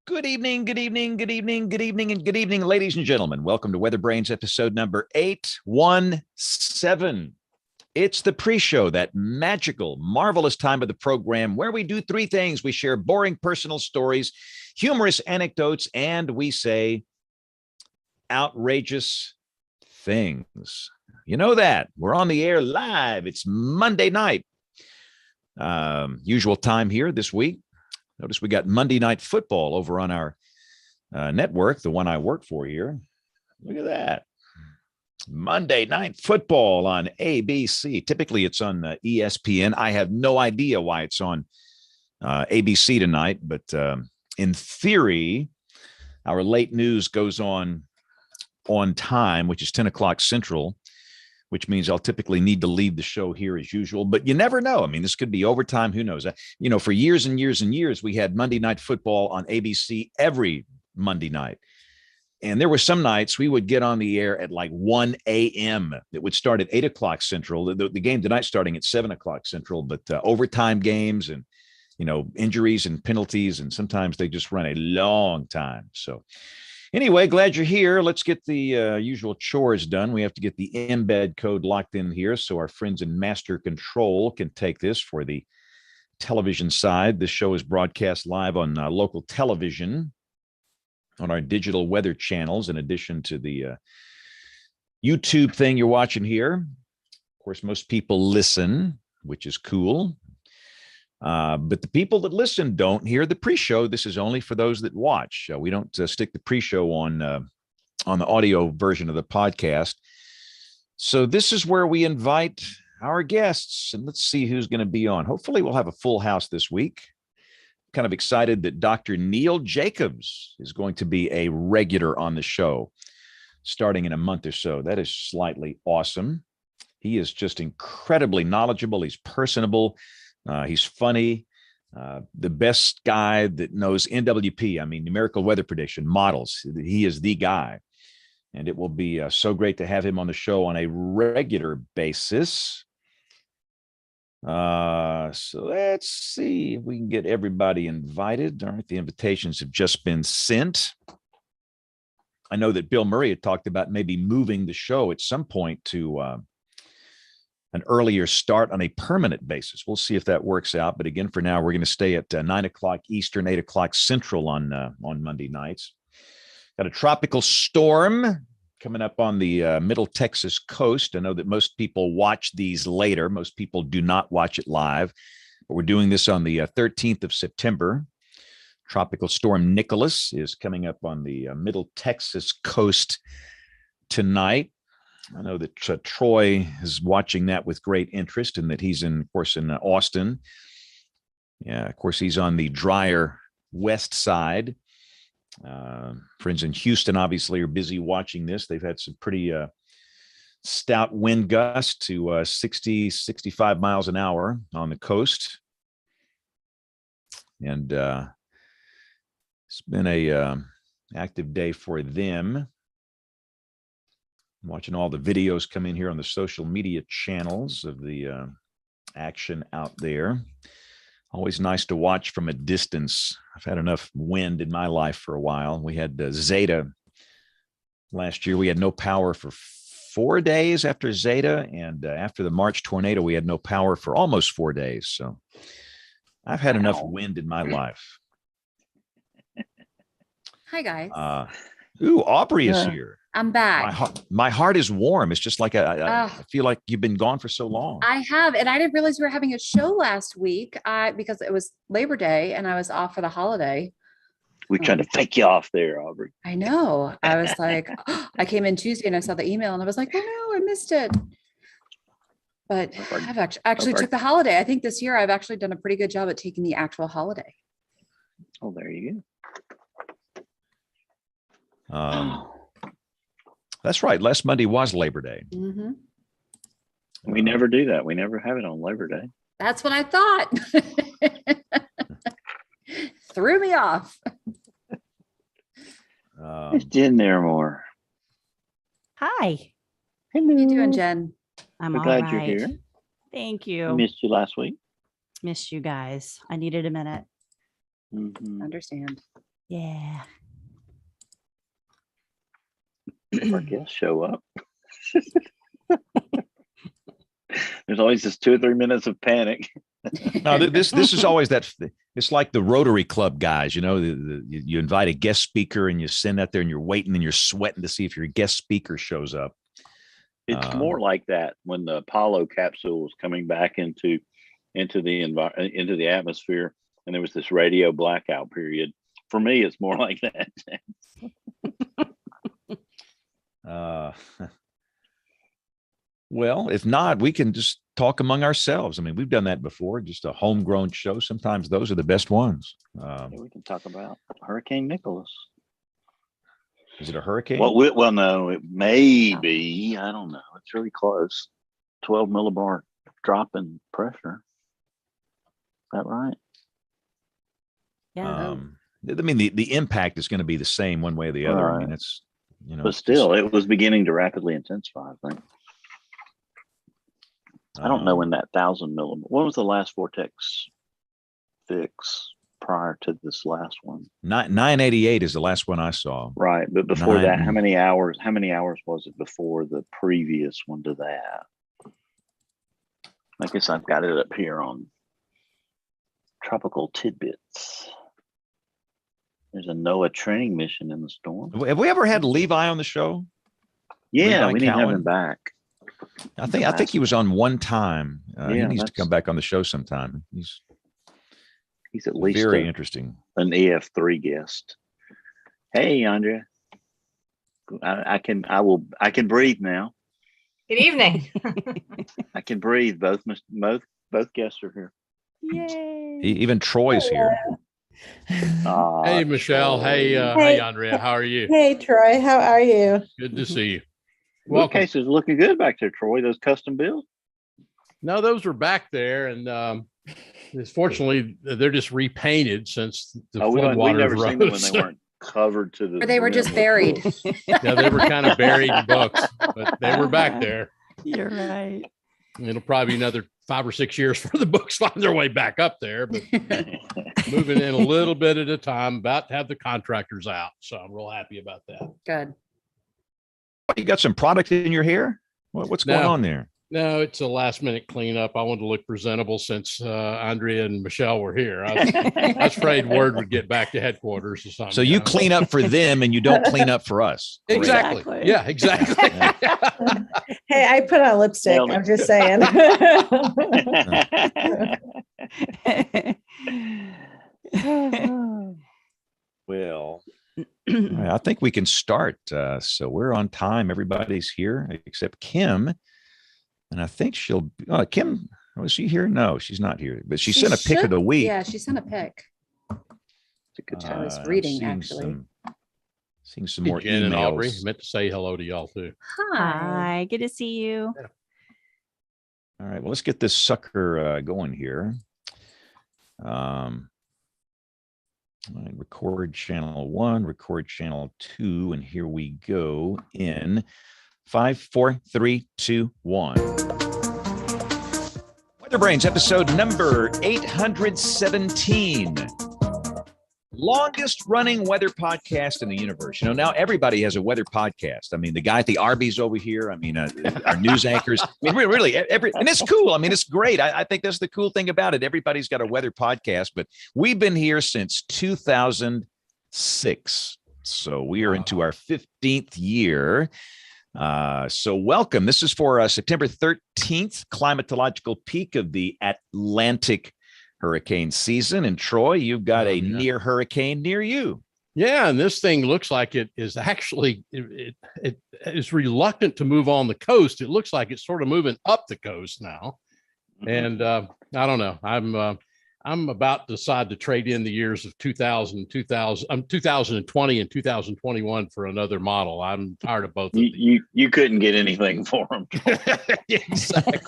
Good evening, good evening, good evening, good evening, and good evening, ladies and gentlemen. Welcome to WeatherBrains episode number 817. It's the pre-show, that magical, marvelous time of the program where we do three things. We share boring personal stories, humorous anecdotes, and we say outrageous things. You know that. We're on the air live. It's Monday night. Usual time here this week. Notice we got Monday Night Football over on our network, the one I work for here. Look at that. Monday Night Football on ABC. Typically, it's on ESPN. I have no idea why it's on ABC tonight, but in theory, our late news goes on time, which is 10 o'clock Central, which means I'll typically need to leave the show here as usual. But you never know. I mean, this could be overtime. Who knows? For years and years and years, we had Monday Night Football on ABC every Monday night. And there were some nights we would get on the air at like 1 a.m. It would start at 8 o'clock Central. The game tonight starting at 7 o'clock Central, but overtime games and, injuries and penalties. And sometimes they just run a long time. So anyway, glad you're here. Let's get the usual chores done. We have to get the embed code locked in here so our friends in Master Control can take this for the television side. This show is broadcast live on local television on our digital weather channels, in addition to the YouTube thing you're watching here. Of course, most people listen, which is cool. But the people that listen don't hear the pre-show. This is only for those that watch. We don't stick the pre-show on the audio version of the podcast. So this is where we invite our guests, and let's see who's going to be on. Hopefully we'll have a full house this week. Kind of excited that Dr. Neil Jacobs is going to be a regular on the show starting in a month or so. That is slightly awesome. He is just incredibly knowledgeable. He's personable. He's funny, the best guy that knows NWP, numerical weather prediction models. He is the guy. And it will be so great to have him on the show on a regular basis. So let's see if we can get everybody invited. All right, the invitations have just been sent. I know that Bill Murray had talked about maybe moving the show at some point to an earlier start on a permanent basis. We'll see if that works out. But again, for now, we're going to stay at 9 o'clock Eastern, 8 o'clock Central on Monday nights. Got a tropical storm coming up on the middle Texas coast. I know that most people watch these later. Most people do not watch it live. But we're doing this on the 13th of September. Tropical storm Nicholas is coming up on the middle Texas coast tonight. I know that Troy is watching that with great interest, and that he's of course, in Austin. Yeah, of course, he's on the drier west side. Friends in Houston obviously are busy watching this. They've had some pretty stout wind gusts to 60, 65 miles an hour on the coast. And it's been a active day for them. I'm watching all the videos come in here on the social media channels of the action out there. Always nice to watch from a distance. I've had enough wind in my life for a while. We had Zeta last year. We had no power for 4 days after Zeta, and after the March tornado, we had no power for almost 4 days. So I've had enough wind in my life. Hi, guys. Aubrey is here. I'm back. My heart is warm. It's just like I feel like you've been gone for so long. I have, and I didn't realize we were having a show last week because it was Labor Day and I was off for the holiday. We tried to fake you off there, Aubrey. I know. I was like, I came in Tuesday and I saw the email and I was like, oh no, I missed it. But I've actually took the holiday. I think this year I've actually done a pretty good job at taking the actual holiday. Oh, there you go. That's right. Last Monday was Labor Day. Mm-hmm. We never do that. We never have it on Labor Day. That's what I thought. Threw me off. It's Jen there more. Hi. Hello. How you doing, Jen? I'm We're all glad right. you're here. Thank I you. missed you last week. Missed you guys. I needed a minute. Mm-hmm. Understand. Yeah. If our guests show up. There's always just 2 or 3 minutes of panic. No, this is always that. It's like the Rotary Club guys. You invite a guest speaker and you send out there and you're waiting and you're sweating to see if your guest speaker shows up. It's more like that when the Apollo capsule was coming back into the atmosphere, and there was this radio blackout period. For me, it's more like that. Well, if not, we can just talk among ourselves. I mean, we've done that before, just a homegrown show. Sometimes those are the best ones. We can talk about Hurricane Nicholas. Is it a hurricane? Well, no, it may be. I don't know. It's really close. 12 millibar drop in pressure. Is that right? Yeah. I mean, the impact is going to be the same one way or the other. Right. I mean, it's, But still, it was beginning to rapidly intensify, I think. I don't know when that 1,000 millibar. When was the last vortex fix prior to this last one? 988 is the last one I saw. Right, but before that, how many hours was it before the previous one to that? I guess I've got it up here on Tropical Tidbits. There's a NOAA training mission in the storm. Have we ever had Levi on the show? Yeah, Levi we need to have Cowan? him back. I think he was on one time. He needs to that's- come back on the show sometime. He's He's at least very interesting. an EF3 guest. Hey, Andrea. I can breathe now. Good evening. I can breathe. Both guests are here. Yay. Even Troy's here. Hey, Michelle. Hey, Hey. Andrea. How are you? Hey, Troy. How are you? Good to see you. Welcome. Welcome. Case is looking good back there, Troy. Those custom builds. No, those were back there, and fortunately, they're just repainted since the We've floodwaters never seen them when rose. they weren't covered to the. Or they were rim just with buried. books. Yeah, they were kind of buried in books, but they were back there. You're right. It'll probably be another 5 or 6 years for the books find their way back up there, but moving in a little bit at a time. About to have the contractors out, so I'm real happy about that. Good. You got some product in your hair? What's going No. on there? No, it's a last minute cleanup. I wanted to look presentable since Andrea and Michelle were here. I was afraid word would get back to headquarters or something. So you clean up for them and you don't clean up for us. Great. Exactly. Exactly. Yeah, exactly. Hey, I put on lipstick. Nailed it. I'm just saying. Well, all right, I think we can start. So we're on time. Everybody's here except Kim. And I think Kim, was she here? No, she's not here. But she sent a pic of should- the week. Yeah, she sent a pic. It's a good I time. was reading, seeing actually. Seeing some more Jen and Aubrey emails. meant to say hello to y'all too. Hi. Hi, good to see you. All right, well, let's get this sucker going here. All right, record channel 1, record channel 2, and here we go in 5, 4, 3, 2, 1. WeatherBrains episode number 817. Longest running weather podcast in the universe. Now everybody has a weather podcast. I mean, the guy at the Arby's over here. I mean, our news anchors. I mean, really, and it's cool. I mean, it's great. I think that's the cool thing about it. Everybody's got a weather podcast, but we've been here since 2006. So we are into our 15th year. So welcome. This is for September 13th, climatological peak of the Atlantic hurricane season. And Troy, you've got a near hurricane near you. Yeah, and this thing looks like it is actually it is reluctant to move on the coast. It looks like it's sort of moving up the coast now. And I don't know. I'm about to decide to trade in the years of 2020 and 2021 for another model. I'm tired of both of these. You couldn't get anything for them. Exactly.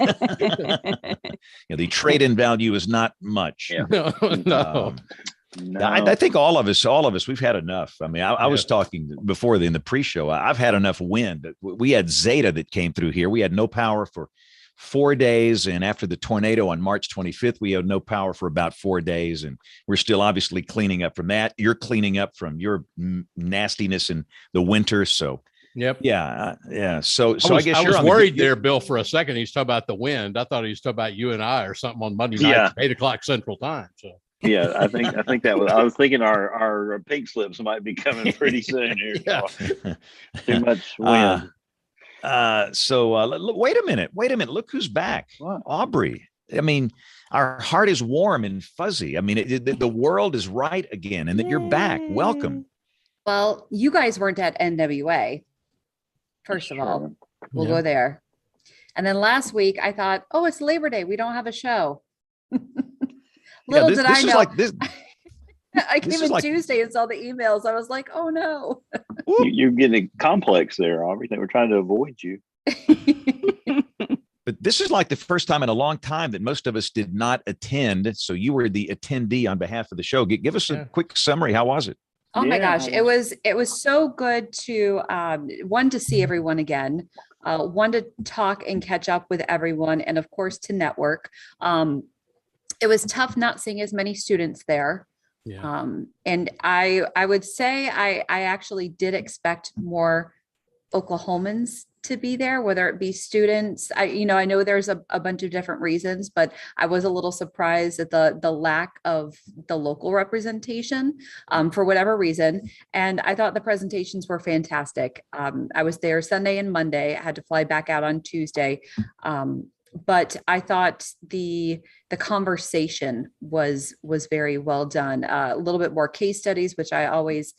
The trade-in value is not much. Yeah. No. No. I think all of us, we've had enough. I mean, I was talking before in the pre-show. I've had enough wind. We had Zeta that came through here. We had no power for 4 days. And after the tornado on March 25th, we had no power for about 4 days. And we're still obviously cleaning up from that. You're cleaning up from your nastiness in the winter. So, Yep. yeah. So I guess I you're was on the worried good- there, Bill, for a second. He's talking about the wind. I thought he was talking about you and I or something on Monday night, Yeah. 8:00 Central Time. So. Yeah, I think that was. I was thinking our pink slips might be coming pretty soon here. Yeah. Too much wind. Wait a minute. Look who's back. What? Aubrey. I mean, our heart is warm and fuzzy. I mean, the world is right again, and that you're back. Welcome. Well, you guys weren't at NWA. First of all, we'll Yeah. go there. And then last week I thought, oh, it's Labor Day. We don't have a show. Little did I know. I came in Tuesday and saw the emails. I was like, oh no. You're getting complex there, Aubrey. They were trying to avoid you. But this is like the first time in a long time that most of us did not attend. So you were the attendee on behalf of the show. Give us a quick summary. How was it? Oh my Yeah. gosh, it was so good to one, to see everyone again, one, to talk and catch up with everyone, and of course to network. It was tough not seeing as many students there. Yeah. And I would say I actually did expect more Oklahomans to be there, whether it be students. I know there's a bunch of different reasons, but I was a little surprised at the lack of the local representation for whatever reason. And I thought the presentations were fantastic. I was there Sunday and Monday. I had to fly back out on Tuesday. But I thought the conversation was very well done. A little bit more case studies, which I always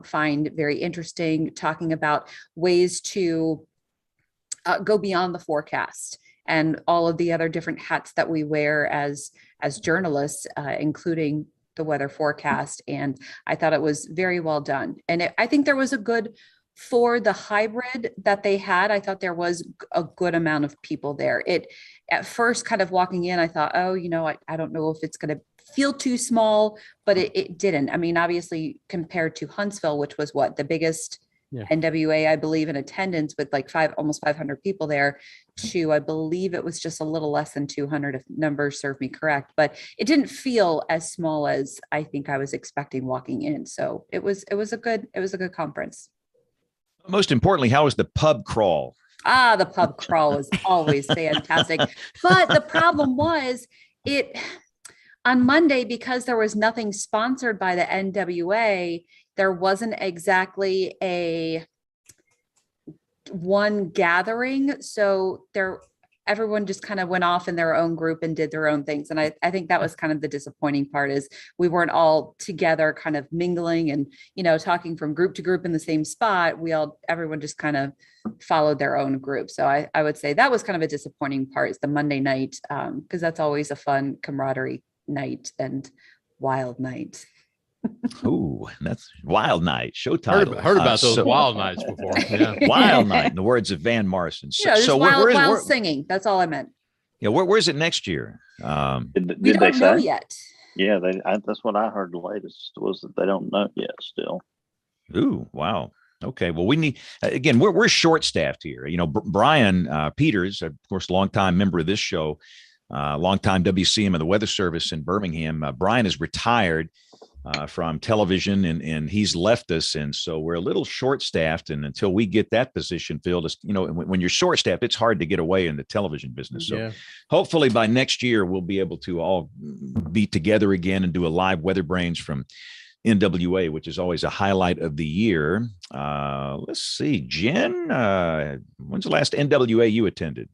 find very interesting, talking about ways to go beyond the forecast and all of the other different hats that we wear as journalists, including the weather forecast. And I thought it was very well done. And I think there was a good, for the hybrid that they had, I thought there was a good amount of people there. At first, kind of walking in, I thought, oh, I don't know if it's going to feel too small, but it didn't. I mean, obviously compared to Huntsville, which was the biggest NWA, I believe, in attendance, with like almost 500 people there, to, I believe it was just a little less than 200, if numbers serve me correct, but it didn't feel as small as I think I was expecting walking in. So it was a good conference. Most importantly, how was the pub crawl? The pub crawl is always fantastic. But the problem was on Monday, because there was nothing sponsored by the NWA, there wasn't exactly a one gathering. So everyone just kind of went off in their own group and did their own things. And I think that was kind of the disappointing part, is we weren't all together kind of mingling and, talking from group to group in the same spot. Everyone just kind of followed their own group. So I would say that was kind of a disappointing part, is the Monday night, because that's always a fun camaraderie night and wild night. Ooh, that's Wild Night show title. Heard about those wild nights before. Yeah. Wild Night, in the words of Van Morrison. So wild singing. That's all I meant. Yeah, where's it next year? Did We they don't know say? yet. Yeah, that's what I heard. The latest was that they don't know yet still. Ooh, wow. Okay, well, we need, again, we're short-staffed here. Brian Peters, of course, longtime member of this show, longtime WCM of the Weather Service in Birmingham. Brian is retired from television, and he's left us, and so we're a little short-staffed. And until we get that position filled, when you're short-staffed, it's hard to get away in the television business. So hopefully by next year we'll be able to all be together again and do a live WeatherBrains from NWA, which is always a highlight of the year. Let's see, Jen, when's the last NWA you attended?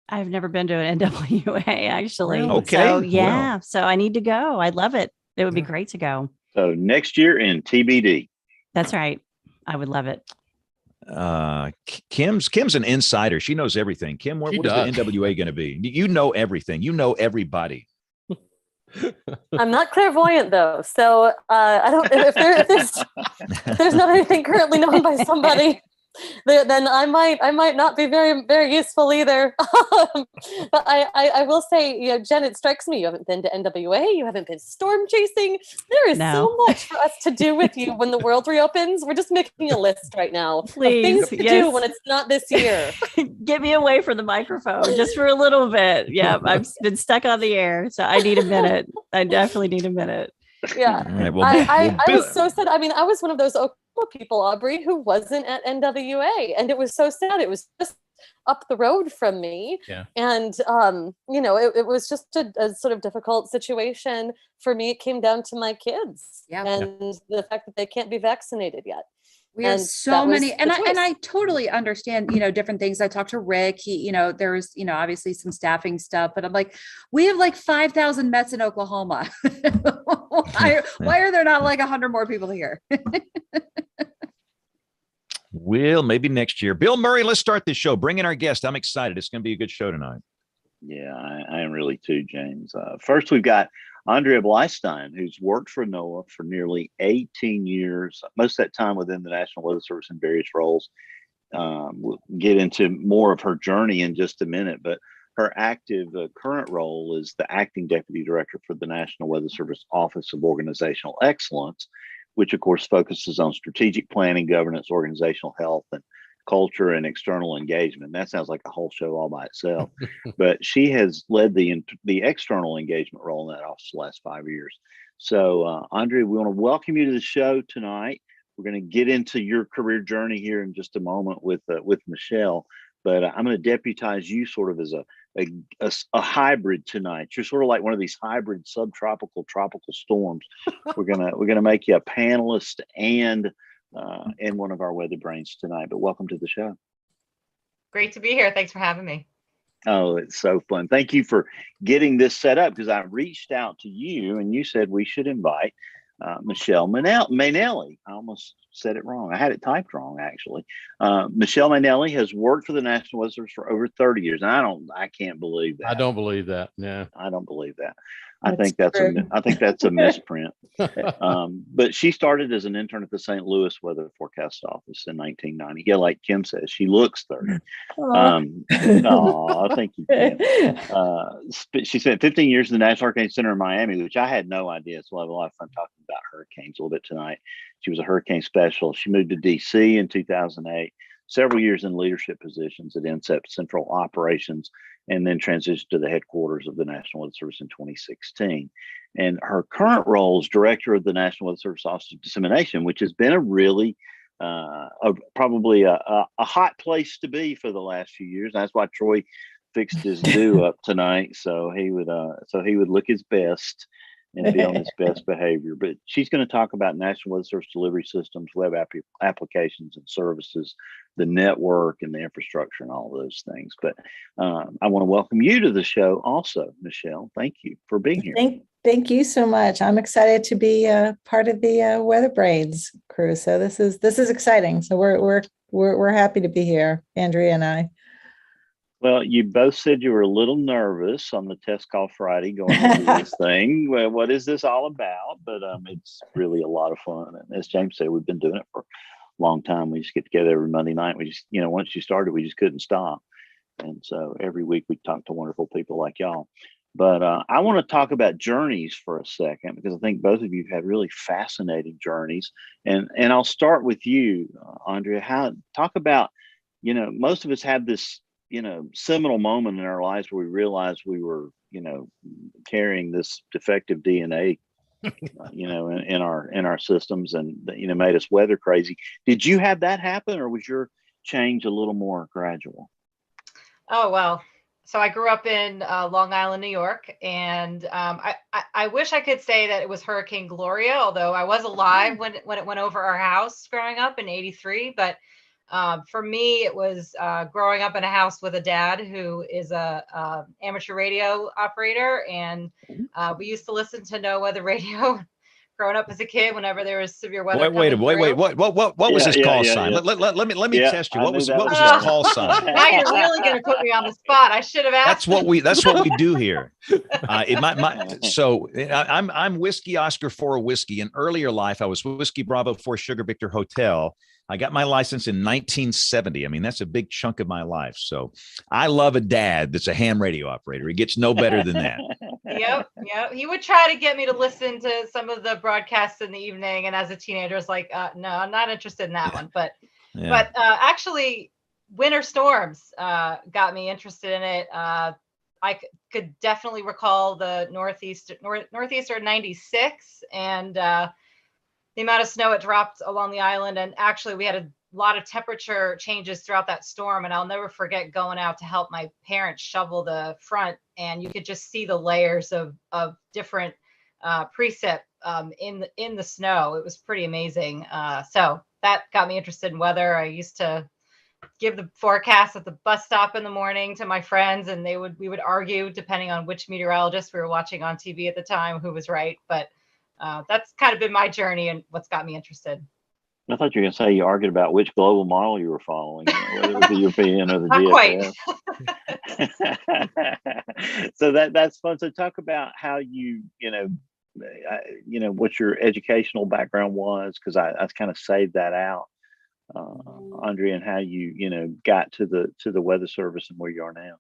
I've never been to an NWA, actually. Okay. So, yeah. So I need to go. I'd love it. It would be great to go. So next year in TBD. That's right. I would love it. Kim's an insider. She knows everything. Kim, what is the NWA going to be? You know everything. You know everybody. I'm not clairvoyant though, so I don't. If there's not anything currently known by somebody, then I might not be very, very useful either. But I will say, Jen, it strikes me you haven't been to NWA, you haven't been storm chasing. There is so much for us to do with you when the world reopens. We're just making a list right now Please, of things to do when it's not this year. Get me away from the microphone just for a little bit. Yeah, I've been stuck on the air, so I need a minute. I definitely need a minute. Yeah. All right, well, I was so sad. I mean, I was one of those Oklahoma people, Aubrey, who wasn't at NWA. And it was so sad. It was just up the road from me. Yeah. And, it was just a sort of difficult situation for me. It came down to my kids and the fact that they can't be vaccinated yet. We have so many, and I totally understand, different things. I talked to Rick, there's, obviously some staffing stuff, but I'm like, we have like 5,000 Mets in Oklahoma. why are there not like 100 more people here? Well, maybe next year. Bill Murray, let's start this show. Bring in our guest. I'm excited. It's going to be a good show tonight. Yeah, I am really too, James. First, we've got Andrea Bleistein, who's worked for NOAA for nearly 18 years, most of that time within the National Weather Service in various roles. We'll get into more of her journey in just a minute, but her active current role is the acting deputy director for the National Weather Service Office of Organizational Excellence, which of course focuses on strategic planning, governance, organizational health, and culture and external engagement. That sounds like a whole show all by itself. But she has led the external engagement role in that office the last 5 years. So, Andrea, we want to welcome you to the show tonight. We're going to get into your career journey here in just a moment with Michelle. But I'm going to deputize you sort of as a hybrid tonight. You're sort of like one of these hybrid subtropical tropical storms. We're gonna make you a panelist and one of our WeatherBrains tonight. But welcome to the show. Great to be here. Thanks for having me. Oh, it's so fun. Thank you for getting this set up, because I reached out to you and you said we should invite Michelle Manelli. I almost said it wrong. I had it typed wrong, actually. Michelle Manelli has worked for the National Weather Service for over 30 years. And I can't believe that. I don't believe that. No, I don't believe that. I think that's a misprint. But she started as an intern at the St. Louis Weather Forecast Office in 1990. Yeah, like Kim says, she looks 30. I think you can. She spent 15 years in the National Hurricane Center in Miami, which I had no idea. So we'll have a lot of fun talking about hurricanes a little bit tonight. She was a hurricane specialist. She moved to DC in 2008. Several years in leadership positions at NCEP Central Operations, and then transitioned to the headquarters of the National Weather Service in 2016. And her current role is director of the National Weather Service Office of Dissemination, which has been a really probably a hot place to be for the last few years. That's why Troy fixed his do up tonight, so he would look his best and be on his best behavior. But she's going to talk about National Weather Service delivery systems, web applications and services, the network and the infrastructure and all those things. But I want to welcome you to the show also, Michelle. Thank you for being here. Thank you so much. I'm excited to be part of the WeatherBrains crew. So this is exciting. So we're happy to be here, Andrea and I. Well, you both said you were a little nervous on the test call Friday going into this thing. Well, what is this all about? But it's really a lot of fun. And as James said, we've been doing it for a long time. We just get together every Monday night. We just, once you started, we just couldn't stop. And so every week we talk to wonderful people like y'all. But I want to talk about journeys for a second, because I think both of you have really fascinating journeys. And I'll start with you, Andrea. Talk about, most of us have this, seminal moment in our lives where we realized we were, carrying this defective DNA, in our systems, and made us weather crazy. Did you have that happen, or was your change a little more gradual? Oh, well, so I grew up in Long Island, New York, and I wish I could say that it was Hurricane Gloria, although I was alive when it went over our house growing up in '83. But for me, it was growing up in a house with a dad who is a amateur radio operator, and we used to listen to No Weather Radio growing up as a kid, whenever there was severe weather. Wait, coming wait. through. What was his call sign? Yeah. Let me Yeah, test you. I What knew was that his was call sign? Now you're really going to put me on the spot. I should have asked. That's what we do here. I'm Whiskey Oscar for a whiskey. In earlier life, I was Whiskey Bravo for Sugar Victor Hotel. I got my license in 1970. I mean, that's a big chunk of my life. So I love a dad that's a ham radio operator. He gets no better than that. Yep. He would try to get me to listen to some of the broadcasts in the eevening, and as a teenager, I was like, no, I'm not interested in that one. But actually, winter storms got me interested in it. I could definitely recall the northeaster 96 and the amount of snow it dropped along the island. And actually, we had a lot of temperature changes throughout that storm. And I'll never forget going out to help my parents shovel the front. And you could just see the layers of different precip in the snow. It was pretty amazing. So that got me interested in weather. I used to give the forecast at the bus stop in the morning to my friends, and we would argue depending on which meteorologist we were watching on TV at the time who was right. But that's kind of been my journey and what's got me interested. I thought you were going to say you argued about which global model you were following, whether it was the European or the GFS. So that's fun. So talk about how you what your educational background was, because I kind of saved that out, Andrea, and how you got to the Weather Service and where you are now.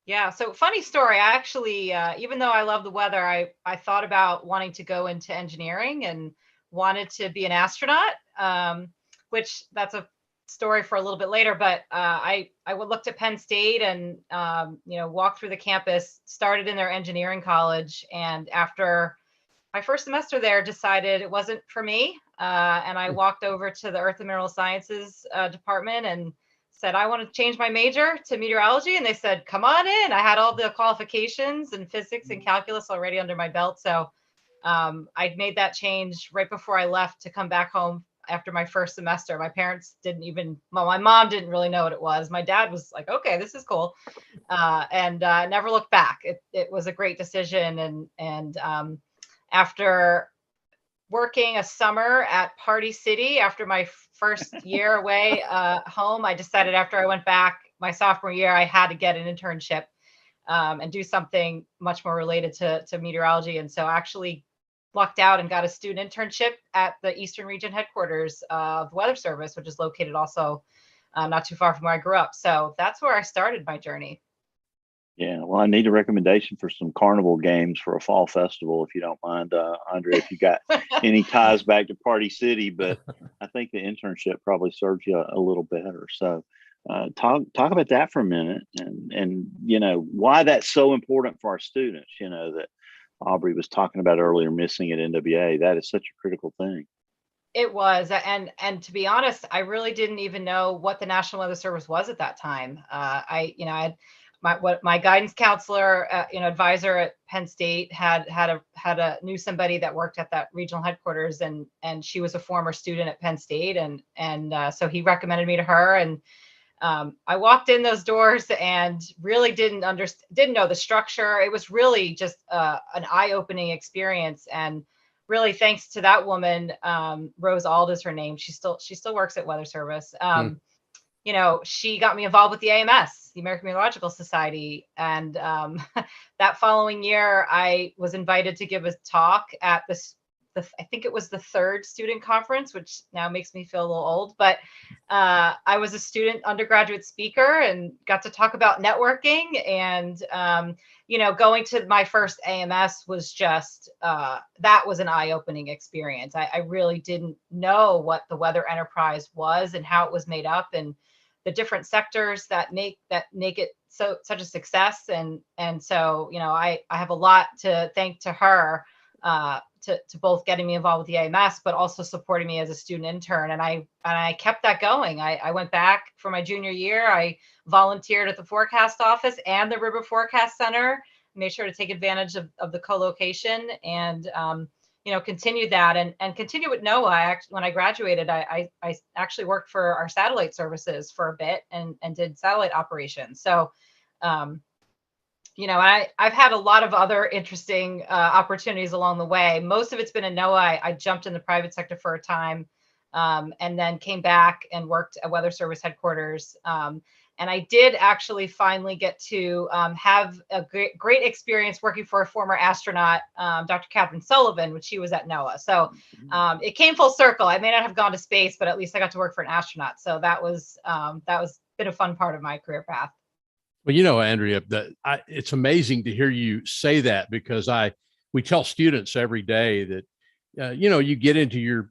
Yeah. So funny story. I actually, even though I love the weather, I thought about wanting to go into engineering and wanted to be an astronaut, which that's a story for a little bit later. But I looked at Penn State and, walked through the campus, started in their engineering college. And after my first semester there, decided it wasn't for me. And I walked over to the Earth and Mineral Sciences department and said, I want to change my major to meteorology. And they said, come on in. I had all the qualifications and physics and calculus already under my belt. So I made that change right before I left to come back home after my first semester. My parents my mom didn't really know what it was. My dad was like, okay, this is cool. And never looked back. It was a great decision. And after working a summer at Party City after my first year away home, I decided after I went back my sophomore year, I had to get an internship and do something much more related to meteorology. And so actually lucked out and got a student internship at the Eastern Region headquarters of the Weather Service, which is located also not too far from where I grew up. So that's where I started my journey. Yeah, well, I need a recommendation for some carnival games for a fall festival, if you don't mind, Andrea, if you got any ties back to Party City. But I think the internship probably serves you a little better. So talk about that for a minute, and why that's so important for our students. That Aubrey was talking about earlier, missing at NWA. That is such a critical thing. It was, and to be honest, I really didn't even know what the National Weather Service was at that time. My guidance counselor, advisor at Penn State knew somebody that worked at that regional headquarters, and she was a former student at Penn State, and so he recommended me to her, and I walked in those doors and really didn't know the structure. It was really just an eye-opening experience, and really thanks to that woman, Rose Ald is her name. She still works at Weather Service. She got me involved with the AMS, the American Meteorological Society. And that following year, I was invited to give a talk at I think it was the third student conference, which now makes me feel a little old, but I was a student undergraduate speaker and got to talk about networking. And, going to my first AMS was just, that was an eye-opening experience. I really didn't know what the weather enterprise was and how it was made up, and the different sectors that make it such a success. And so, I have a lot to thank to her, to both getting me involved with the AMS, but also supporting me as a student intern. And I kept that going. I went back for my junior year. I volunteered at the forecast office and the River Forecast Center, made sure to take advantage of the co-location, and, continued that and continued with NOAA. When I graduated, I actually worked for our satellite services for a bit and did satellite operations. So, I've had a lot of other interesting opportunities along the way. Most of it's been in NOAA. I jumped in the private sector for a time, and then came back and worked at Weather Service headquarters. And I did actually finally get to have a great experience working for a former astronaut, Dr. Catherine Sullivan, when she was at NOAA. So it came full circle. I may not have gone to space, but at least I got to work for an astronaut. So that was been a fun part of my career path. Well, Andrea, it's amazing to hear you say that, because we tell students every day that, you get into your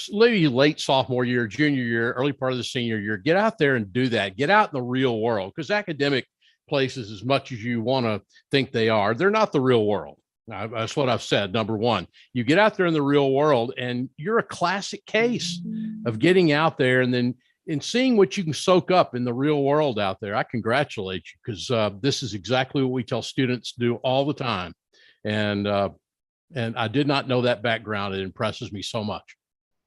late sophomore year, junior year, early part of the senior year, get out there and do that. Get out in the real world, because academic places, as much as you want to think they are, they're not the real world. That's what I've said. Number one, you get out there in the real world, and you're a classic case of getting out there and then in seeing what you can soak up in the real world out there. I congratulate you, because this is exactly what we tell students to do all the time. And I did not know that background. It impresses me so much.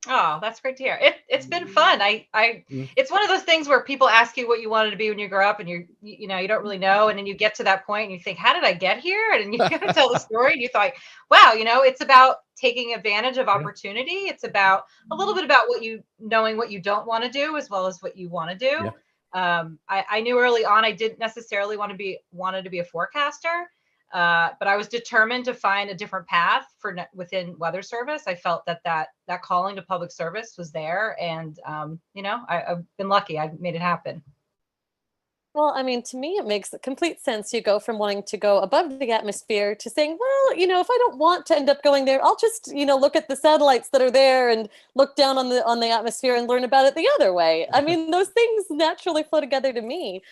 Oh, that's great to hear. It's been fun. It's one of those things where people ask you what you wanted to be when you grow up, and you don't really know. And then you get to that point and you think, how did I get here? And you gotta tell the story, and you thought, wow, it's about taking advantage of opportunity. It's about a little bit about knowing what you don't want to do as well as what you want to do. Yeah. I knew early on I didn't necessarily wanted to be a forecaster. But I was determined to find a different path within Weather Service. I felt that calling to public service was there, and I've been lucky. I made it happen. Well, I mean, to me, it makes complete sense. You go from wanting to go above the atmosphere to saying, well, if I don't want to end up going there, I'll just, look at the satellites that are there and look down on the atmosphere and learn about it the other way. I mean, those things naturally flow together to me.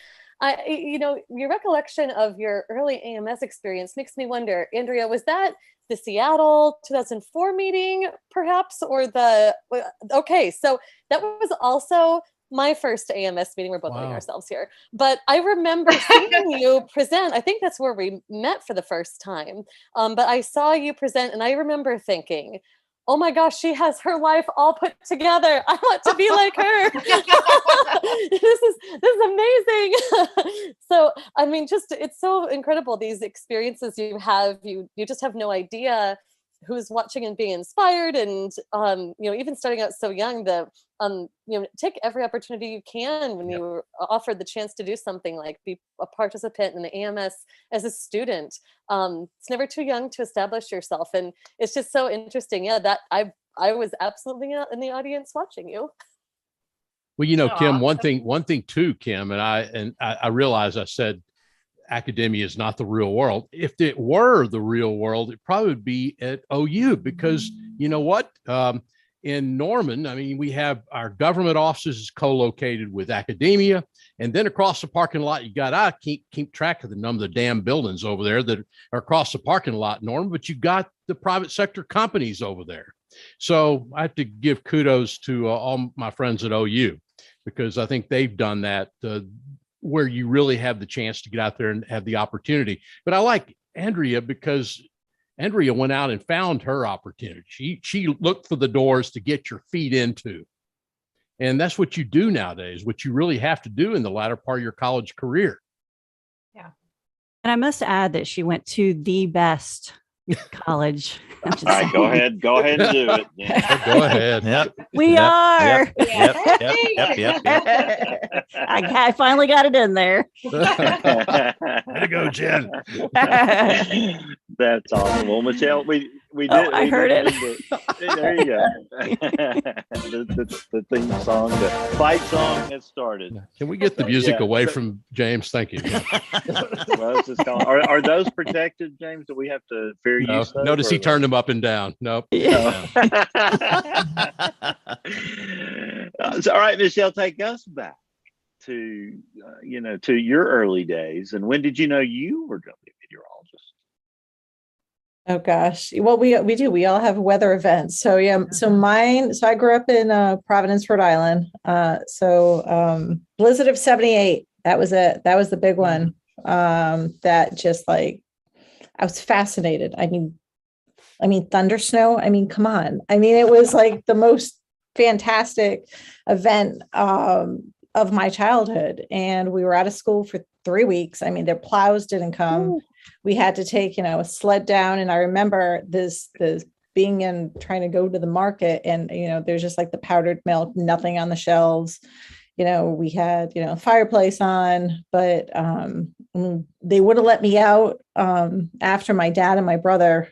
Your recollection of your early AMS experience makes me wonder, Andrea, was that the Seattle 2004 meeting, perhaps, or okay, so that was also my first AMS meeting. We're both knowing ourselves here, but I remember seeing you present. I think that's where we met for the first time. But I saw you present, and I remember thinking, oh my gosh, she has her life all put together. I want to be like her. This is amazing. So, I mean, it's so incredible, these experiences you have. You just have no idea who's watching and being inspired. And, even starting out so young, take every opportunity you can when you're offered the chance to do something like be a participant in the AMS as a student. It's never too young to establish yourself. And it's just so interesting. Yeah, that I was absolutely in the audience watching you. Well, Kim, one thing too, Kim, and I realize I said academia is not the real world. If it were the real world, it probably would be at OU, because you know what? In Norman, I mean, we have our government offices co-located with academia, and then across the parking lot, you got I keep track of the number of the damn buildings over there that are across the parking lot, Norman, but you got the private sector companies over there. So I have to give kudos to all my friends at OU, because I think they've done that where you really have the chance to get out there and have the opportunity. But I like Andrea, because Andrea went out and found her opportunity. She looked for the doors to get your feet into. And that's what you do nowadays, what you really have to do in the latter part of your college career. Yeah. And I must add that she went to the best college. All right, go ahead and do it. Yeah. Go ahead. Yep. We are. Yep. I finally got it in there. Way to go, Jen. That's awesome. Well, Michelle, we did. I heard it. There you go. the theme song, the fight song has started. Can we get the music away from James? Thank you. Well, it's just are those protected, James? Do we have to fair use those? Notice he turned them up and down. Nope. Yeah. So, all right, Michelle, take us back to to your early days. And when did you know you were going to be a meteorologist? Oh gosh. Well, we do. We all have weather events. So yeah. So I grew up in Providence, Rhode Island. Blizzard of '78. That was it. That was the big one. That just I was fascinated. I mean, thunder snow. I mean, come on. I mean, it was like the most fantastic event of my childhood. And we were out of school for 3 weeks. I mean, their plows didn't come. Ooh. We had to take, a sled down. And I remember this being in trying to go to the market, and, there's just like the powdered milk, nothing on the shelves. We had, fireplace on, but they would have let me out after my dad and my brother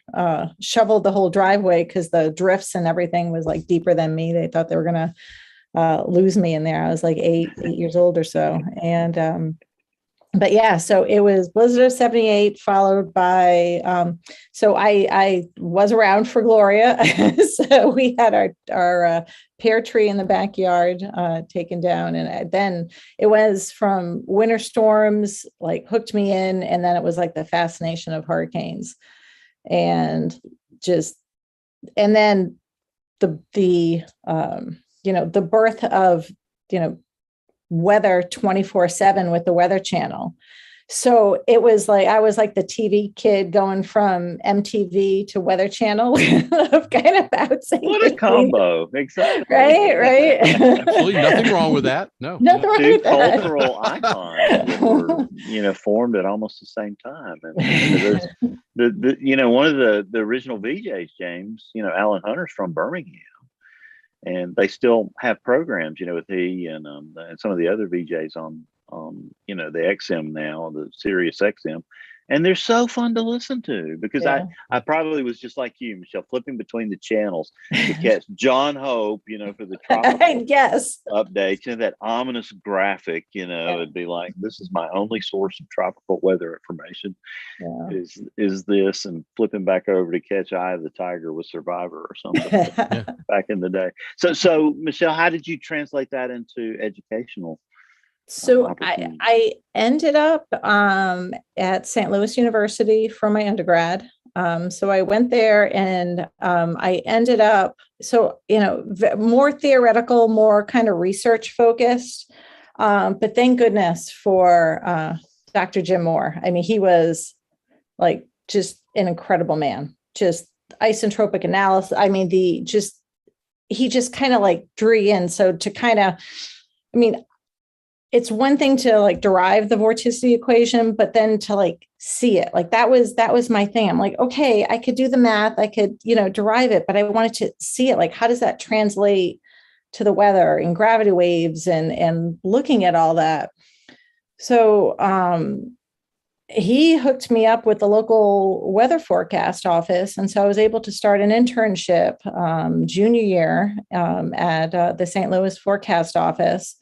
shoveled the whole driveway, because the drifts and everything was like deeper than me. They thought they were going to lose me in there. I was like 8 years old or so. And but yeah, so it was blizzard of 78 followed by, so I was around for Gloria. So we had our pear tree in the backyard taken down. And then it was from winter storms, like hooked me in. And then it was like the fascination of hurricanes, and then the the birth of, weather 24/7 with the Weather Channel. So it was like, I was like the TV kid going from MTV to Weather Channel of kind of bouncing. What a combo. Exactly. Right. Absolutely nothing wrong with that. No. Nothing wrong Two with that. cultural icons that were, formed at almost the same time. And one of the original VJs, James, Alan Hunter's from Birmingham. And they still have programs, with he and some of the other VJs on the XM now, the Sirius XM, and they're so fun to listen to, because Yeah. I probably was just like you, Michelle, flipping between the channels to catch John Hope, for the tropical Yes. updates, that ominous graphic, it'd be like, this is my only source of tropical weather information. Yeah. Is this, and flipping back over to catch Eye of the Tiger with Survivor or something back in the day. So Michelle, how did you translate that into educational? So I ended up at St. Louis University for my undergrad. So I went there, and I ended up, more theoretical, more kind of research focused. But thank goodness for Dr. Jim Moore. I mean, he was like just an incredible man, just isentropic analysis. I mean, he just kind of like drew in. So to kind of, it's one thing to like derive the vorticity equation, but then to like see it, like that was my thing. I'm like, okay, I could do the math, I could, derive it, but I wanted to see it. Like, how does that translate to the weather and gravity waves and looking at all that? So he hooked me up with the local weather forecast office. And so I was able to start an internship junior year at the St. Louis forecast office.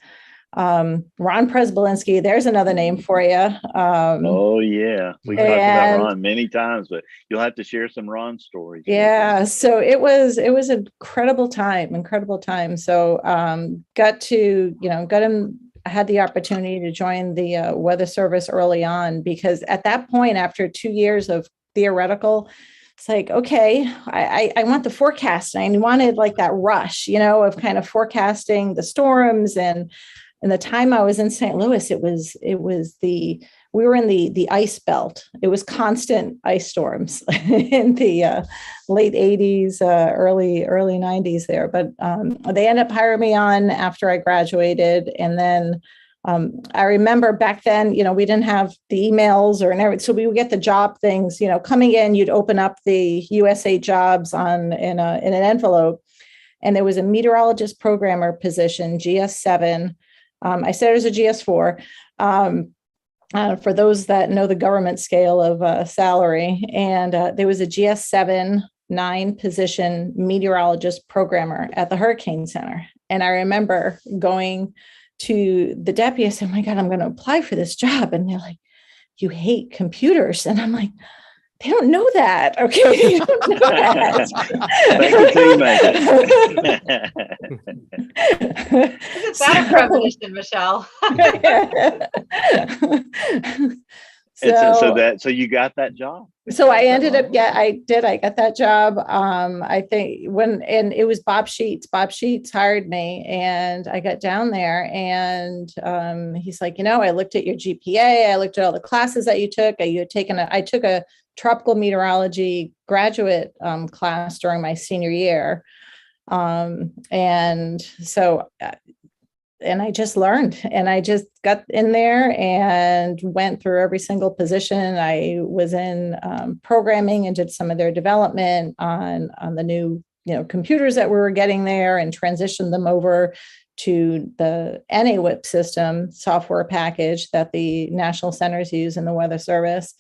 Ron Presbolinski, there's another name for you. Oh yeah, we talked about Ron many times, but you'll have to share some Ron stories. Yeah, so it was an incredible time. So got him. I had the opportunity to join the Weather Service early on, because at that point, after 2 years of theoretical, it's like, okay, I want the forecast. And I wanted like that rush, of kind of forecasting the storms. And the time I was in St. Louis, we were in the ice belt. It was constant ice storms in the late 80s, early 90s there. But they ended up hiring me on after I graduated. And then I remember back then, we didn't have the emails or everything. So we would get the job things, coming in, you'd open up the USA jobs in an envelope. And there was a meteorologist programmer position, GS7. I said it was a GS4. For those that know the government scale of salary, and there was a GS7-9 position meteorologist programmer at the Hurricane Center. And I remember going to the deputy, I said, oh my God, I'm going to apply for this job. And they're like, you hate computers. And I'm like, they don't know that. Okay. They don't know that. Isn't that a premonition, Michelle? So you got that job. So I ended up, I got that job. I think and it was Bob Sheets. Bob Sheets hired me, and I got down there, and he's like, I looked at your GPA. I looked at all the classes that you took. I took a tropical meteorology graduate class during my senior year. And so I just learned, and I just got in there and went through every single position. I was in programming and did some of their development on the new, computers that we were getting there, and transitioned them over to the NAWIP system software package that the national centers use in the Weather Service.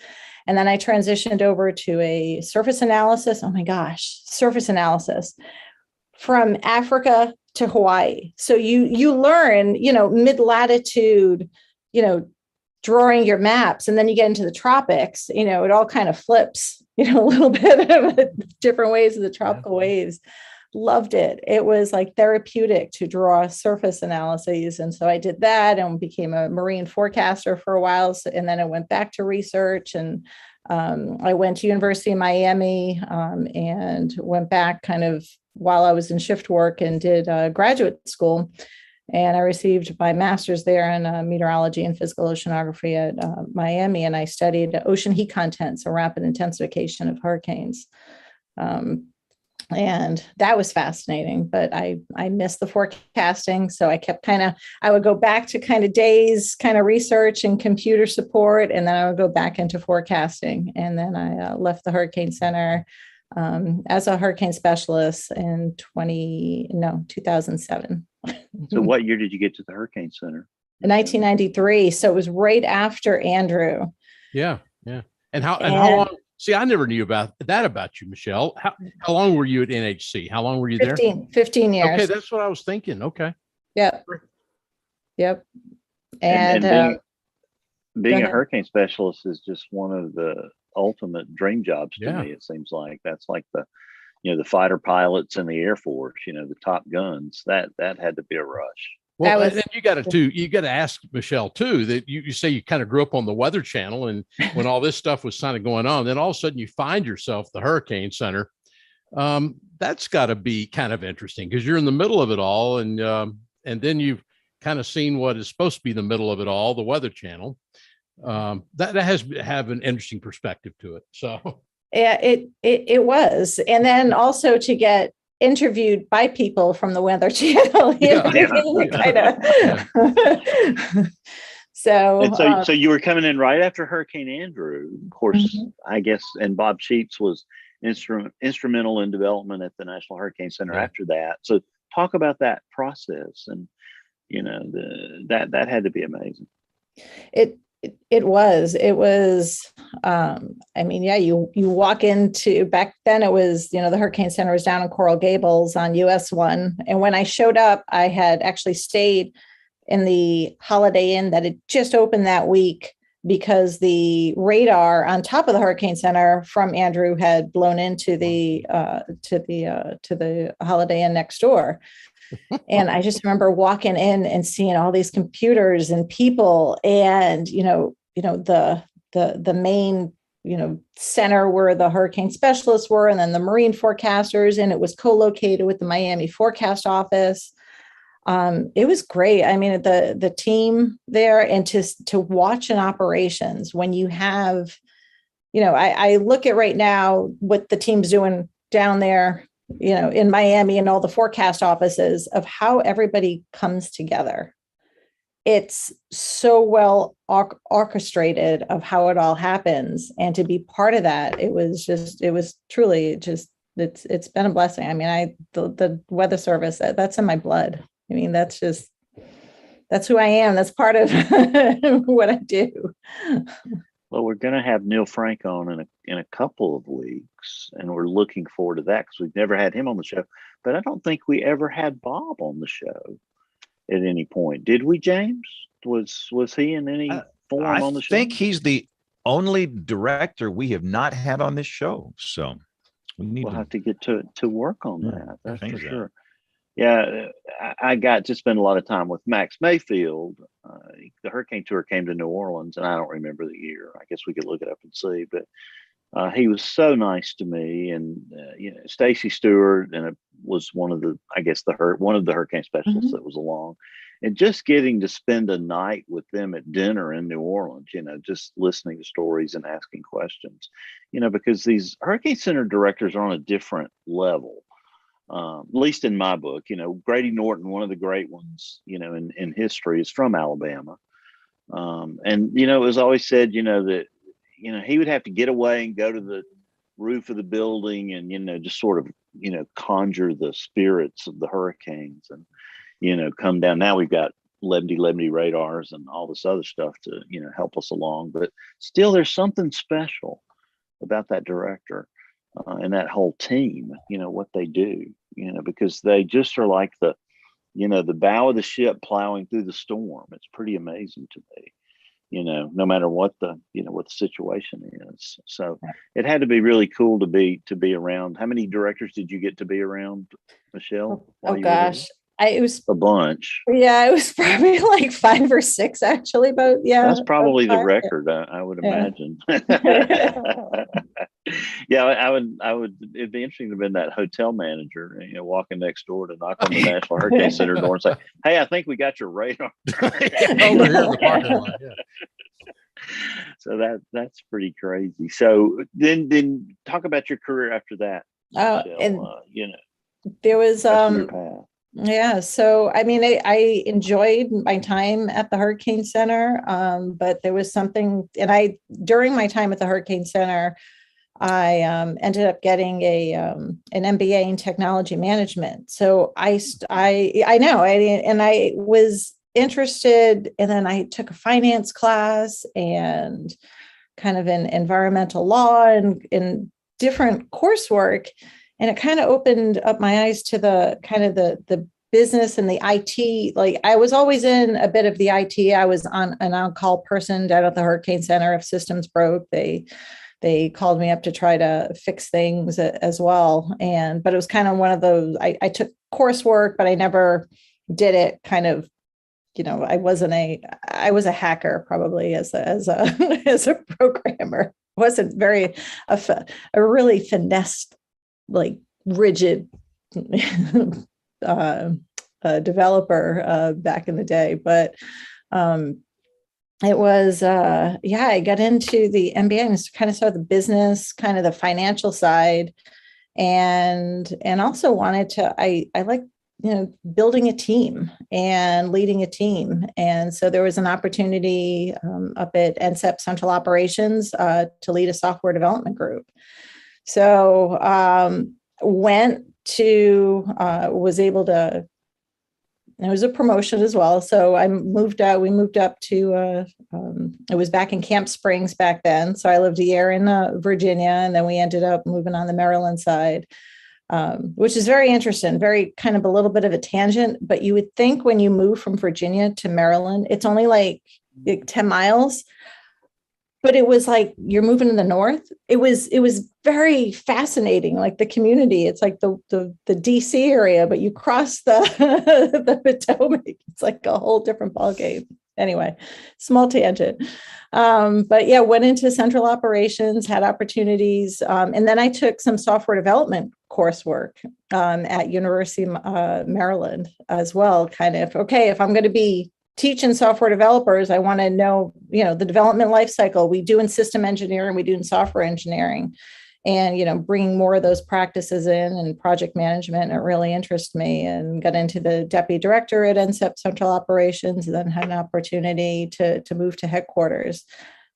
And then I transitioned over to a surface analysis. Oh my gosh, surface analysis from Africa to Hawaii. So you learn, mid-latitude, drawing your maps, and then you get into the tropics, it all kind of flips, a little bit of different ways of the tropical waves. Loved it. It was like therapeutic to draw surface analyses. And so I did that and became a marine forecaster for a while. And then I went back to research, and I went to University of Miami and went back kind of while I was in shift work, and did graduate school. And I received my master's there in meteorology and physical oceanography at Miami. And I studied ocean heat content, so rapid intensification of hurricanes. And that was fascinating, but I missed the forecasting. So I kept I would go back to kind of days, kind of research and computer support. And then I would go back into forecasting. And then I left the Hurricane Center as a hurricane specialist in 2007. So what year did you get to the Hurricane Center? In 1993. So it was right after Andrew. Yeah. And how long? See, I never knew about you, Michelle. How long were you at NHC? How long were you there? 15 years. Okay, that's what I was thinking. Okay. Yep. And being a hurricane specialist is just one of the ultimate dream jobs to me. It seems like that's like the fighter pilots in the Air Force, the Top Guns. That had to be a rush. Well, and you got to ask Michelle too, that you say you kind of grew up on the Weather Channel, and when all this stuff was kind of going on, then all of a sudden you find yourself the Hurricane Center. That's got to be kind of interesting because you're in the middle of it all, and then you've kind of seen what is supposed to be the middle of it all, the Weather Channel. That has have an interesting perspective to it. So yeah, it was, and then also to get interviewed by people from the Weather Channel. So you were coming in right after Hurricane Andrew, of course. I guess, and Bob Sheets was instrumental in development at the National Hurricane Center after that. So talk about that process, and that had to be amazing. It was, you walk into, back then it was, the Hurricane Center was down in Coral Gables on US 1. And when I showed up, I had actually stayed in the Holiday Inn that had just opened that week, because the radar on top of the Hurricane Center from Andrew had blown into the Holiday Inn next door. And I just remember walking in and seeing all these computers and people, and the main center where the hurricane specialists were, and then the marine forecasters, and it was co-located with the Miami forecast office. It was great. I mean, the team there, and to watch in operations when you have, I look at right now what the team's doing down there, in Miami, and all the forecast offices, of how everybody comes together. It's so well orchestrated of how it all happens. And to be part of that, it's been a blessing. I mean, the Weather Service, that's in my blood. I mean, that's who I am. That's part of what I do. Well, we're going to have Neil Frank on in a couple of weeks, and we're looking forward to that because we've never had him on the show. But I don't think we ever had Bob on the show at any point. Did we, James? Was he in any form on the show? I think he's the only director we have not had on this show. So we'll have to get to work on that. That's for sure. Yeah, I got to spend a lot of time with Max Mayfield. The Hurricane Tour came to New Orleans, and I don't remember the year. I guess we could look it up and see. But he was so nice to me, and Stacy Stewart, and was one of the hurricane specialists that was along, and just getting to spend a night with them at dinner in New Orleans. Just listening to stories and asking questions. Because these Hurricane Center directors are on a different level. At least in my book. Grady Norton, one of the great ones, in history, is from Alabama. And it was always said, that he would have to get away and go to the roof of the building and just sort of conjure the spirits of the hurricanes and come down. Now we've got Lebdy radars and all this other stuff to help us along, but still there's something special about that director and that whole team, what they do, because they just are like the bow of the ship plowing through the storm. It's pretty amazing to me, no matter what the situation is. So it had to be really cool to be around. How many directors did you get to be around, Michelle? Oh gosh. It was a bunch. Yeah, it was probably like 5 or 6 actually, but yeah. That's probably the record, I would imagine. Yeah, I would, it'd be interesting to have been that hotel manager, walking next door to knock on the National Hurricane Center door and say, "Hey, I think we got your radar over here in the parking lot." Yeah. So that's pretty crazy. So then talk about your career after that. Michelle. And there was your path. Yeah, so I mean, I enjoyed my time at the Hurricane Center, but there was something, and during my time at the Hurricane Center, I ended up getting an MBA in technology management. So I was interested, and then I took a finance class and kind of an environmental law and different coursework. And it kind of opened up my eyes to the kind of the business and the IT. Like I was always in a bit of the IT. I was an on-call person down at the Hurricane Center. If systems broke, they called me up to try to fix things as well. But it was kind of one of those, I took coursework, but I never did it kind of, I was a hacker probably as a programmer. Wasn't very, a really finessed, like rigid developer back in the day. But it was, I got into the MBA and kind of saw the business, kind of the financial side, and also wanted to, I like, building a team and leading a team. And so there was an opportunity up at NCEP Central Operations to lead a software development group. So was able to, it was a promotion as well. So we moved up to, it was back in Camp Springs back then. So I lived a year in Virginia, and then we ended up moving on the Maryland side, which is very interesting, very kind of a little bit of a tangent, but you would think when you move from Virginia to Maryland, it's only like 10 miles. But it was like you're moving to the north. It was very fascinating, like the community. It's like the DC area, but you cross the Potomac. It's like a whole different ballgame. Anyway, small tangent. But yeah, went into central operations, had opportunities. And then I took some software development coursework at University of Maryland as well. Kind of, okay, if I'm going to be teaching software developers, I want to know, the development life cycle. We do in system engineering, we do in software engineering, and, bringing more of those practices in and project management. It really interests me, and got into the deputy director at NCEP Central Operations, and then had an opportunity to move to headquarters.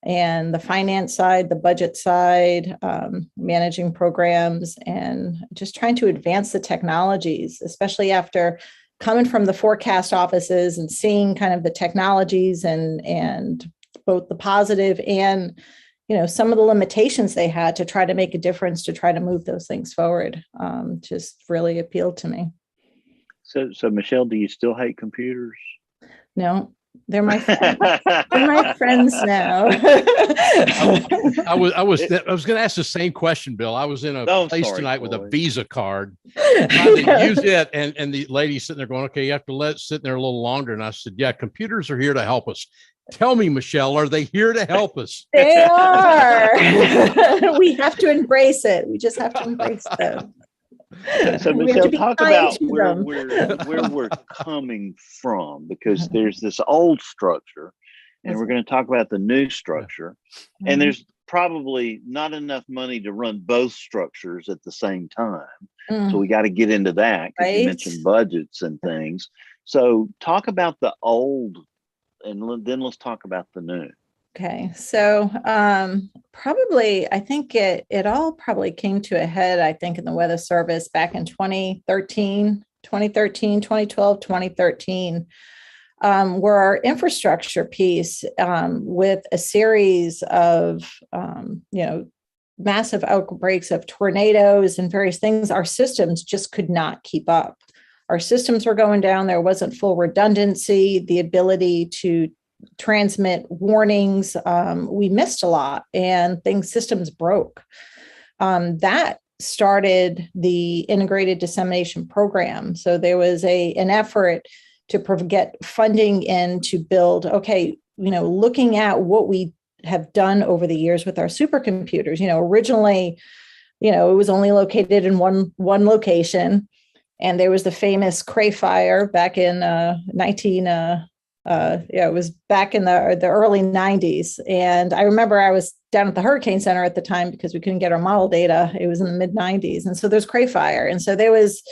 And the finance side, the budget side, managing programs, and just trying to advance the technologies, especially after coming from the forecast offices and seeing kind of the technologies and both the positive and, some of the limitations they had to try to make a difference, to try to move those things forward, just really appealed to me. So Michelle, do you still hate computers? No, they're my friends. They're my friends now. I was going to ask the same question, Bill. I was in a place tonight with a Visa card, trying to use it, and the lady sitting there going, "Okay, you have to sit there a little longer." And I said, "Yeah, computers are here to help us." Tell me, Michelle, are they here to help us? They are. We have to embrace it. We just have to embrace them. So Michelle, talk about where we're coming from, because there's this old structure, and we're going to talk about the new structure. And there's probably not enough money to run both structures at the same time. Mm. So we got to get into that because you Right. mentioned budgets and things. So talk about the old, and then let's talk about the new. Okay, so probably I think it all probably came to a head, I think, in the Weather Service back in 2012, 2013, where our infrastructure piece with a series of massive outbreaks of tornadoes and various things, our systems just could not keep up. Our systems were going down. There wasn't full redundancy, the ability to transmit warnings. We missed a lot, and systems broke. That started the integrated dissemination program. So there was an effort to get funding in to build, looking at what we have done over the years with our supercomputers. Originally, it was only located in one location, and there was the famous Cray fire back in it was back in the early 90s. And I remember I was down at the Hurricane Center at the time because we couldn't get our model data. It was in the mid 90s. And so there's Cray fire. And so there was,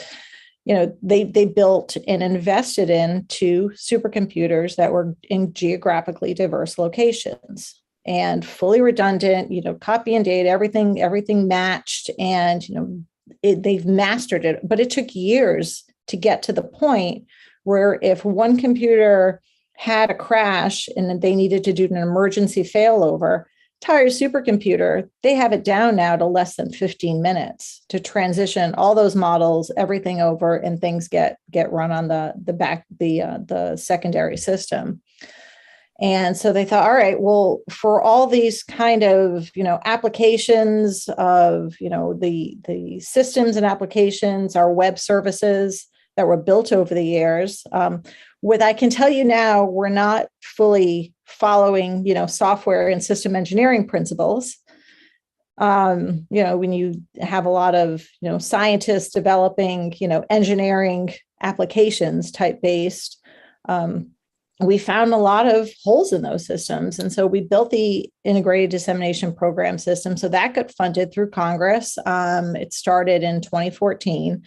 they built and invested in 2 supercomputers that were in geographically diverse locations and fully redundant, copy and date, everything matched. And, they've mastered it, but it took years to get to the point where if one computer had a crash and they needed to do an emergency failover, entire supercomputer, they have it down now to less than 15 minutes to transition all those models, everything over, and things get run on the secondary system. And so they thought, all right, well, for all these kind of, applications of, the systems and applications, our web services that were built over the years, what I can tell you now, we're not fully following, software and system engineering principles. When you have a lot of, scientists developing, engineering applications type based, we found a lot of holes in those systems. And so we built the integrated dissemination program system. So that got funded through Congress. It started in 2014.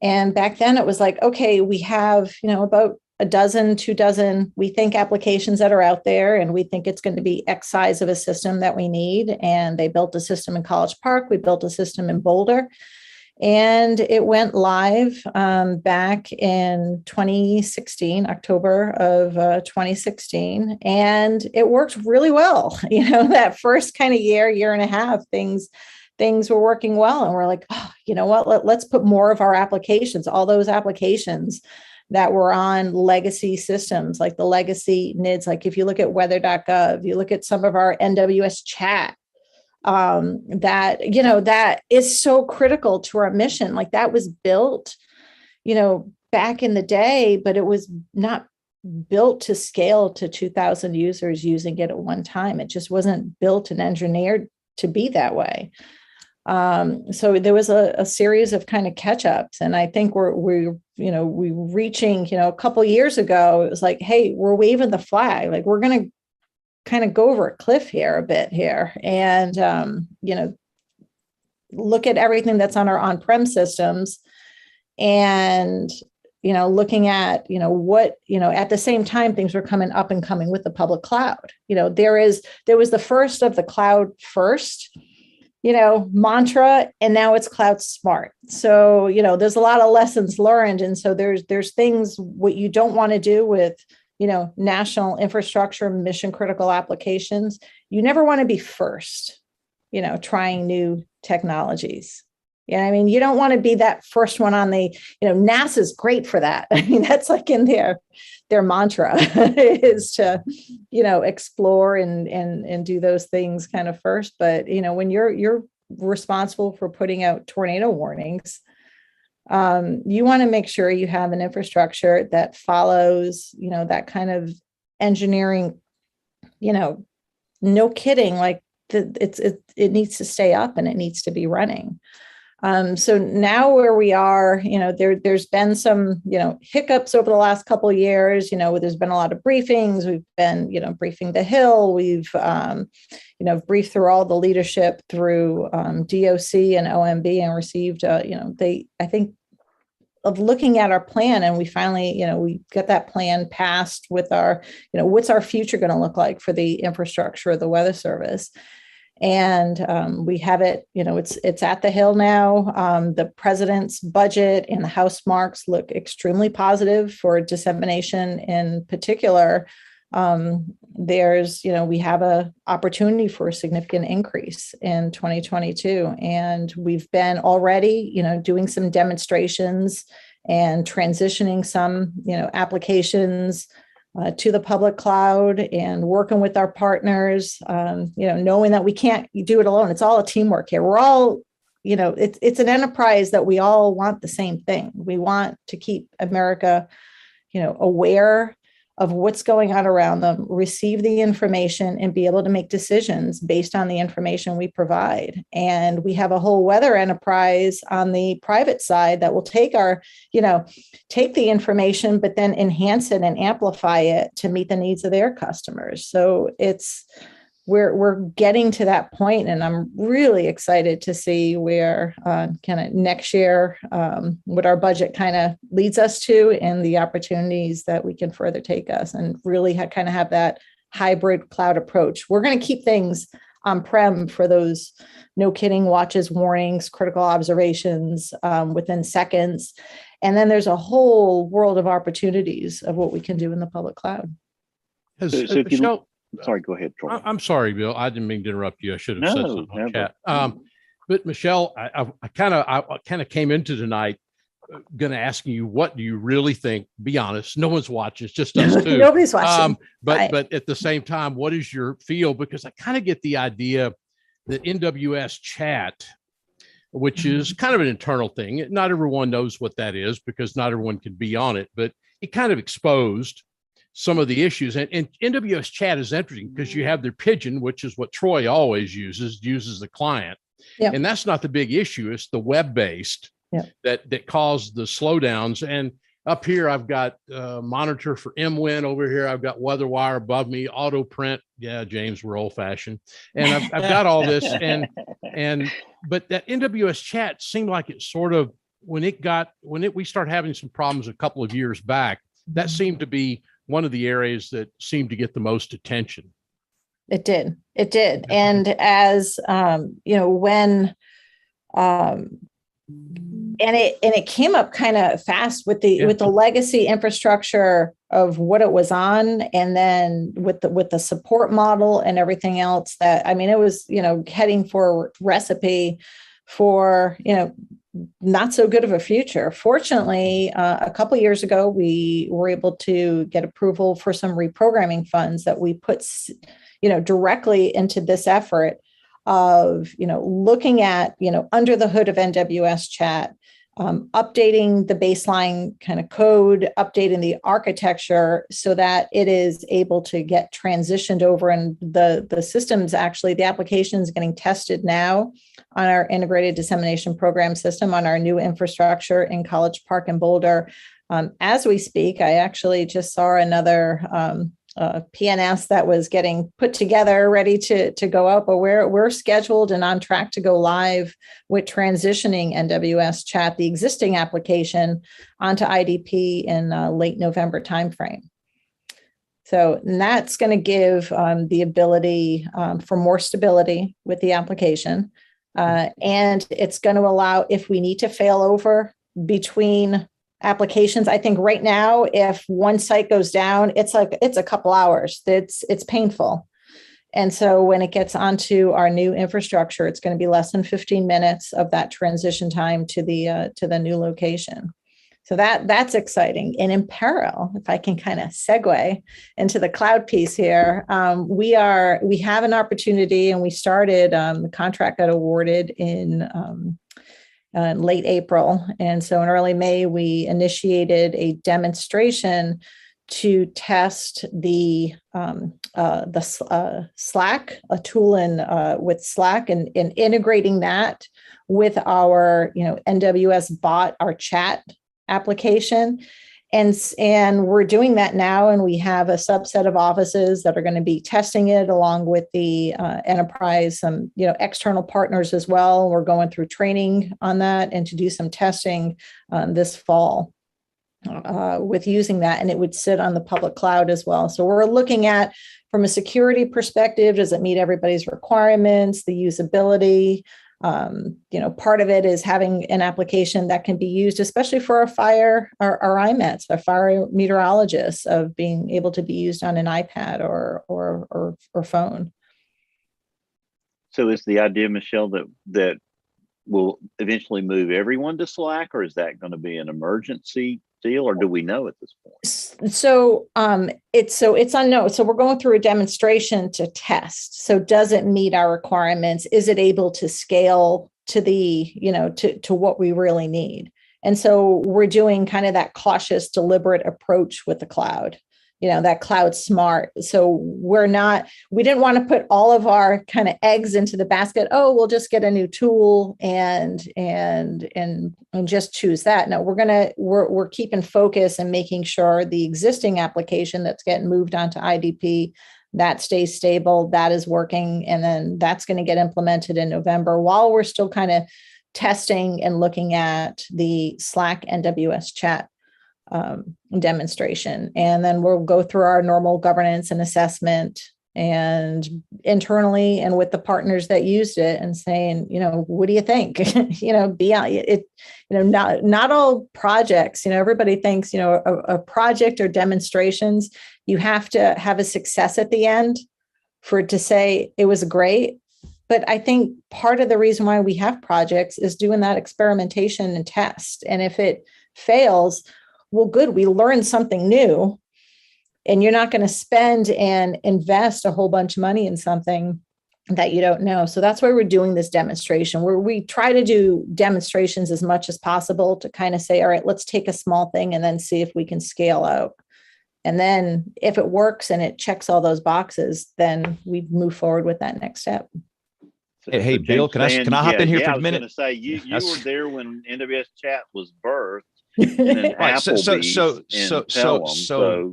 And back then it was like, okay, we have, about a dozen, 2 dozen, we think, applications that are out there, and we think it's going to be X size of a system that we need. And they built a system in College Park. We built a system in Boulder. And it went live back in 2016, October of 2016. And it worked really well. That first kind of year and a half, things were working well. And we're like, oh, you know what, let's put more of our applications, all those applications that were on legacy systems, like the legacy NIDS. Like if you look at weather.gov, you look at some of our NWS chat, that is so critical to our mission. Like that was built, back in the day, but it was not built to scale to 2,000 users using it at one time. It just wasn't built and engineered to be that way. So there was a series of kind of catch-ups, and I think we reaching, a couple of years ago, it was like, hey, we're waving the flag, like we're going to kind of go over a cliff here a bit here, and look at everything that's on our on-prem systems, and looking at what at the same time things were coming with the public cloud. There was the first of the cloud first mantra, and now it's cloud smart. So there's a lot of lessons learned, and so there's things what you don't want to do with national infrastructure, mission critical applications. You never want to be first, trying new technologies. You don't want to be that first one on the, NASA's great for that. That's like in their mantra is to, explore and do those things kind of first. But, when you're responsible for putting out tornado warnings, you want to make sure you have an infrastructure that follows, that kind of engineering, no kidding, like it needs to stay up and it needs to be running. So now where we are, there's been some, hiccups over the last couple of years. There's been a lot of briefings. We've been, briefing the Hill. We've, briefed through all the leadership through DOC and OMB and received, I think of looking at our plan, and we finally, we get that plan passed with our, what's our future going to look like for the infrastructure of the Weather Service. And we have it, it's at the Hill now. The president's budget and the House marks look extremely positive for dissemination in particular. There's, we have a opportunity for a significant increase in 2022. And we've been already, doing some demonstrations and transitioning some, applications to the public cloud and working with our partners, knowing that we can't do it alone. It's all a teamwork here. We're all, it's an enterprise that we all want the same thing. We want to keep America, aware of what's going on around them, receive the information, and be able to make decisions based on the information we provide. And we have a whole weather enterprise on the private side that will take take the information, but then enhance it and amplify it to meet the needs of their customers. So we're getting to that point, and I'm really excited to see where kind of next year, what our budget kind of leads us to, and the opportunities that we can further take us, and really kind of have that hybrid cloud approach. We're going to keep things on-prem for those no kidding watches, warnings, critical observations within seconds. And then there's a whole world of opportunities of what we can do in the public cloud. Sorry, go ahead, Troy. I'm sorry, Bill. I didn't mean to interrupt you. I should have said something on chat. But Michelle, I kind of came into tonight going to ask you, what do you really think? Be honest. No one's watching. It's just us two. Nobody's watching. But at the same time, what is your feel? Because I kind of get the idea that NWS chat, which is kind of an internal thing. Not everyone knows what that is because not everyone can be on it, but it kind of exposed some of the issues. And NWS chat is interesting because you have their pigeon, which is what Troy always uses the client. Yep. And that's not the big issue. It's the web-based that caused the slowdowns. And up here, I've got a monitor for MWin. Over here, I've got WeatherWire above me, auto print. Yeah, James, we're old fashioned. And I've got all this. But that NWS chat seemed like it sort of, we started having some problems a couple of years back, that seemed to be one of the areas that seemed to get the most attention. It did. And as, when, it came up kind of fast with the legacy infrastructure of what it was on. And then with the support model and everything else it was, heading for recipe for, not so good of a future. Fortunately, a couple of years ago, we were able to get approval for some reprogramming funds that we put, directly into this effort of, looking at, under the hood of NWS chat, updating the baseline kind of code, updating the architecture so that it is able to get transitioned over. And the systems, actually, the application is getting tested now on our integrated dissemination program system on our new infrastructure in College Park and Boulder. As we speak, I actually just saw another PNS that was getting put together, ready to go out, but we're scheduled and on track to go live with transitioning NWS chat, the existing application, onto IDP in late November timeframe. So that's going to give the ability for more stability with the application. And it's going to allow, if we need to fail over between applications, I think right now, if one site goes down, it's a couple hours. It's painful. And so when it gets onto our new infrastructure, it's going to be less than 15 minutes of that transition time to the new location. So that's exciting. And in parallel, if I can kind of segue into the cloud piece here, we have an opportunity, and we started, the contract got awarded in late April. And so in early May, we initiated a demonstration to test the Slack, a tool with Slack, and integrating that with our, NWS bot, our chat application. And we're doing that now. And we have a subset of offices that are going to be testing it along with the enterprise, some, external partners as well. We're going through training on that and to do some testing this fall with using that. And it would sit on the public cloud as well. So we're looking at, from a security perspective, does it meet everybody's requirements, the usability? Part of it is having an application that can be used, especially for our IMETs, our fire meteorologists, of being able to be used on an iPad or phone. So is the idea, Michelle, that will eventually move everyone to Slack, or is that going to be an emergency deal, or do we know at this point? So it's unknown. So we're going through a demonstration to test. So does it meet our requirements? Is it able to scale to the, to what we really need? And so we're doing kind of that cautious, deliberate approach with the cloud. That cloud smart. So we didn't want to put all of our kind of eggs into the basket. Oh, we'll just get a new tool and just choose that. No, we're keeping focus and making sure the existing application that's getting moved onto IDP, that stays stable, that is working. And then that's going to get implemented in November while we're still kind of testing and looking at the Slack NWS chat demonstration. And then we'll go through our normal governance and assessment and internally and with the partners that used it and saying, what do you think? Beyond it, not all projects, everybody thinks, a project or demonstrations, you have to have a success at the end for it to say it was great. But I think part of the reason why we have projects is doing that experimentation and test. And if it fails, well, good, we learned something new, and you're not going to spend and invest a whole bunch of money in something that you don't know. So that's why we're doing this demonstration, where we try to do demonstrations as much as possible to kind of say, all right, let's take a small thing and then see if we can scale out. And then if it works and it checks all those boxes, then we move forward with that next step. Hey, Bill, can I hop in here for a minute? I was going to say, you were there when NWS Chat was birthed. Right, so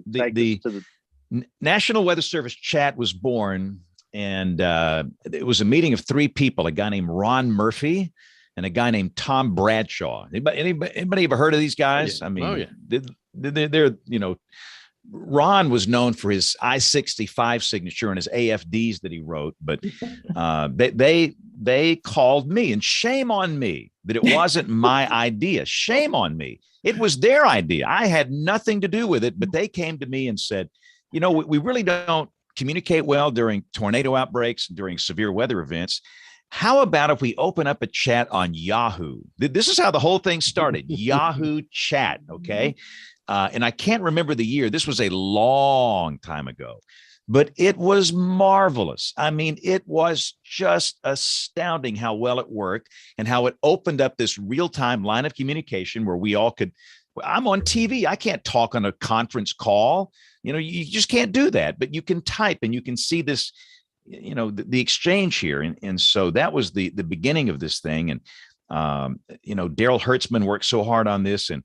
the National Weather Service chat was born, and it was a meeting of three people: a guy named Ron Murphy and a guy named Tom Bradshaw. Anybody ever heard of these guys? Yeah. I mean, Oh, yeah. they're Ron was known for his I-65 signature and his AFDs that he wrote, but they called me, and shame on me that it wasn't my idea. Shame on me. It was their idea. I had nothing to do with it, but they came to me and said, we really don't communicate well during tornado outbreaks, during severe weather events. How about if we open up a chat on Yahoo? This is how the whole thing started. Yahoo chat. Okay. And I can't remember the year. This was a long time ago, but it was marvelous. I mean, it was just astounding how well it worked and how it opened up this real-time line of communication where we all could. I'm on TV. I can't talk on a conference call. You just can't do that, but you can type and you can see this, the exchange here. And so that was the beginning of this thing. And, Daryl Hertzman worked so hard on this. And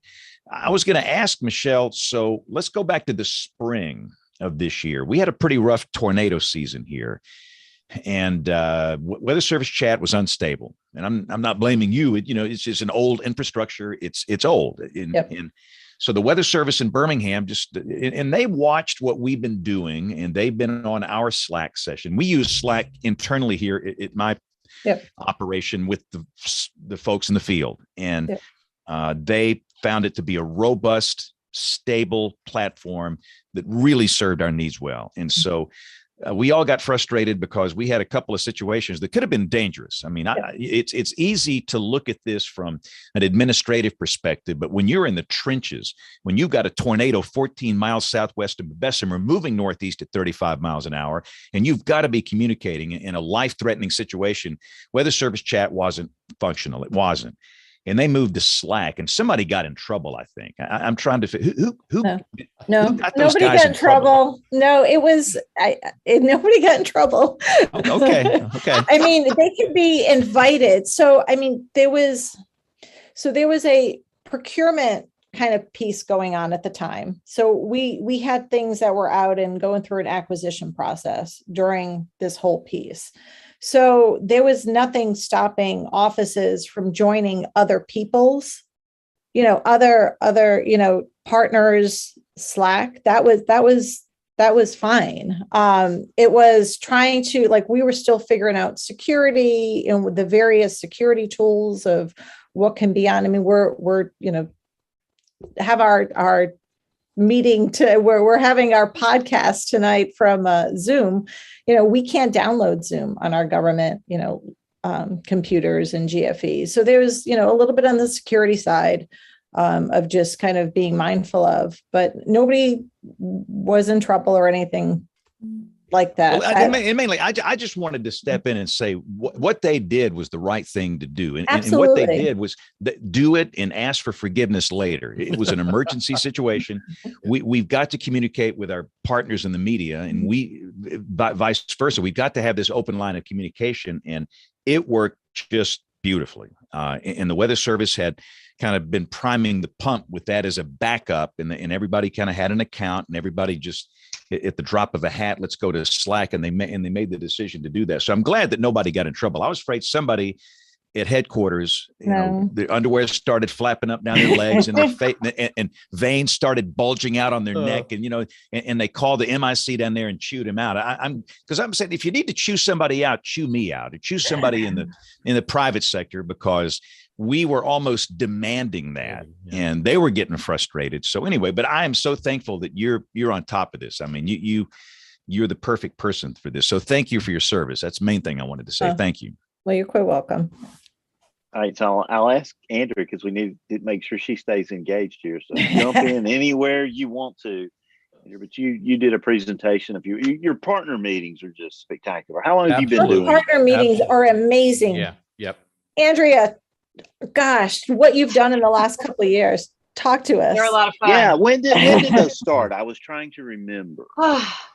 I was going to ask Michelle, so let's go back to the spring of this year. We had a pretty rough tornado season here, and Weather Service chat was unstable. And I'm not blaming you. It's just an old infrastructure. It's old. And so the Weather Service in Birmingham and they watched what we've been doing, and they've been on our Slack session. We use Slack internally here at my operation with the folks in the field, and they found it to be a robust, stable platform that really served our needs well. And so we all got frustrated because we had a couple of situations that could have been dangerous. I mean, it's easy to look at this from an administrative perspective, but when you're in the trenches, when you've got a tornado 14 miles southwest of Bessemer moving northeast at 35 miles an hour, and you've got to be communicating in a life-threatening situation, Weather Service chat wasn't functional. It wasn't. And they moved to Slack, and somebody got in trouble. I think I'm trying to who No, Who got those nobody guys got in trouble. No, it was nobody got in trouble. Okay. I mean, they could be invited. So, I mean, there was a procurement kind of piece going on at the time. So we had things that were out and going through an acquisition process during this whole piece. So there was nothing stopping offices from joining other people's, other, partners Slack. That was fine. It was trying to, like, we were still figuring out security and the various security tools of what can be on. I mean, we're have our meeting we're having our podcast tonight from Zoom. We can't download Zoom on our government, computers and GFEs. So there's, a little bit on the security side of just kind of being mindful of, but nobody was in trouble or anything like that. Well, and mainly, I just wanted to step in and say what they did was the right thing to do. And what they did was do it and ask for forgiveness later. It was an emergency situation. We've got to communicate with our partners in the media, and vice versa. We've got to have this open line of communication, and it worked just beautifully. And the Weather Service had kind of been priming the pump with that as a backup, and everybody kind of had an account, and everybody just at the drop of a hat, let's go to Slack, and they made the decision to do that. So I'm glad that nobody got in trouble. I was afraid somebody at headquarters, the underwear started flapping up down their legs, and their face and veins started bulging out on their neck, and they called the MIC down there and chewed him out. I'm saying, if you need to chew somebody out, chew me out, or choose somebody in the private sector, because we were almost demanding that, and they were getting frustrated. So anyway, but I am so thankful that you're on top of this. I mean, you're the perfect person for this. So thank you for your service. That's the main thing I wanted to say. Thank you. Well, you're quite welcome. All right, so I'll ask Andrea, because we need to make sure she stays engaged here. So jump in anywhere you want to. But you did a presentation of your partner meetings are just spectacular. How long have you been doing? Partner meetings are amazing. Yeah. Yep. Andrea, gosh, what you've done in the last couple of years. Talk to us. They're a lot of fun. Yeah. When did those start? I was trying to remember.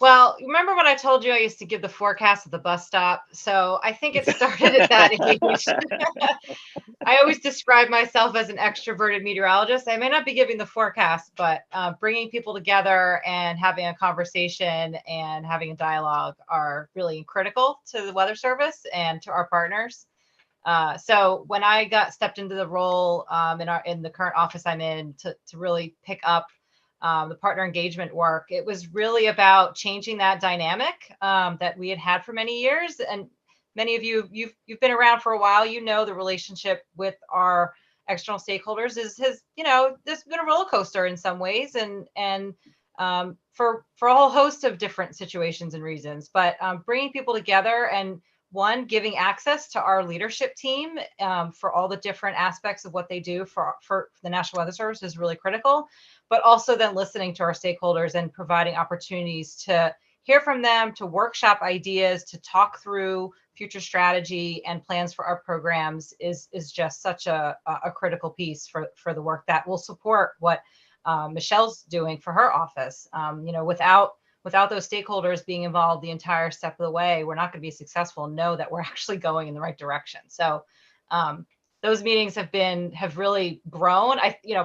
Well, remember when I told you I used to give the forecast at the bus stop? So I think it started at that age. I always describe myself as an extroverted meteorologist. I may not be giving the forecast, but bringing people together and having a conversation and having a dialogue are really critical to the Weather Service and to our partners. So when I stepped into the role in the current office I'm in to really pick up the partner engagement work, it was really about changing that dynamic that we had for many years. And many of you've been around for a while. The relationship with our external stakeholders has there's been a roller coaster in some ways, and for a whole host of different situations and reasons. But bringing people together and giving access to our leadership team for all the different aspects of what they do for the National Weather Service is really critical, but also then listening to our stakeholders and providing opportunities to hear from them, to workshop ideas, to talk through future strategy and plans for our programs is just such a critical piece for the work that will support what Michelle's doing for her office. Without those stakeholders being involved the entire step of the way, we're not going to be successful and know that we're actually going in the right direction. So those meetings have really grown.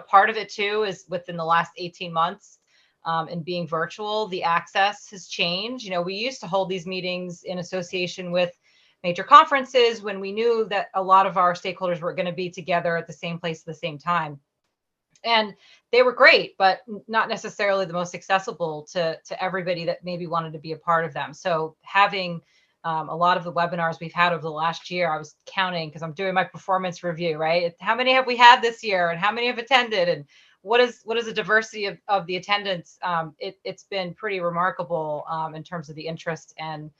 Part of it too is within the last 18 months and being virtual, the access has changed. We used to hold these meetings in association with major conferences when we knew that a lot of our stakeholders were going to be together at the same place at the same time. And they were great, but not necessarily the most accessible to everybody that maybe wanted to be a part of them. So having a lot of the webinars we've had over the last year, I was counting because I'm doing my performance review, right? How many have we had this year, and how many have attended, and what is the diversity of the attendance? It's been pretty remarkable in terms of the interest and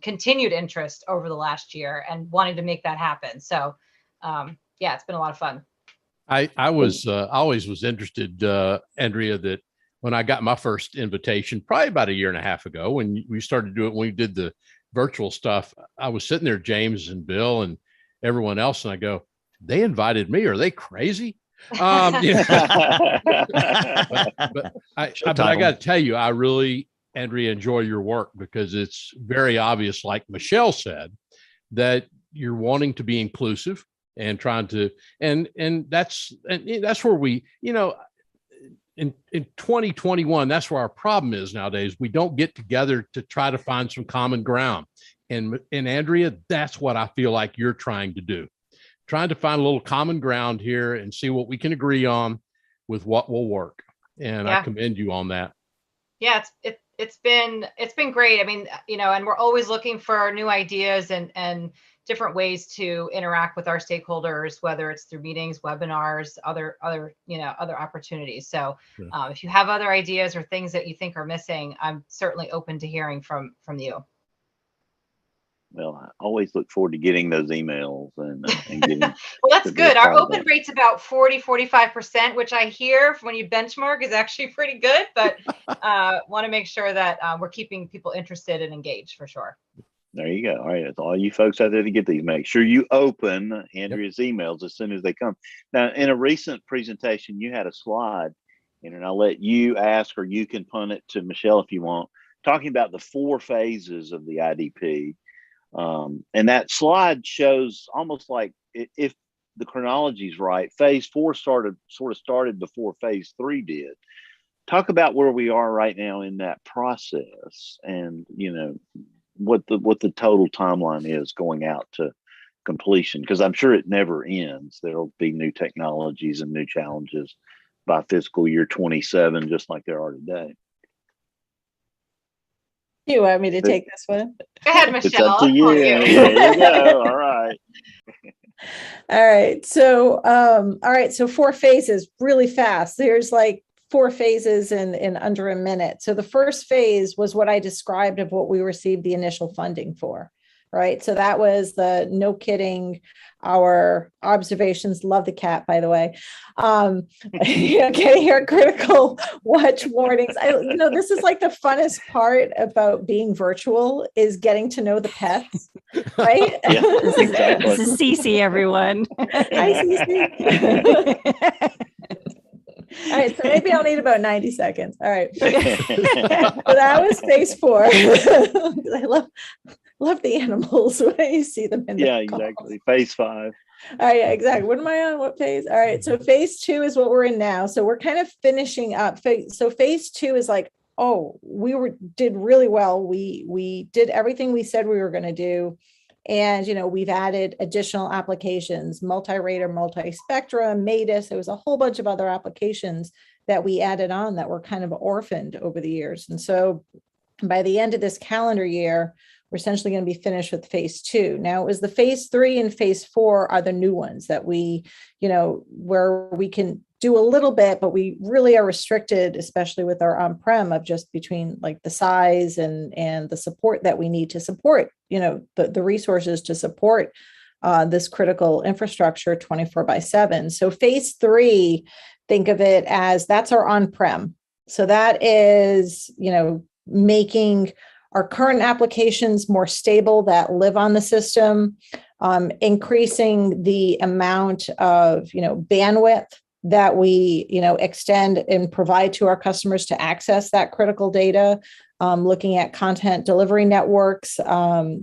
continued interest over the last year, and wanting to make that happen. So it's been a lot of fun. I always was interested, Andrea, that when I got my first invitation, probably about a year and a half ago, when we started doing, when we did the virtual stuff, I was sitting there, James and Bill and everyone else, and I go, they invited me. Are they crazy? But I got to tell you, I really, Andrea, enjoy your work because it's very obvious, like Michelle said, that you're wanting to be inclusive and trying to, and that's where we, in 2021, that's where our problem is nowadays. We don't get together to try to find some common ground. And Andrea, that's what I feel like you're trying to do. Trying to find a little common ground here and see what we can agree on with what will work. And I commend you on that. Yeah, it's been great. I mean, and we're always looking for new ideas and different ways to interact with our stakeholders, whether it's through meetings, webinars, other opportunities. So if you have other ideas or things that you think are missing, I'm certainly open to hearing from you. Well, I always look forward to getting those emails and getting. Well, that's good. Our open rate's about 45%, which I hear when you benchmark is actually pretty good, but want to make sure that we're keeping people interested and engaged for sure. There you go. All right. It's all you folks out there to get these. Make sure you open Andrea's emails as soon as they come. Now, in a recent presentation, you had a slide, and I'll let you ask, or you can punt it to Michelle if you want, talking about the 4 phases of the IDP. And that slide shows almost like, if the chronology is right, phase 4 started before phase 3 did. Talk about where we are right now in that process, and what the total timeline is going out to completion, because I'm sure it never ends. There'll be new technologies and new challenges by fiscal year 27, just like there are today. You want me to take this one? Go ahead, Michelle. It's up to you. There you go. All right. All right. So 4 phases really fast. There's like 4 phases in under a minute. So the first phase was what I described of what we received the initial funding for, right? So that was the, no kidding, our observations, love the cat, by the way, getting your critical watch warnings. This is like the funnest part about being virtual, is getting to know the pets, right? Yeah, exactly. This is Cece, everyone. Hi, Cece. All right, so maybe I'll need about 90 seconds. All right. So that was phase 4. I love the animals when you see them in the calls. Exactly. Phase 5. All right, yeah, exactly. What am I on? What phase? All right, so phase 2 is what we're in now. So we're kind of finishing up. So phase 2 is like, did really well. We did everything we said we were going to do. And, we've added additional applications, multi-radar, multi-spectrum, MADIS. There was a whole bunch of other applications that we added on that were kind of orphaned over the years. And so by the end of this calendar year, we're essentially going to be finished with phase 2. Now, it was the phase 3 and phase 4 are the new ones that we, where we can do a little bit, but we really are restricted, especially with our on-prem, of just between like the size and the support that we need to support, the resources to support this critical infrastructure 24/7. So phase 3, think of it as that's our on-prem. So that is, making our current applications more stable that live on the system, increasing the amount of, bandwidth that we, extend and provide to our customers to access that critical data, looking at content delivery networks, for,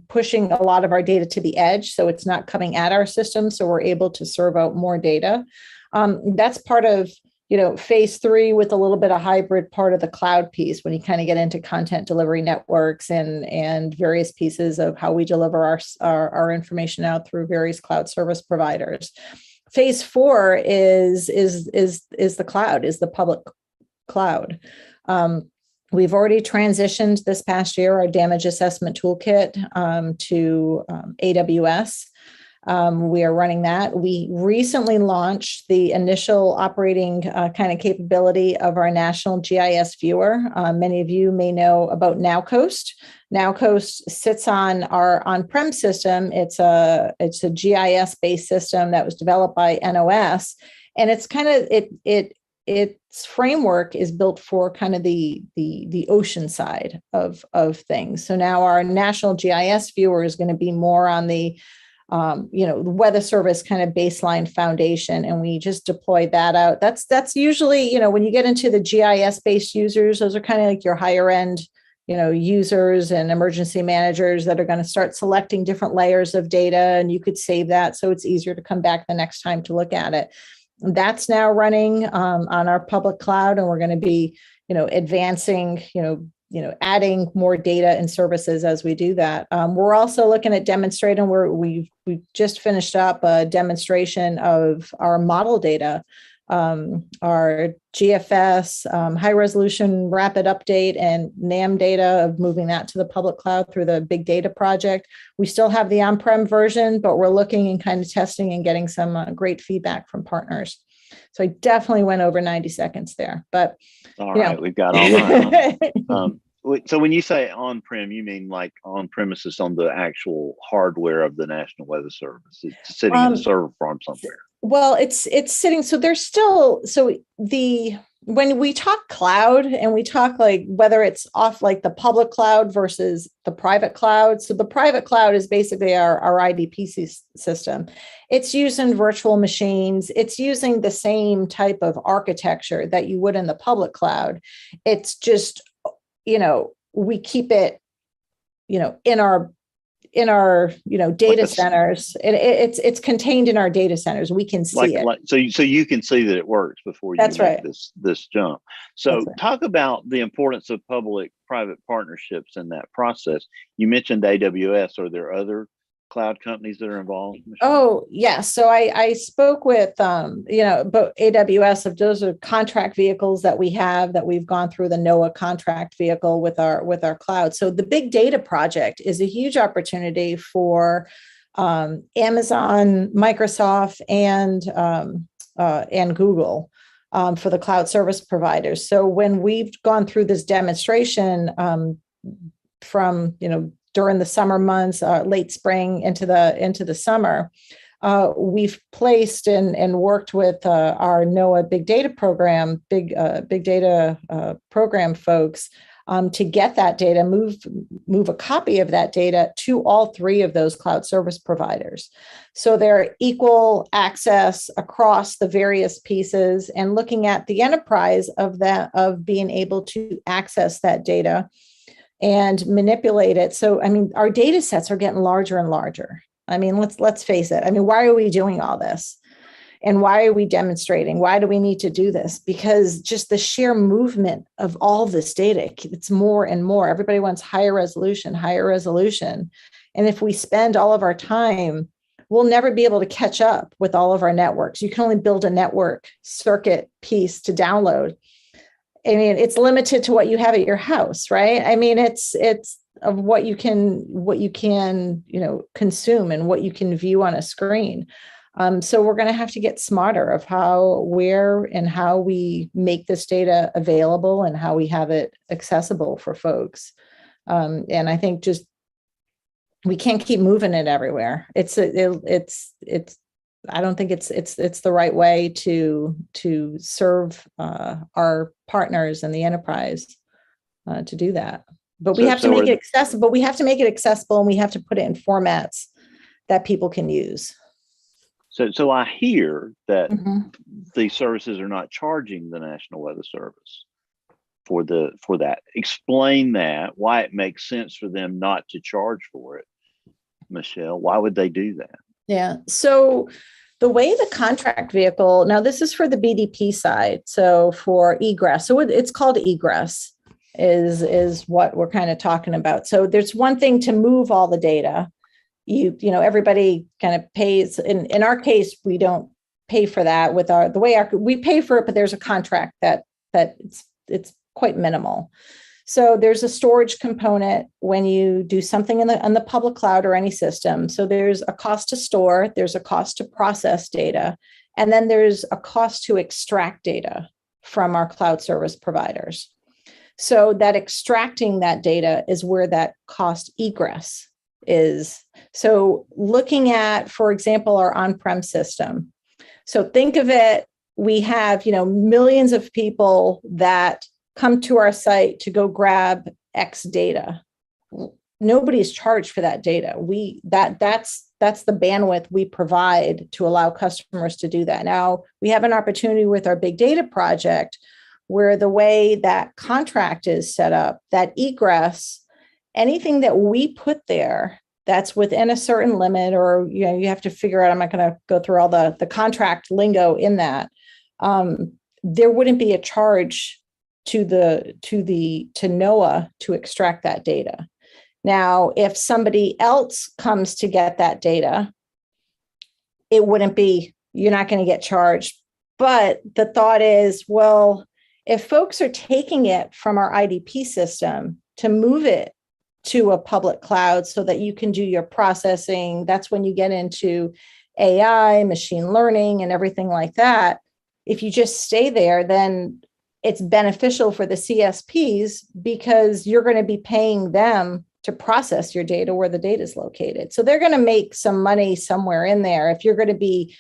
pushing a lot of our data to the edge. So it's not coming at our system. So we're able to serve out more data. That's part of, phase 3 with a little bit of hybrid part of the cloud piece, when you kind of get into content delivery networks and various pieces of how we deliver our information out through various cloud service providers. Phase 4 is the cloud, is the public cloud. We've already transitioned this past year our damage assessment toolkit to AWS. We are running that. We recently launched the initial operating kind of capability of our national GIS viewer. Many of you may know about NowCoast. NowCoast sits on our on-prem system. It's a GIS-based system that was developed by NOS, and it's kind of its framework is built for kind of the ocean side of things. So now our national GIS viewer is going to be more on the the Weather Service kind of baseline foundation, and we just deployed that out. That's usually, when you get into the GIS based users, those are kind of like your higher end, users and emergency managers that are going to start selecting different layers of data, and you could save that so it's easier to come back the next time to look at it. That's now running on our public cloud, and we're going to be, advancing, adding more data and services as we do that. We're also looking at demonstrating we've just finished up a demonstration of our model data, our GFS, high resolution rapid update, and NAM data, of moving that to the public cloud through the big data project. We still have the on-prem version, but we're looking and kind of testing and getting some great feedback from partners. So I definitely went over 90 seconds there, but all right, we've got all that. So when you say on-prem, you mean like on premises on the actual hardware of the National Weather Service? It's sitting in a server farm somewhere. Well, it's sitting. So there's still, when we talk cloud and we talk like whether it's off like the public cloud versus the private cloud. So the private cloud is basically our IDP system. It's using virtual machines. It's using the same type of architecture that you would in the public cloud. It's just, we keep it, in our data centers. It's contained in our data centers. We can see it. So you can see that it works before you make this jump. So talk about the importance of public-private partnerships in that process. You mentioned AWS. Are there other cloud companies that are involved? Oh, yeah. So I spoke with, both AWS, of those are contract vehicles that we've gone through the NOAA contract vehicle with our cloud. So the big data project is a huge opportunity for Amazon, Microsoft, and Google for the cloud service providers. So when we've gone through this demonstration from, during the summer months, late spring into the summer, we've placed and worked with our NOAA big data program, big data program folks to get that data, move a copy of that data to all three of those cloud service providers. So they're equal access across the various pieces, and looking at the enterprise of being able to access that data and manipulate it. So, our data sets are getting larger and larger. Let's face it. Why are we doing all this? And why are we demonstrating? Why do we need to do this? Because just the sheer movement of all this data, it's more and more. Everybody wants higher resolution. And if we spend all of our time, we'll never be able to catch up with all of our networks. You can only build a network circuit piece to download. It's limited to what you have at your house, right? It's of what you can, consume and what you can view on a screen. So we're going to have to get smarter of where and how we make this data available and how we have it accessible for folks. And I think just, we can't keep moving it everywhere. I don't think it's the right way to serve our partners in the enterprise to do that. But we have to make it accessible. We have to make it accessible, and we have to put it in formats that people can use. So I hear that these services are not charging the National Weather Service for that. Explain that, why it makes sense for them not to charge for it, Michelle. Why would they do that? Yeah. So the way the contract vehicle, now this is for the BDP side. So for egress, so it's called egress is what we're kind of talking about. So there's one thing to move all the data. Everybody kind of pays. In our case, we don't pay for that we pay for it, but there's a contract that it's quite minimal. So there's a storage component when you do something on the public cloud or any system. So there's a cost to store, there's a cost to process data, and then there's a cost to extract data from our cloud service providers. So that extracting that data is where that cost egress is. So looking at, for example, our on-prem system. So think of it, we have, millions of people that come to our site to go grab X data. nobody's charged for that data. That's the bandwidth we provide to allow customers to do that. Now, we have an opportunity with our big data project where the way that contract is set up, that egress, anything that we put there that's within a certain limit, or you have to figure out, I'm not going to go through all the contract lingo in that, there wouldn't be a charge to NOAA to extract that data. Now, if somebody else comes to get that data, it wouldn't be, you're not going to get charged. But the thought is, well, if folks are taking it from our IDP system to move it to a public cloud so that you can do your processing, that's when you get into AI, machine learning, and everything like that. If you just stay there, then it's beneficial for the CSPs because you're going to be paying them to process your data where the data is located. So they're going to make some money somewhere in there. If you're going to be,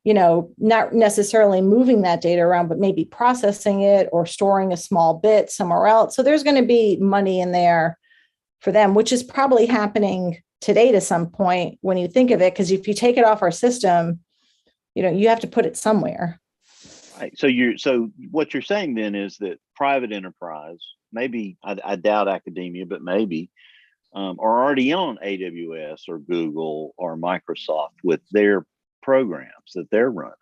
not necessarily moving that data around, but maybe processing it or storing a small bit somewhere else. So there's going to be money in there for them, which is probably happening today to some point when you think of it, because if you take it off our system, you have to put it somewhere. Right. So what you're saying then is that private enterprise, maybe I doubt academia, but maybe are already on AWS or Google or Microsoft with their programs that they're running.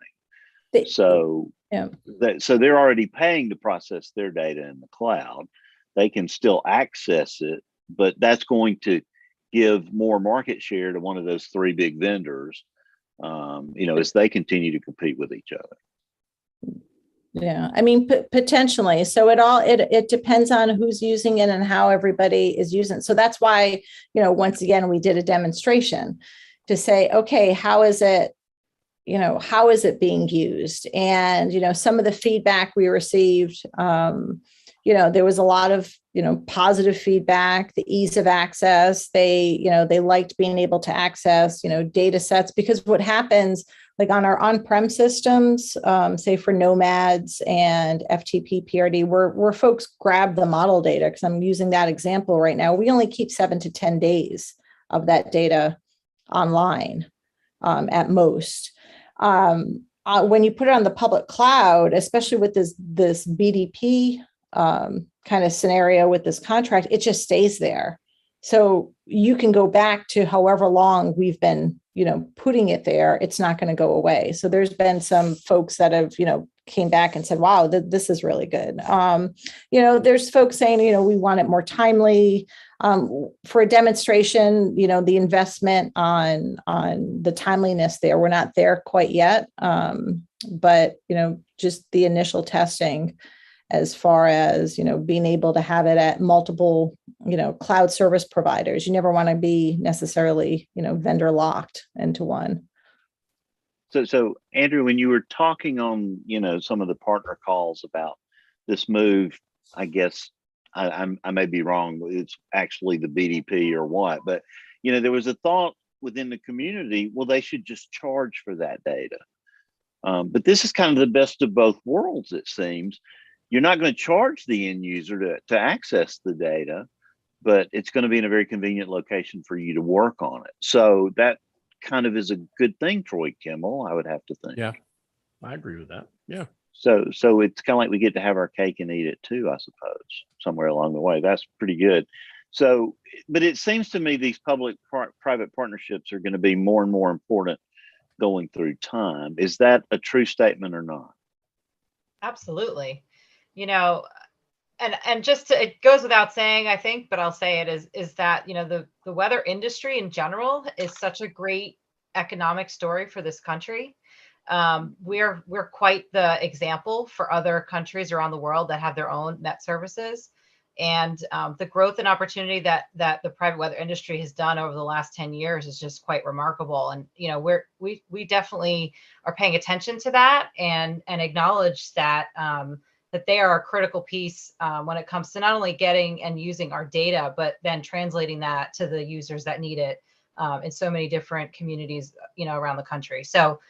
So they're already paying to process their data in the cloud. They can still access it, but that's going to give more market share to one of those three big vendors, as they continue to compete with each other. Yeah, I mean, potentially. So it depends on who's using it and how everybody is using it. So that's why, once again, we did a demonstration to say, okay, how is it being used? And, some of the feedback we received, there was a lot of, positive feedback, the ease of access. They liked being able to access, data sets, because what happens, like on our on-prem systems, say for Nomads and FTP PRD, where folks grab the model data, because I'm using that example right now, we only keep 7 to 10 days of that data online at most. When you put it on the public cloud, especially with this BDP kind of scenario with this contract, it just stays there. So you can go back to however long we've been, putting it there. It's not going to go away. So there's been some folks that have, came back and said, wow, this is really good. There's folks saying, we want it more timely. For a demonstration, the investment on the timeliness there, we're not there quite yet. But, just the initial testing as far as, being able to have it at multiple, cloud service providers. You never want to be necessarily, vendor locked into one. So Andrew, when you were talking on, some of the partner calls about this move, I guess I may be wrong. It's actually the BDP or what, but, there was a thought within the community, well, they should just charge for that data. But this is kind of the best of both worlds, it seems. You're not going to charge the end user to access the data, but it's going to be in a very convenient location for you to work on it. So that kind of is a good thing, Troy Kimmel, I would have to think. Yeah, I agree with that. Yeah. So it's kind of like we get to have our cake and eat it too, I suppose, somewhere along the way. That's pretty good. So, but it seems to me these public-private partnerships are going to be more and more important going through time. Is that a true statement or not? Absolutely. And just it goes without saying, I think, but I'll say it is that, the weather industry in general is such a great economic story for this country. We're quite the example for other countries around the world that have their own net services. And the growth and opportunity that the private weather industry has done over the last 10 years is just quite remarkable. And, we definitely are paying attention to that and acknowledge that that they are a critical piece when it comes to not only getting and using our data, but then translating that to the users that need it in so many different communities, around the country. So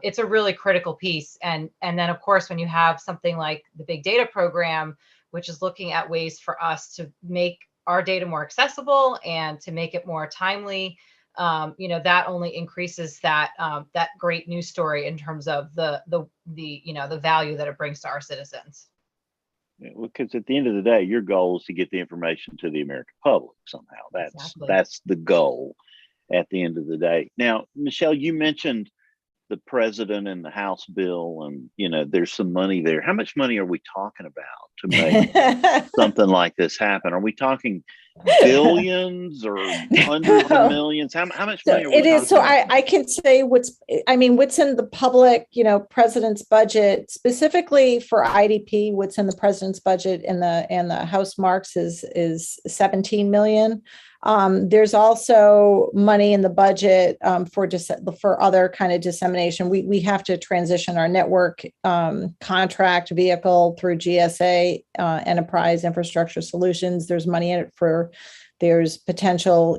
it's a really critical piece. And then, of course, when you have something like the big data program, which is looking at ways for us to make our data more accessible and to make it more timely, that only increases that great news story in terms of the value that it brings to our citizens. Because at the end of the day, your goal is to get the information to the American public somehow. That's the goal at the end of the day. Now, Michelle, you mentioned the president and the House bill, and there's some money there. How much money are we talking about to make something like this happen? Are we talking billions or hundreds of millions? How much money are we talking so about? I can say what's in the public, president's budget specifically for IDP. What's in the president's budget and the House marks is 17 million. There's also money in the budget for other kind of dissemination. We have to transition our network contract vehicle through GSA Enterprise Infrastructure Solutions. There's money in it there's potential,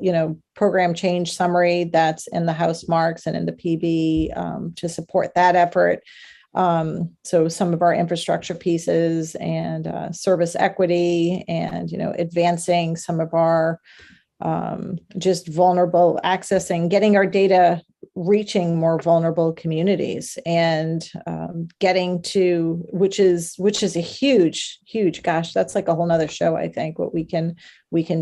program change summary that's in the House marks and in the PB to support that effort. So some of our infrastructure pieces and service equity and, advancing some of our just vulnerable accessing, getting our data reaching more vulnerable communities and getting to which is a huge, gosh, that's like a whole nother show, I think, what we can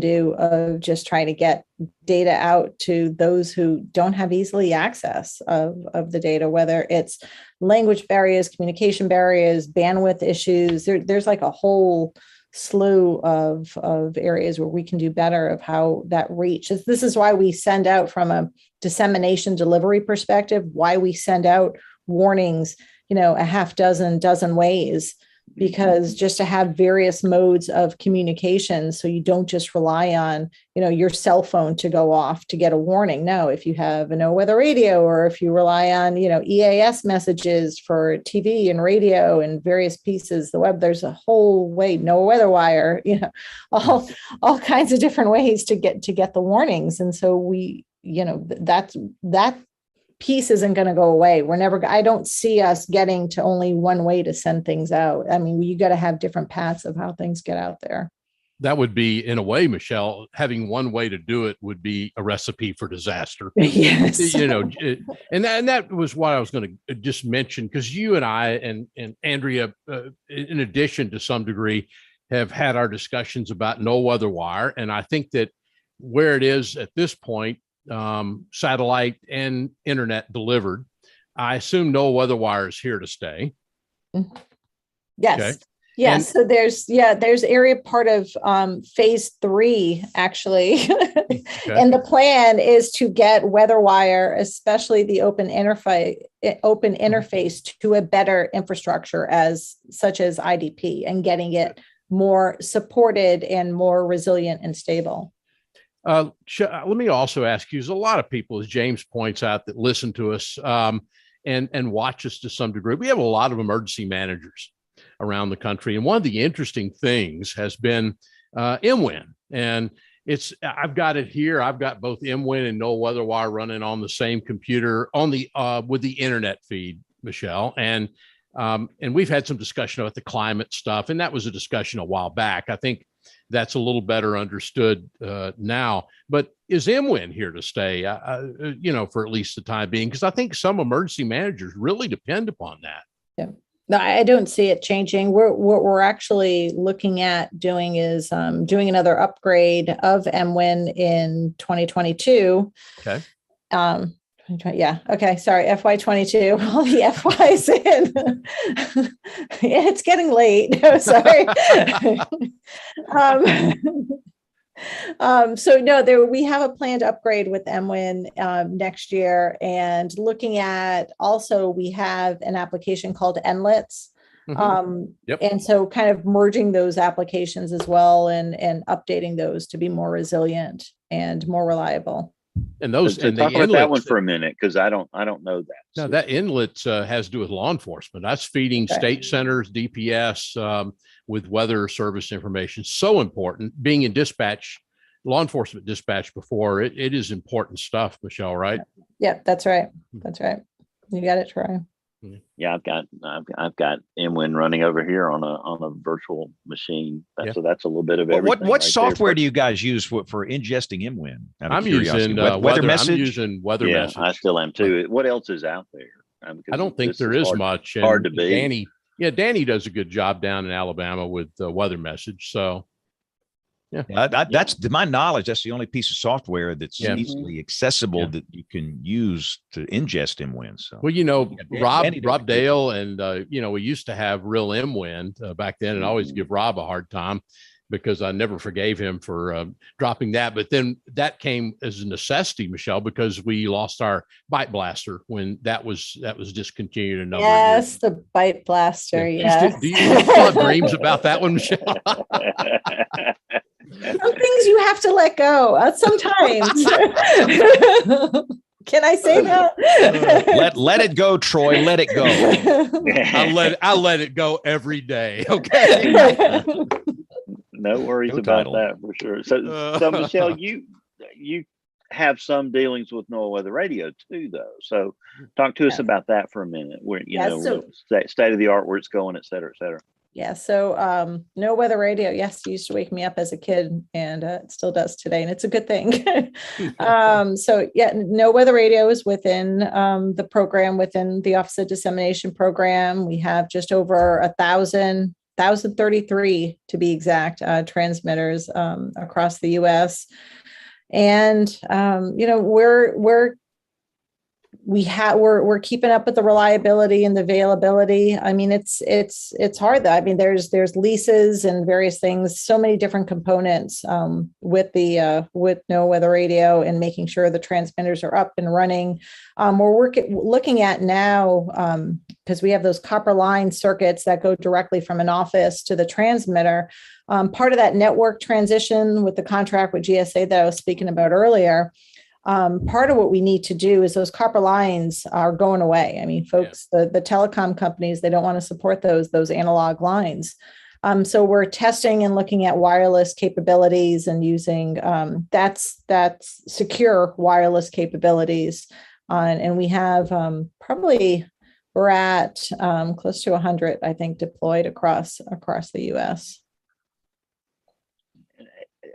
do of just trying to get data out to those who don't have easily access of the data, whether it's language barriers, communication barriers, bandwidth issues. There's like a whole slew of areas where we can do better of how that reach. This is why we send out, from a dissemination delivery perspective, why we send out warnings, a half dozen ways, because just to have various modes of communication, so you don't just rely on, your cell phone to go off to get a warning. No, if you have a no weather radio, or if you rely on, EAS messages for TV and radio and various pieces, the web, there's a whole way, no weather wire, all kinds of different ways to get the warnings. And so we, that piece isn't going to go away. I don't see us getting to only one way to send things out. I mean, you got to have different paths of how things get out there. That would be, in a way, Michelle, having one way to do it would be a recipe for disaster. Yes. And that was what I was going to just mention, because you and I and Andrea, in addition to some degree, have had our discussions about no weather wire. And I think that where it is at this point, satellite and internet delivered, I assume no weather wire is here to stay. Yes. Okay. Yes. So there's area part of phase 3, actually. Okay. And the plan is to get weather wire, especially the open interface, to a better infrastructure such as IDP, and getting it more supported and more resilient and stable. Let me also ask you, there's a lot of people, as James points out, that listen to us and watch us to some degree. We have a lot of emergency managers around the country. And one of the interesting things has been MWIN. And I've got it here. I've got both MWIN and no weather wire running on the same computer with the internet feed, Michelle. And we've had some discussion about the climate stuff. And that was a discussion a while back. I think that's a little better understood now. But is MWIN here to stay, for at least the time being? Because I think some emergency managers really depend upon that. Yeah. No, I don't see it changing. What we're actually looking at doing is doing another upgrade of MWIN in 2022. Okay. Yeah. Okay. Sorry. FY22. All the FYs in. Yeah, it's getting late. No, sorry. So no, we have a planned upgrade with MWIN next year, and looking at also, we have an application called NLITS. Yep. And so kind of merging those applications as well and updating those to be more resilient and more reliable. And those, so and talk the about inlets, that one for a minute, because I don't know that. No, that inlet has to do with law enforcement. That's feeding state centers, DPS with weather service information. So important. Being in dispatch, law enforcement dispatch before, it is important stuff, Michelle, right? Yeah, that's right. That's right. You got it, Troy. Yeah, I've got MWin running over here on a virtual machine. So that's a little bit of everything. What software do you guys use for ingesting MWin? I'm using weather message. I'm using weather message. I still am too. What else is out there? I don't think there is much. Hard to beat. Danny does a good job down in Alabama with weather message. So. Yeah, that's to my knowledge. That's the only piece of software that's easily accessible that you can use to ingest MWin. So, well, Rob Dale, and we used to have real MWin back then, and I always give Rob a hard time because I never forgave him for dropping that. But then that came as a necessity, Michelle, because we lost our Bite Blaster when that was discontinued a number of years. Yes, the Bite Blaster. Yes. Do you still have dreams about that one, Michelle? Some things you have to let go sometimes. Can I say that? Let it go, Troy. Let it go. I let it go every day. Okay. No worries about that for sure. So Michelle, you have some dealings with NOAA Weather Radio too, though. So talk to us about that for a minute. Where state of the art, where it's going, et cetera, et cetera. Yeah. So NOAA Weather Radio, yes, used to wake me up as a kid, and it still does today, and it's a good thing. NOAA Weather Radio is within the program, within the Office of Dissemination program. We have just over 1,033 to be exact, transmitters across the U.S. And we're keeping up with the reliability and the availability. I mean, it's hard though. I mean, there's leases and various things, so many different components with NOAA Weather Radio and making sure the transmitters are up and running. We're looking at now, because we have those copper line circuits that go directly from an office to the transmitter. Part of that network transition with the contract with GSA that I was speaking about earlier. Part of what we need to do is those copper lines are going away. I mean, folks, the telecom companies, they don't want to support those analog lines. So we're testing and looking at wireless capabilities and using that's secure wireless capabilities. And we have we're at close to 100, I think, deployed across the U.S.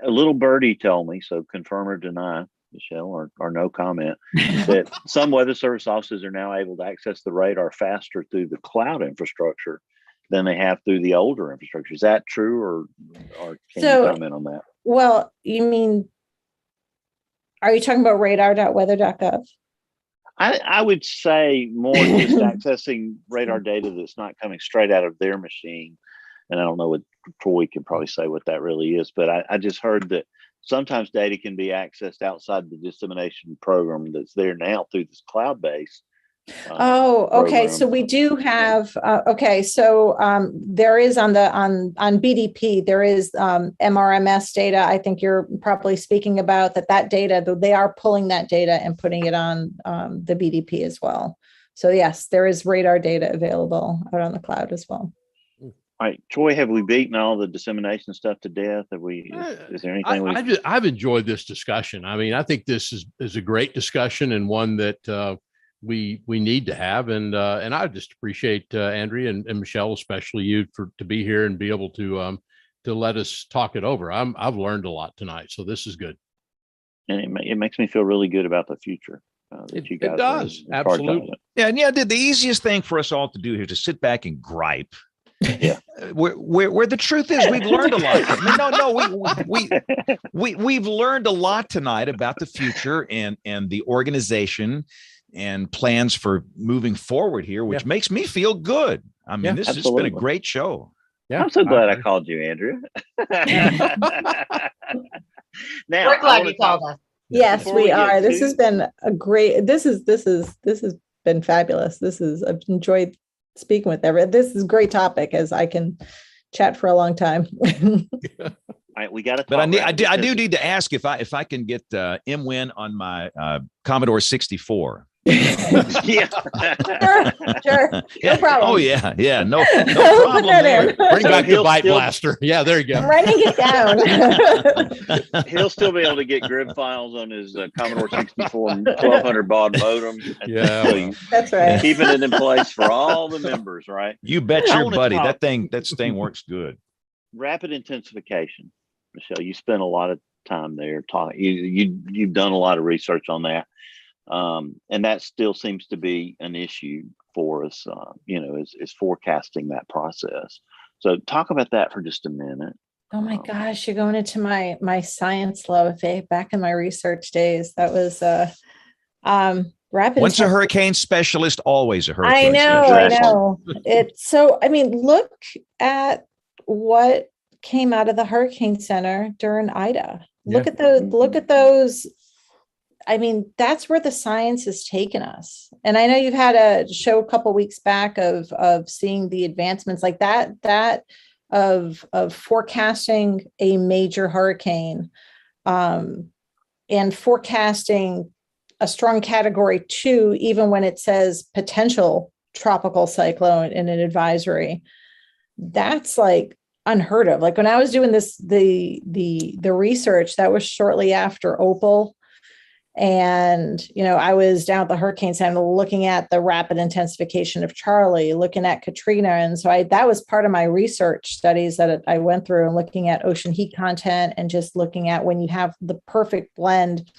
A little birdie told me, so confirm or deny, Michelle, or no comment, that some weather service offices are now able to access the radar faster through the cloud infrastructure than they have through the older infrastructure. Is that true, or can you comment on that? Well, are you talking about radar.weather.gov? I would say more just accessing radar data that's not coming straight out of their machine. And I don't know what Troy can probably say what that really is, but I just heard that sometimes data can be accessed outside the dissemination program that's there now through this cloud-based. Okay. Program. So we do have, there is on BDP, there is MRMS data. I think you're probably speaking about that data, though they are pulling that data and putting it on the BDP as well. So yes, there is radar data available out on the cloud as well. All right, Troy, have we beaten all the dissemination stuff to death? Have we? Is there anything I've enjoyed this discussion. I mean, I think this is a great discussion and one that we need to have. And I just appreciate Andrea and Michelle, especially you, to be here and be able to let us talk it over. I've learned a lot tonight, so this is good. And it makes me feel really good about the future. It does, absolutely. Yeah, the easiest thing for us all to do here is to sit back and gripe. Yeah, where the truth is, we've learned a lot. I mean, we've learned a lot tonight about the future and the organization and plans for moving forward here, which makes me feel good. I mean, this has been a great show. Yeah, I'm so glad I called you, Andrea. Now, we're glad you called us. Yes, we are. This has been a great. This has been fabulous. I've enjoyed speaking with everyone. This is a great topic, as I can chat for a long time. All right, we got to. But I do need to ask if I can get MWin on my Commodore 64. Yeah. Sure. No problem. Oh yeah, yeah. No We'll problem put that there. in. Bring back the he'll bite still- blaster. Yeah, there you I'm go. writing it down. He'll still be able to get grid files on his Commodore 64 1200 baud modem. Yeah, So well. you- That's right. keeping it in place for all the members, right? You bet I your wanna buddy. talk- That thing works good. Rapid intensification. Michelle, you spent a lot of time there talking. You've done a lot of research on that. And that still seems to be an issue for us, is forecasting that process. So talk about that for just a minute. Oh my gosh, you're going into my science love, eh? Back in my research days. That was rapid. Once a hurricane specialist, always a I hurricane know, specialist. I know. It's so, I mean, look at what came out of the Hurricane Center during Ida. Look at those. I mean, that's where the science has taken us. And I know you've had a show a couple weeks back of seeing the advancements like that of forecasting a major hurricane, and forecasting a strong category 2, even when it says potential tropical cyclone in an advisory. That's like unheard of. Like when I was doing the research, that was shortly after Opal. And, I was down at the Hurricane Center looking at the rapid intensification of Charlie, looking at Katrina. And so that was part of my research studies that I went through, and looking at ocean heat content and just looking at when you have the perfect blend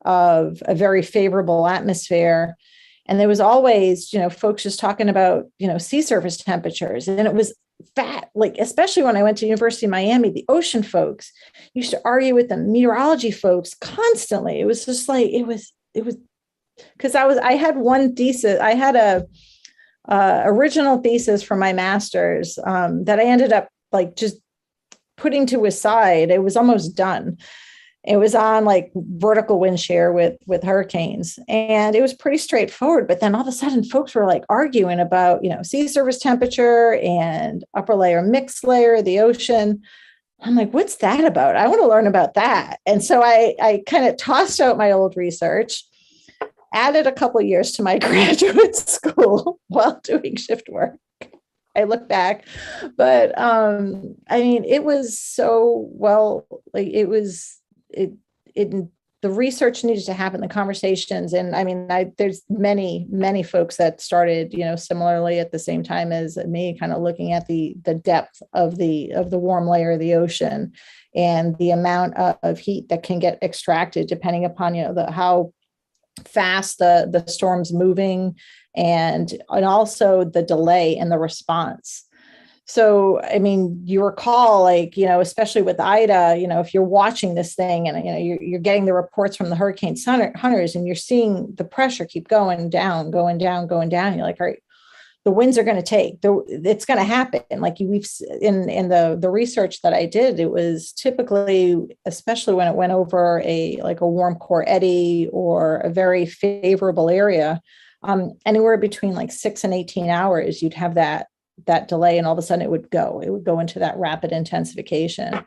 of a very favorable atmosphere. And there was always, folks just talking about, sea surface temperatures. And it was like, especially when I went to University of Miami, the ocean folks used to argue with the meteorology folks constantly. It was just like, it was because I had one thesis. I had a original thesis for my master's that I ended up like just putting to a side. It was almost done. It was on like vertical wind shear with hurricanes, and it was pretty straightforward. But then all of a sudden folks were like arguing about, sea surface temperature and upper layer, mixed layer, the ocean. I'm like, what's that about? I want to learn about that. And so I kind of tossed out my old research, added a couple of years to my graduate school while doing shift work. I look back, but I mean, it was so well, like the research needed to happen, the conversations. And I mean, there's many folks that started, similarly at the same time as me, kind of looking at the depth of the warm layer of the ocean and the amount of heat that can get extracted depending upon, how fast the storm's moving, and also the delay in the response. So, I mean, you recall, like, especially with Ida, if you're watching this thing and, you're getting the reports from the hurricane hunters and you're seeing the pressure keep going down. You're like, all right, the winds are going to take, it's going to happen. Like we've in the research that I did, it was typically, especially when it went over a warm core eddy or a very favorable area, anywhere between like 6 and 18 hours, you'd have that delay, and all of a sudden it would go into that rapid intensification.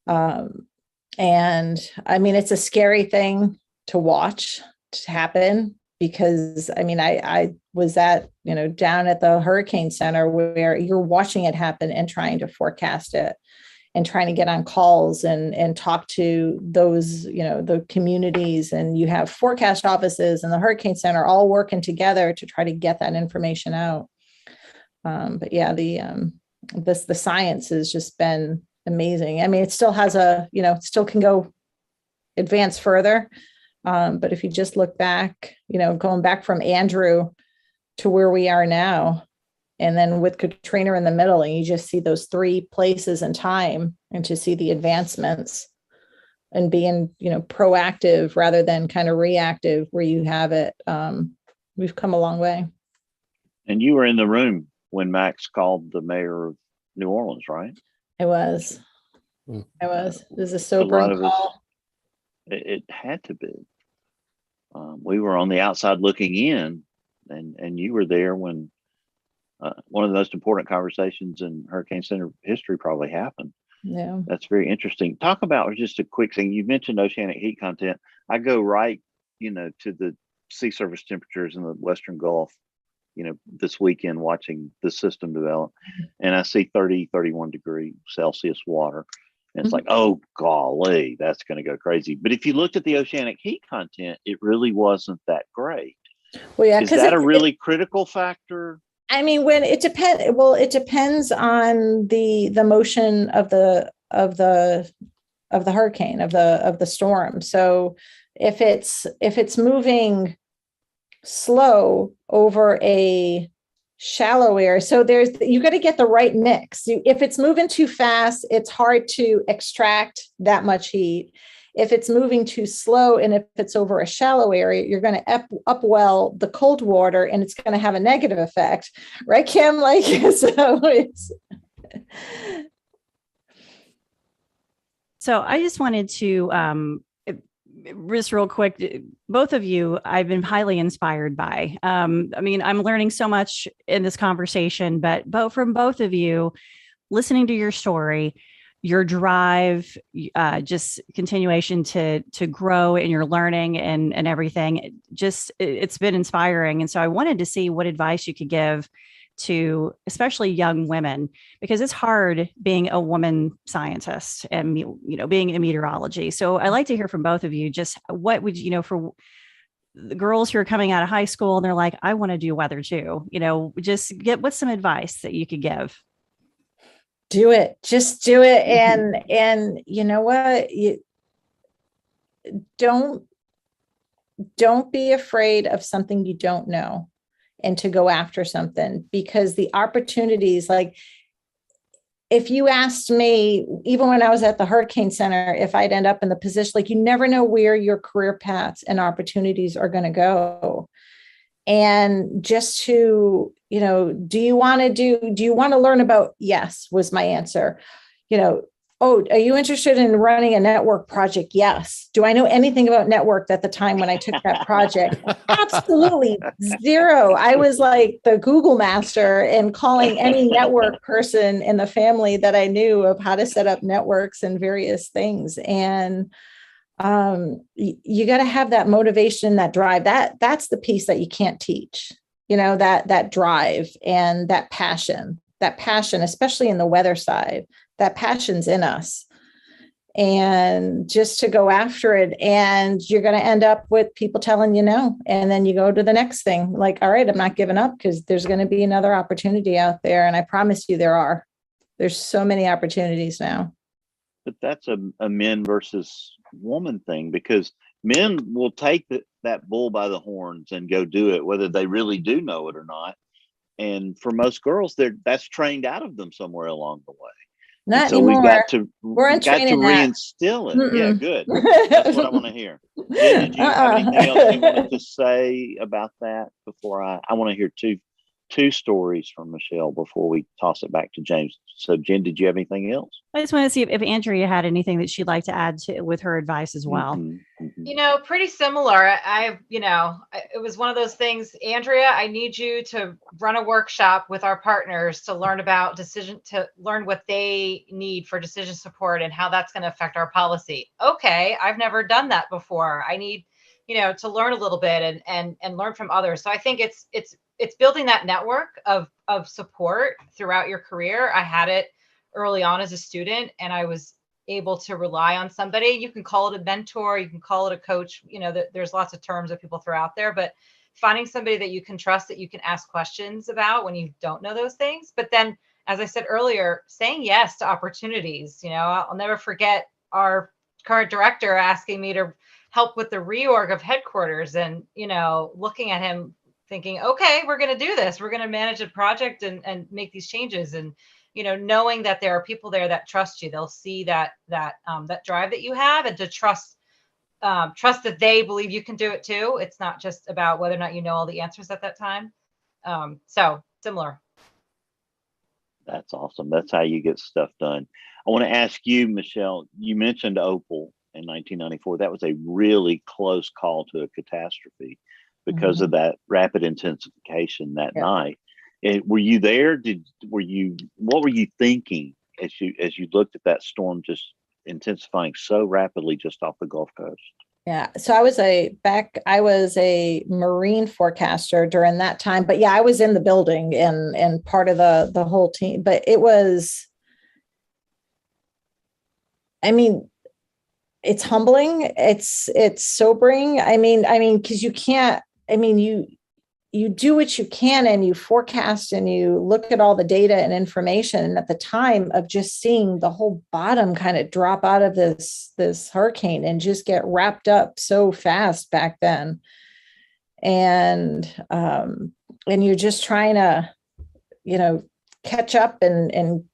And I mean, it's a scary thing to watch to happen, because I mean, I was down at the Hurricane Center where you're watching it happen and trying to forecast it and trying to get on calls and talk to those, the communities, and you have forecast offices and the Hurricane Center all working together to try to get that information out. But yeah, the science has just been amazing. I mean, it still has it still can go advance further. But if you just look back, going back from Andrew to where we are now, and then with Katrina in the middle, and you just see those 3 places in time, and to see the advancements and being, proactive rather than kind of reactive where you have it. We've come a long way. And you were in the room when Max called the mayor of New Orleans, right? I was. It was a sobering call. It had to be. We were on the outside looking in, and you were there when one of the most important conversations in Hurricane Center history probably happened. Yeah. That's very interesting. Talk about just a quick thing. You mentioned oceanic heat content. I go right, to sea surface temperatures in the Western Gulf, this weekend watching the system develop, and I see 30, 31 degree Celsius water. And it's like, oh, golly, that's going to go crazy. But if you looked at the oceanic heat content, it really wasn't that great. Well, yeah, is that a really critical factor? I mean, when it depends. Well, it depends on the motion of the hurricane, of the storm. So if it's moving slow over a shallow area, so you got to get the right mix. If it's moving too fast, it's hard to extract that much heat. If it's moving too slow and if it's over a shallow area, you're going to upwell the cold water, and it's going to have a negative effect, right, Kim? Like, so it's. So I just wanted to just real quick, both of you, I've been highly inspired by. I mean, I'm learning so much in this conversation, but from both of you, listening to your story, your drive, just continuation to grow in your learning and everything, it's been inspiring. And so I wanted to see what advice you could give to especially young women, because it's hard being a woman scientist and, being in meteorology. So I like to hear from both of you, just what would, for the girls who are coming out of high school and they're like, I want to do weather too, just what's some advice that you could give? Do it, just do it. And you know what, don't be afraid of something you don't know, and to go after something, because the opportunities, like if you asked me, even when I was at the Hurricane Center, if I'd end up in the position, like, you never know where your career paths and opportunities are going to go. And just to, do you want to learn about, yes, was my answer. Oh, are you interested in running a network project? Yes. Do I know anything about network at the time when I took that project? Absolutely zero. I was like the Google master and calling any network person in the family that I knew of how to set up networks and various things. And you got to have that motivation, that drive. That's the piece that you can't teach. That drive and that passion, especially in the weather side. That passion's in us, and just to go after it. And you're going to end up with people telling you no. And then you go to the next thing, like, all right, I'm not giving up, because there's going to be another opportunity out there. And I promise you there's so many opportunities now. But that's a men versus woman thing, because men will take that bull by the horns and go do it, whether they really do know it or not. And for most girls, that's trained out of them somewhere along the way. Not so anymore. We've got to reinstill it. Mm-mm. Yeah, good. That's what I want to hear. Jen, did you have anything else you wanted to say about that before I want to hear two stories from Michelle before we toss it back to James. So Jen, did you have anything else? I just want to see if Andrea had anything that she'd like to add with her advice as well. Mm-hmm. Mm-hmm. Pretty similar. It was one of those things, Andrea, I need you to run a workshop with our partners to learn what they need for decision support and how that's going to affect our policy. Okay. I've never done that before. I need, to learn a little bit and learn from others. So I think it's building that network of support throughout your career. I had it early on as a student, and I was able to rely on somebody. You can call it a mentor, you can call it a coach. There's lots of terms that people throw out there, but finding somebody that you can trust, that you can ask questions about when you don't know those things. But then, as I said earlier, saying yes to opportunities. I'll never forget our current director asking me to help with the reorg of headquarters, and, looking at him thinking, okay, we're going to do this. We're going to manage a project and make these changes. And, knowing that there are people there that trust you, they'll see that drive that you have, and to trust that they believe you can do it too. It's not just about whether or not you know all the answers at that time. So similar. That's awesome. That's how you get stuff done. I want to ask you, Michelle, you mentioned Opal in 1994. That was a really close call to a catastrophe because of that rapid intensification that night. And were you there? What were you thinking as you looked at that storm just intensifying so rapidly just off the Gulf Coast? Yeah. So I was a marine forecaster during that time, but yeah, I was in the building and part of the whole team, but it was, I mean, it's humbling. It's sobering. I mean, cause you can't, you do what you can and you forecast and you look at all the data and information. And at the time of just seeing the whole bottom kind of drop out of this hurricane and just get wrapped up so fast back then. And you're just trying to, catch up and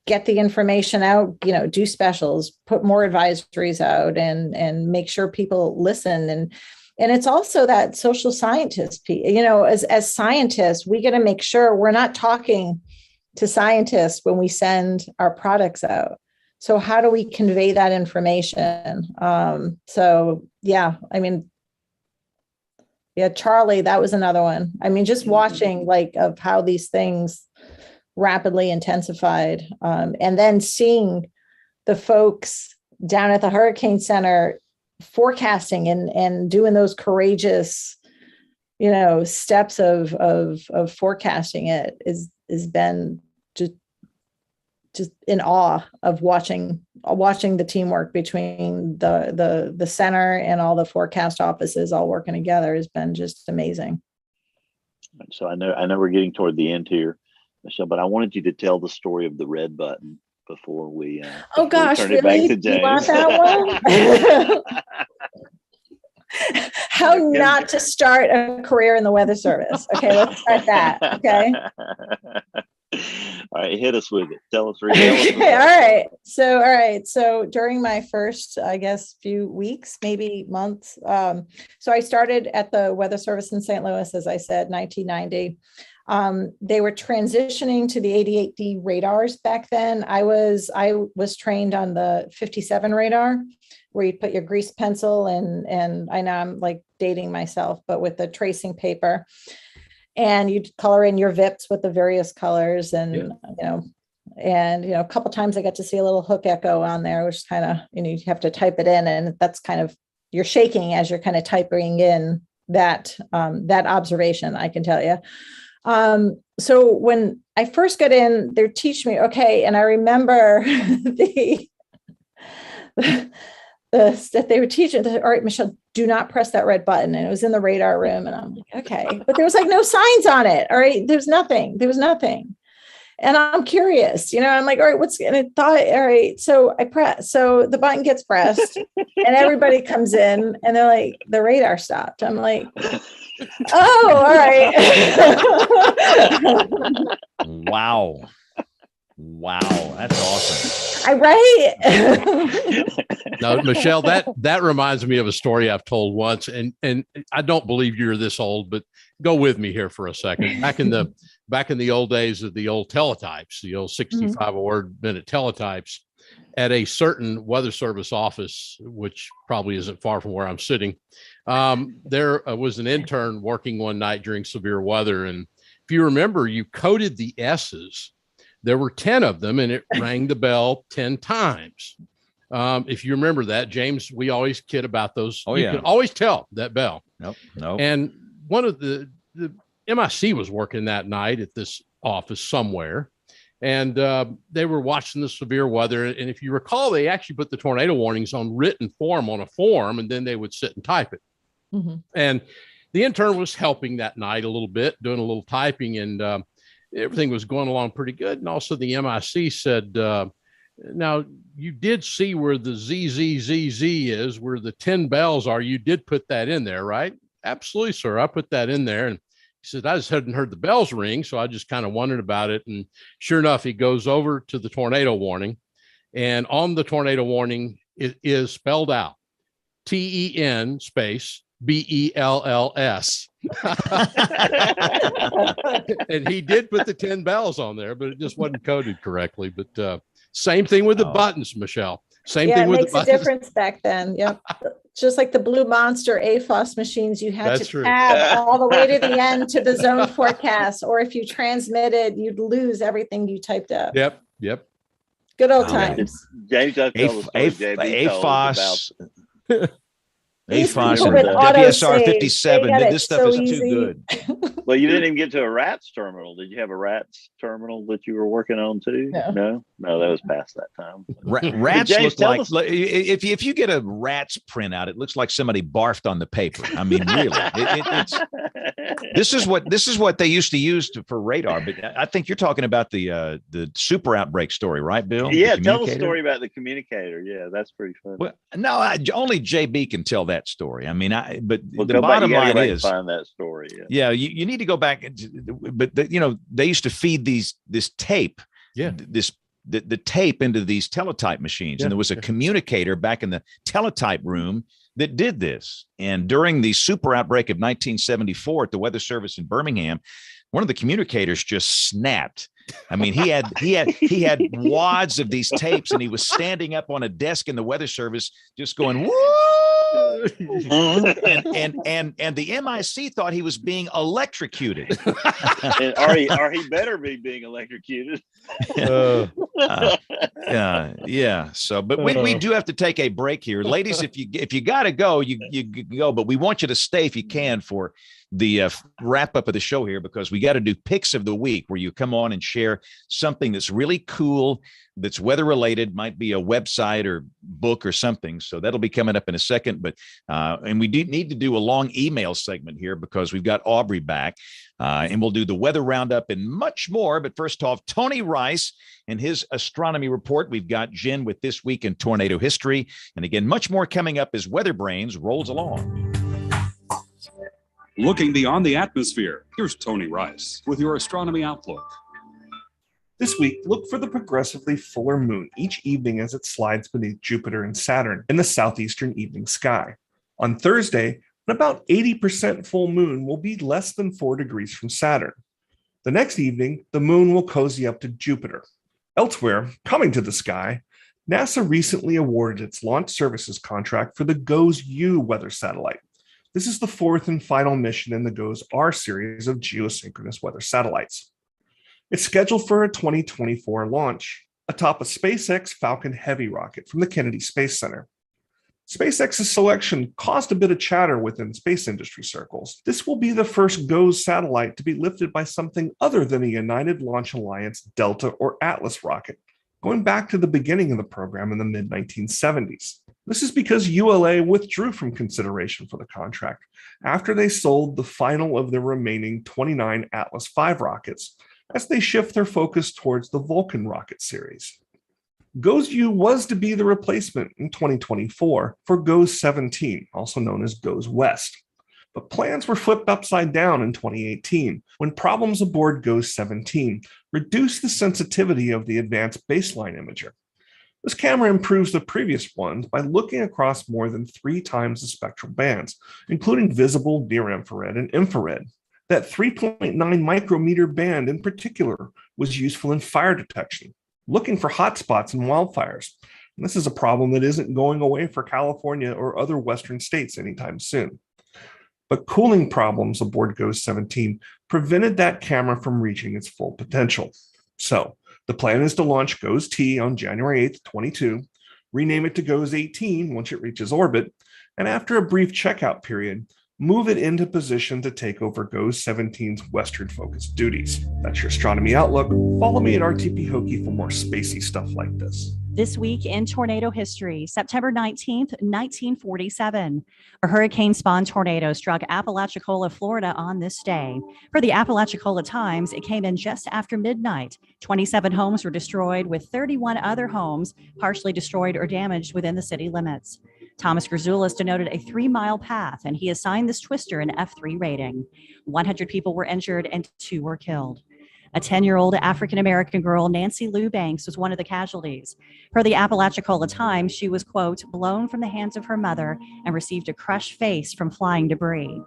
get the information out, do specials, put more advisories out and make sure people listen. And it's also that social scientist piece, as scientists, we got to make sure we're not talking to scientists when we send our products out. So how do we convey that information? Charlie, that was another one. Just watching of how these things rapidly intensified. And then seeing the folks down at the Hurricane Center forecasting and doing those courageous, steps of forecasting it has been just in awe of watching the teamwork between the center and all the forecast offices all working together has been just amazing. So I know we're getting toward the end here, Michelle, but I wanted you to tell the story of the red button before we turn it back to James. You want that one? How not to start a career in the Weather Service. Okay, let's start that. Okay. All right, hit us with it. Tell us. All right. So during my first, I guess, few weeks, maybe months. So I started at the Weather Service in St. Louis, as I said, 1990. They were transitioning to the 88D radars back then. I was trained on the 57 radar, where you put your grease pencil and I know I'm dating myself, but with the tracing paper, and you'd color in your VIPs with the various colors, and a couple times I got to see a little hook echo on there, which kind of you have to type it in, and that's kind of you're shaking as you're kind of typing in that observation, I can tell you. So when I first got in, they're teaching me, okay. And I remember that they were teaching, all right, Michelle, do not press that red button. And it was in the radar room. And I'm like, okay, but there was no signs on it. All right. There was nothing. And I'm curious, I'm like, all right, and I thought, all right. So I press, so the button gets pressed and everybody comes in and they're like, the radar stopped. I'm like, oh, all right. Wow. That's awesome. Right. No, Michelle, that reminds me of a story I've told once, and I don't believe you're this old, but go with me here for a second. Back in the old days of the old teletypes, the old 65 word minute teletypes, at a certain Weather Service office, which probably isn't far from where I'm sitting, there was an intern working one night during severe weather. And if you remember, you coded the S's. There were 10 of them, and it rang the bell 10 times. If you remember that, James, we always kid about those. You can always tell that bell. Nope. And one of the MIC was working that night at this office somewhere, and they were watching the severe weather. And if you recall, they actually put the tornado warnings on written form on a form, and then they would sit and type it. Mm-hmm. And the intern was helping that night a little bit, doing a little typing, and everything was going along pretty good. And also the MIC said, now you did see where the ZZZZ is, where the 10 bells are. You did put that in there, right? Absolutely, sir. I put that in there. And he said, I just hadn't heard the bells ring. So I just kind of wondered about it. And sure enough, he goes over to the tornado warning. And on the tornado warning, it is spelled out TEN space BELLS. And he did put the 10 bells on there, but it just wasn't coded correctly. But same thing with the buttons, Michelle. Same thing with the buttons. It makes a difference back then. Yep. Just like the Blue Monster AFOS machines, you had to tab all the way to the end to the zone forecast, or if you transmitted, you'd lose everything you typed up. Yep. Good old times. James, I've told the story, JB told AFOS. These AFOS people and with WSR autosave, 57. they got This it stuff so is too easy. good. Well, you didn't even get to a RATS terminal. Did you have a RATS terminal that you were working on too? No. No, that was past that time. Rats James, look like us- if you get a rat's printout, it looks like somebody barfed on the paper. I mean, really, it's this is what they used to use for radar. But I think you're talking about the super outbreak story, right, Bill? Yeah, tell the story about the communicator. Yeah, that's pretty funny. Well, no, only JB can tell that story. I mean, the Go back- bottom you gotta line go back and is find that story. Yeah, you need to go back, but they used to feed this tape, the tape into these teletype machines, and there was a communicator back in the teletype room that did this. And during the super outbreak of 1974 at the Weather Service in Birmingham, one of the communicators just snapped. I mean, he had wads of these tapes, and he was standing up on a desk in the Weather Service, just going woo. and the MIC thought he was being electrocuted. Or he better be being electrocuted. Yeah. So, but we do have to take a break here, ladies. If you got to go, you go. But we want you to stay if you can for the wrap up of the show here, because we got to do picks of the week, where you come on and share something that's really cool, that's weather related, might be a website or book or something. So that'll be coming up in a second. But and we do need to do a long email segment here, because we've got Aubrey back, and we'll do the weather roundup and much more. But first off, Tony Rice and his astronomy report. We've got Jen with This Week in Tornado History, and again, much more coming up as WeatherBrains rolls along. Looking beyond the atmosphere, here's Tony Rice with your Astronomy Outlook. This week, look for the progressively fuller moon each evening as it slides beneath Jupiter and Saturn in the southeastern evening sky. On Thursday, an about 80% full moon will be less than 4 degrees from Saturn. The next evening, the moon will cozy up to Jupiter. Elsewhere, coming to the sky, NASA recently awarded its launch services contract for the GOES-U weather satellite. This is the fourth and final mission in the GOES-R series of geosynchronous weather satellites. It's scheduled for a 2024 launch atop a SpaceX Falcon Heavy rocket from the Kennedy Space Center. SpaceX's selection caused a bit of chatter within space industry circles. This will be the first GOES satellite to be lifted by something other than a United Launch Alliance Delta or Atlas rocket, going back to the beginning of the program in the mid-1970s. This is because ULA withdrew from consideration for the contract after they sold the final of their remaining 29 Atlas V rockets, as they shift their focus towards the Vulcan rocket series. GOES-U was to be the replacement in 2024 for GOES-17, also known as GOES-West. But plans were flipped upside down in 2018 when problems aboard GOES-17 reduced the sensitivity of the advanced baseline imager. This camera improves the previous ones by looking across more than 3 times the spectral bands, including visible, near-infrared, and infrared. That 3.9 micrometer band in particular was useful in fire detection, looking for hotspots and wildfires. And this is a problem that isn't going away for California or other Western states anytime soon. But cooling problems aboard GOES-17 prevented that camera from reaching its full potential. So the plan is to launch GOES-T on January 8th, 2022, rename it to GOES-18 once it reaches orbit, and after a brief checkout period, move it into position to take over GOES-17's Western-focused duties. That's your Astronomy Outlook. Follow me at RTP Hokie for more spacey stuff like this. This week in tornado history, September 19th, 1947. A hurricane-spawned tornado struck Apalachicola, Florida on this day. Per the Apalachicola Times, it came in just after midnight. 27 homes were destroyed, with 31 other homes partially destroyed or damaged within the city limits. Thomas Grzoulis denoted a 3-mile path, and he assigned this twister an F3 rating. 100 people were injured and 2 were killed. A 10-year-old African-American girl, Nancy Lou Banks, was one of the casualties. Per the Apalachicola Times, she was, quote, blown from the hands of her mother and received a crushed face from flying debris.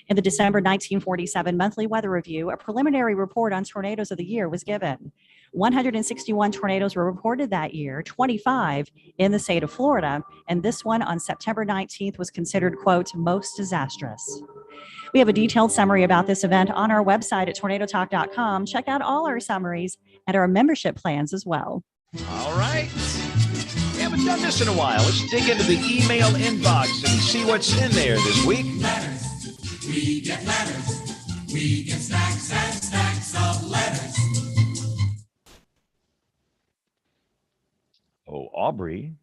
In the December 1947 monthly weather review, a preliminary report on tornadoes of the year was given. 161 tornadoes were reported that year, 25 in the state of Florida, and this one on September 19th was considered, quote, most disastrous. We have a detailed summary about this event on our website at tornadotalk.com. Check out all our summaries and our membership plans as well. All right. Yeah, but Haven't done this in a while. Let's dig into the email inbox and see what's in there this week. Letters. We get letters. We get stacks and stacks of letters. Oh, Aubrey.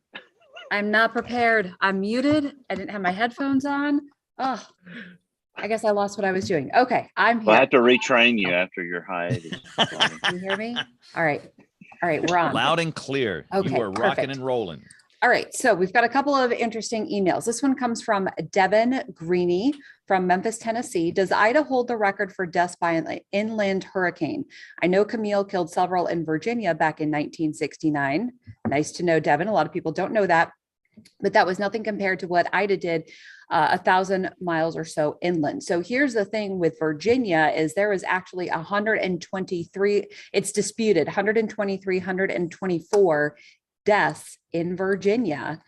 I'm not prepared. I'm muted. I didn't have my headphones on. Oh, I guess I lost what I was doing. Okay, I'm here. We'll have to retrain you after your hiatus. Can you hear me? All right. All right, we're on. Loud and clear. Okay, You are rocking perfect. and rolling. All right, so we've got a couple of interesting emails. This one comes from Devin Greeny from Memphis, Tennessee. Does Ida hold the record for deaths by an inland hurricane? I know Camille killed several in Virginia back in 1969. Nice to know, Devin. A lot of people don't know that, but that was nothing compared to what Ida did 1,000 miles or so inland. So here's the thing with Virginia is there is actually 123, it's disputed, 123, 124 deaths in Virginia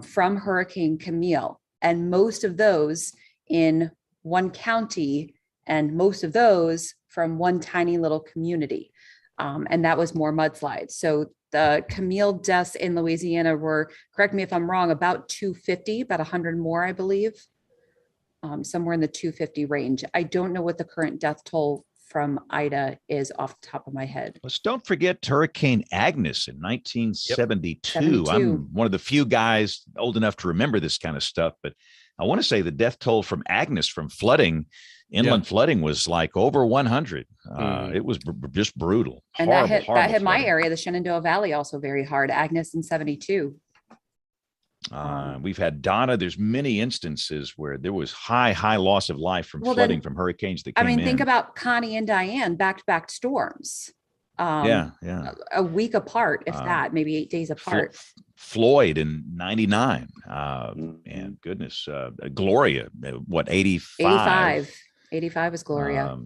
from Hurricane Camille. And most of those in one county and most of those from one tiny little community. And that was more mudslides. So the Camille deaths in Louisiana were, correct me if I'm wrong, about 250, about 100 more, I believe, somewhere in the 250 range. I don't know what the current death toll from Ida is off the top of my head. Let's don't forget Hurricane Agnes in 1972. 72. I'm one of the few guys old enough to remember this kind of stuff, but I want to say the death toll from Agnes from flooding, inland flooding, was like over 100. It was just brutal. And Horrible, that horrible hit my flooding. area, the Shenandoah Valley, also very hard. Agnes in 72. We've had Donna. There's many instances where there was high loss of life from Well, flooding then, from hurricanes that I came mean, in. think about Connie and Diane, back-to-back storms. Yeah. A week apart, if that, maybe 8 days apart. Floyd in 99. And goodness, Gloria, what, 85? 85 is Gloria.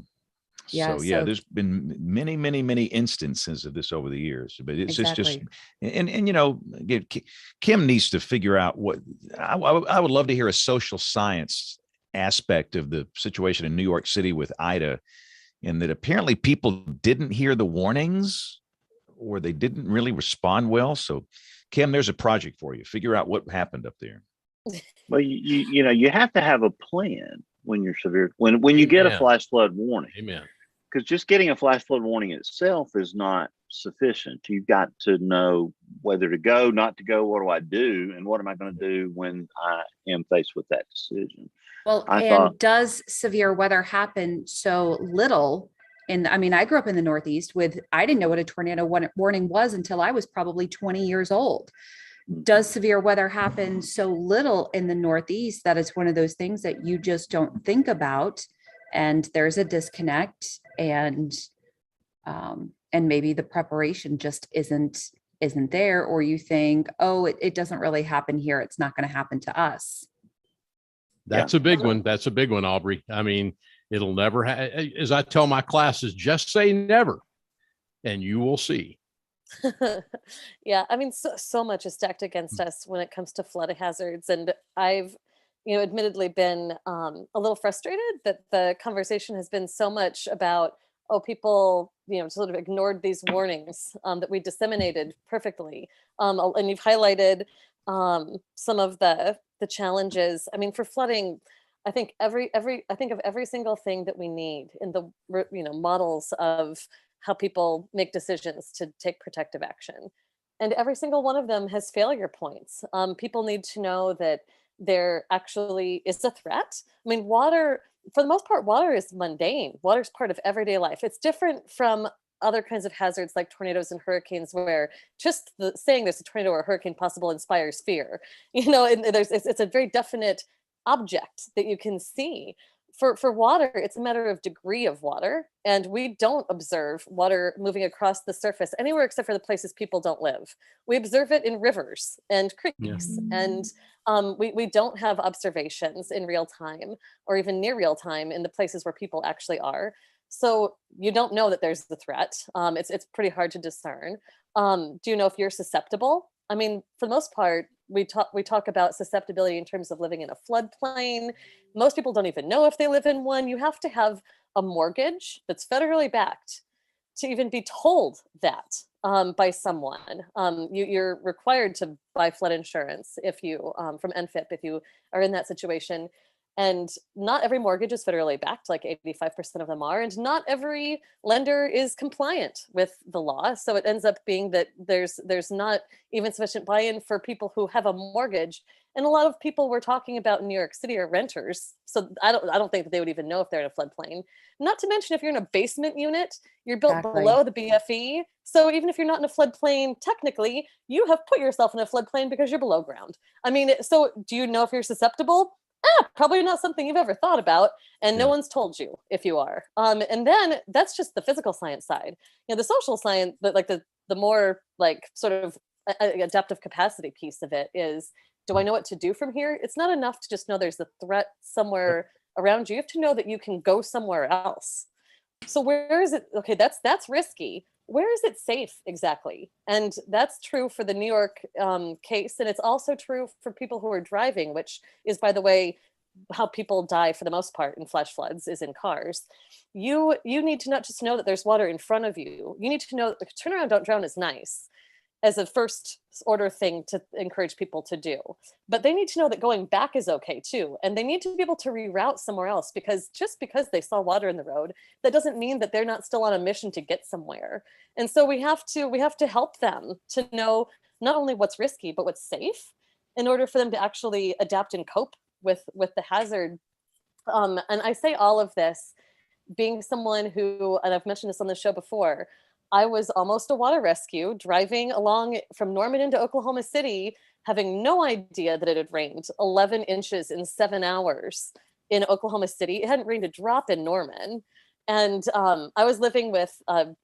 So there's been many instances of this over the years, but it's just and you know, Kim needs to figure out what I would love to hear a social science aspect of the situation in New York City with Ida, and that apparently people didn't hear the warnings or they didn't really respond well. So Kim, there's a project for you. Figure out what happened up there. Well, you know, you have to have a plan when you're severe, when you get a flash flood warning. Amen. Because just getting a flash flood warning itself is not sufficient. You've got to know whether to go, not to go. What do I do? And what am I going to do when I am faced with that decision? Well, does severe weather happen so little? I mean, I grew up in the Northeast I didn't know what a tornado warning was until I was probably 20 years old. Does severe weather happen so little in the Northeast that it's one of those things that you just don't think about? And there's a disconnect, and maybe the preparation just isn't there, or you think, oh, it doesn't really happen here, it's not going to happen to us. That's a big one. That's a big one, Aubrey. I mean, it'll never, as I tell my classes, just say never, and you will see. Yeah, I mean, so much is stacked against us when it comes to flood hazards, and I've, admittedly been a little frustrated that the conversation has been so much about, people, sort of ignored these warnings that we disseminated perfectly, and you've highlighted some of the challenges. I mean, for flooding, I think I think of every single thing that we need in the models of how people make decisions to take protective action, and every single one of them has failure points. People need to know that there actually is a threat. I mean, water, for the most part, water is mundane. Water is part of everyday life. It's different from other kinds of hazards like tornadoes and hurricanes, where just saying there's a tornado or a hurricane possible inspires fear. And it's a very definite object that you can see. For water, it's a matter of degree of water, and we don't observe water moving across the surface anywhere except for the places people don't live. We observe it in rivers and creeks, and we don't have observations in real time or even near real time in the places where people actually are. So you don't know that there's the threat. It's pretty hard to discern. Do you know if you're susceptible? I mean, for the most part, we talk about susceptibility in terms of living in a floodplain. Most people don't even know if they live in one. You have to have a mortgage that's federally backed to even be told that by someone. You're required to buy flood insurance if you from NFIP if you are in that situation. And not every mortgage is federally backed, like 85% of them are, and not every lender is compliant with the law. So it ends up being that there's not even sufficient buy-in for people who have a mortgage. And a lot of people we're talking about in New York City are renters. So I don't think that they would even know if they're in a floodplain. Not to mention if you're in a basement unit, you're built below the BFE. So even if you're not in a floodplain, technically, you have put yourself in a floodplain because you're below ground. I mean, so do you know if you're susceptible? Probably not something you've ever thought about, and no one's told you if you are. And then that's just the physical science side. You know, the social science, but like the more like sort of adaptive capacity piece of it is, do I know what to do from here? It's not enough to just know there's a threat somewhere around you. You have to know that you can go somewhere else. So where is it? Okay, that's risky. Where is it safe exactly? And that's true for the New York case. And it's also true for people who are driving, which is, by the way, how people die for the most part in flash floods is in cars. You need to not just know that there's water in front of you. You need to know that turn around, don't drown is nice as a first order thing to encourage people to do. But they need to know that going back is okay too. And they need to be able to reroute somewhere else, because just because they saw water in the road, that doesn't mean that they're not still on a mission to get somewhere. And so we have to help them to know not only what's risky, but what's safe in order for them to actually adapt and cope with the hazard. And I say all of this being someone who, and I've mentioned this on the show before, I was almost a water rescue driving along from Norman into Oklahoma City, having no idea that it had rained 11 inches in 7 hours in Oklahoma City. It hadn't rained a drop in Norman. And I was living with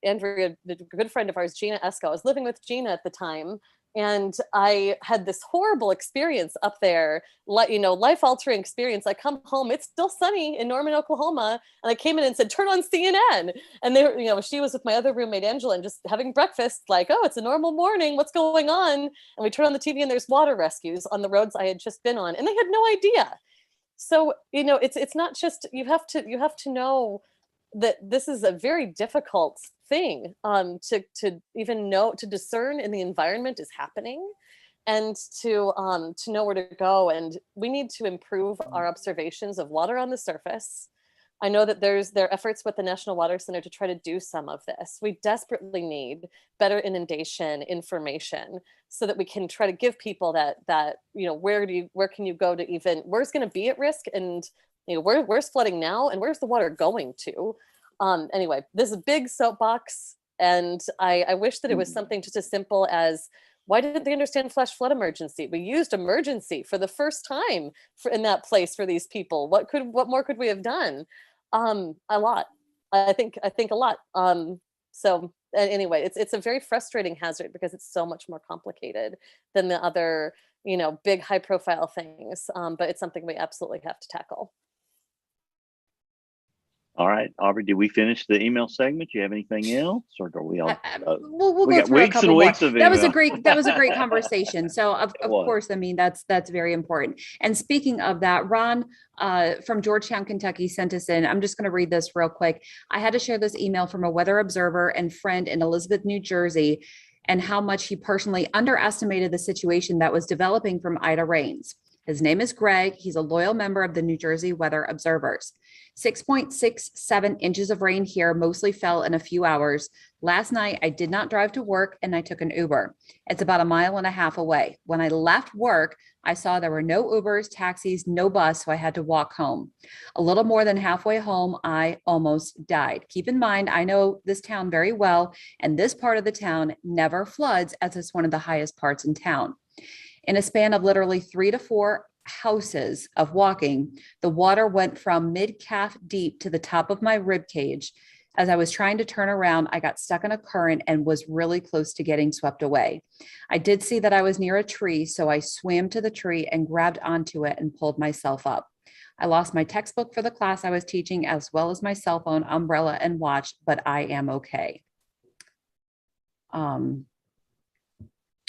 Andrea, a good friend of ours, Gina Esco. I was living with Gina at the time. And I had this horrible experience up there, life-altering experience. I come home, it's still sunny in Norman, Oklahoma. And I came in and said, turn on CNN. And they were, she was with my other roommate, Angela, and just having breakfast, like, oh, it's a normal morning. What's going on? And we turn on the TV and there's water rescues on the roads I had just been on. And they had no idea. So, it's not just, you have to know that this is a very difficult thing to even know, to discern in the environment is happening, and to know where to go. And we need to improve our observations of water on the surface. I know that there are efforts with the National Water Center to try to do some of this. We desperately need better inundation information so that we can try to give people that where can you go to even, where's going to be at risk, and where's flooding now and where's the water going to. Anyway, this is a big soapbox, and I wish that it was something just as simple as, why didn't they understand flash flood emergency? We used emergency for the first time in that place for these people. What more could we have done? A lot. I think a lot. So anyway, it's a very frustrating hazard because it's so much more complicated than the other, big high profile things. But it's something we absolutely have to tackle. All right, Aubrey, did we finish the email segment? Do you have anything else, or are we all? We'll we go got through a weeks couple and more. weeks of That was a email. great conversation. So of course, I mean, that's very important. And speaking of that, Ron from Georgetown, Kentucky sent us in. I'm just going to read this real quick. I had to share this email from a weather observer and friend in Elizabeth, New Jersey, and how much he personally underestimated the situation that was developing from Ida rains. His name is Greg. He's a loyal member of the New Jersey Weather Observers. 6.67 inches of rain here, mostly fell in a few hours. Last night, I did not drive to work and I took an Uber. It's about 1.5 miles away. When I left work, I saw there were no Ubers, taxis, no bus, so I had to walk home. A little more than halfway home, I almost died. Keep in mind, I know this town very well, and this part of the town never floods as it's one of the highest parts in town. In a span of literally 3 to 4 houses of walking, the water went from mid-calf deep to the top of my rib cage. As I was trying to turn around, I got stuck in a current and was really close to getting swept away. I did see that I was near a tree, so I swam to the tree and grabbed onto it and pulled myself up. I lost my textbook for the class I was teaching, as well as my cell phone, umbrella, and watch, but I am okay.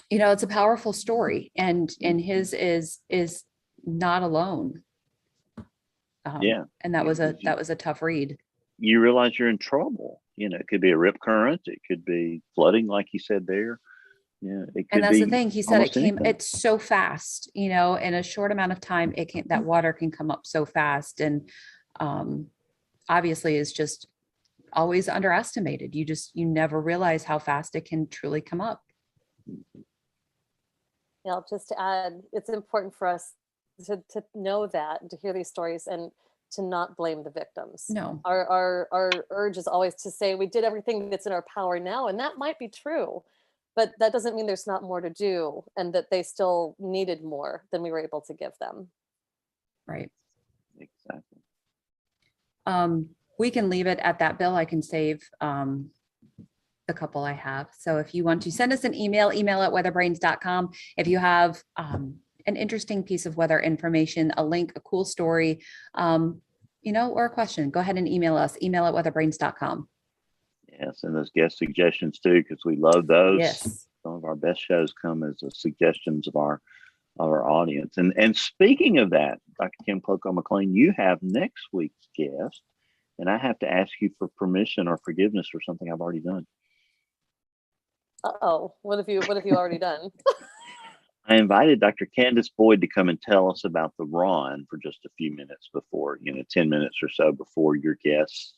It's a powerful story, and his is not alone. Yeah. And that was a tough read. You realize you're in trouble. it could be a rip current. It could be flooding, like you said there. Yeah, it could And that's be the thing. He said anything. it's so fast, in a short amount of time, that water can come up so fast. And obviously is just always underestimated. You never realize how fast it can truly come up. Yeah, just to add, it's important for us to know that and to hear these stories and to not blame the victims. No. Our urge is always to say we did everything that's in our power now, and that might be true, but that doesn't mean there's not more to do and that they still needed more than we were able to give them. Right. Exactly. We can leave it at that, Bill. I can save the couple I have. So if you want to send us an email at weatherbrains.com. If you have an interesting piece of weather information, a link, a cool story, or a question, go ahead and email us, email at weatherbrains.com. Yes, and those guest suggestions too, because we love those. Yes. Some of our best shows come as suggestions of our audience. And speaking of that, Dr. Kim Clocko-McLean, you have next week's guest, and I have to ask you for permission or forgiveness for something I've already done. Uh-oh, what have you already done? I invited Dr. Candace Boyd to come and tell us about the Ron for just a few minutes before, 10 minutes or so before your guests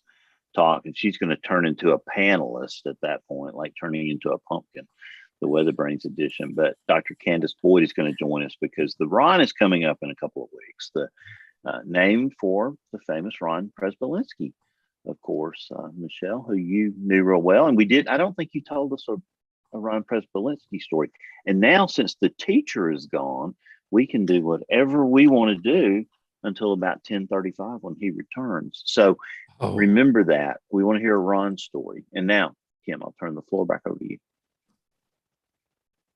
talk. And she's going to turn into a panelist at that point, like turning into a pumpkin, the WeatherBrains edition. But Dr. Candace Boyd is going to join us because the Ron is coming up in a couple of weeks. The name for the famous Ron Prespolinski, of course, Michelle, who you knew real well. And I don't think you told us a Ron Prespolinski story. And now, since the teacher is gone, we can do whatever we want to do until about 10:35 when he returns. So remember that. We want to hear a Ron story. And now, Kim, I'll turn the floor back over to you.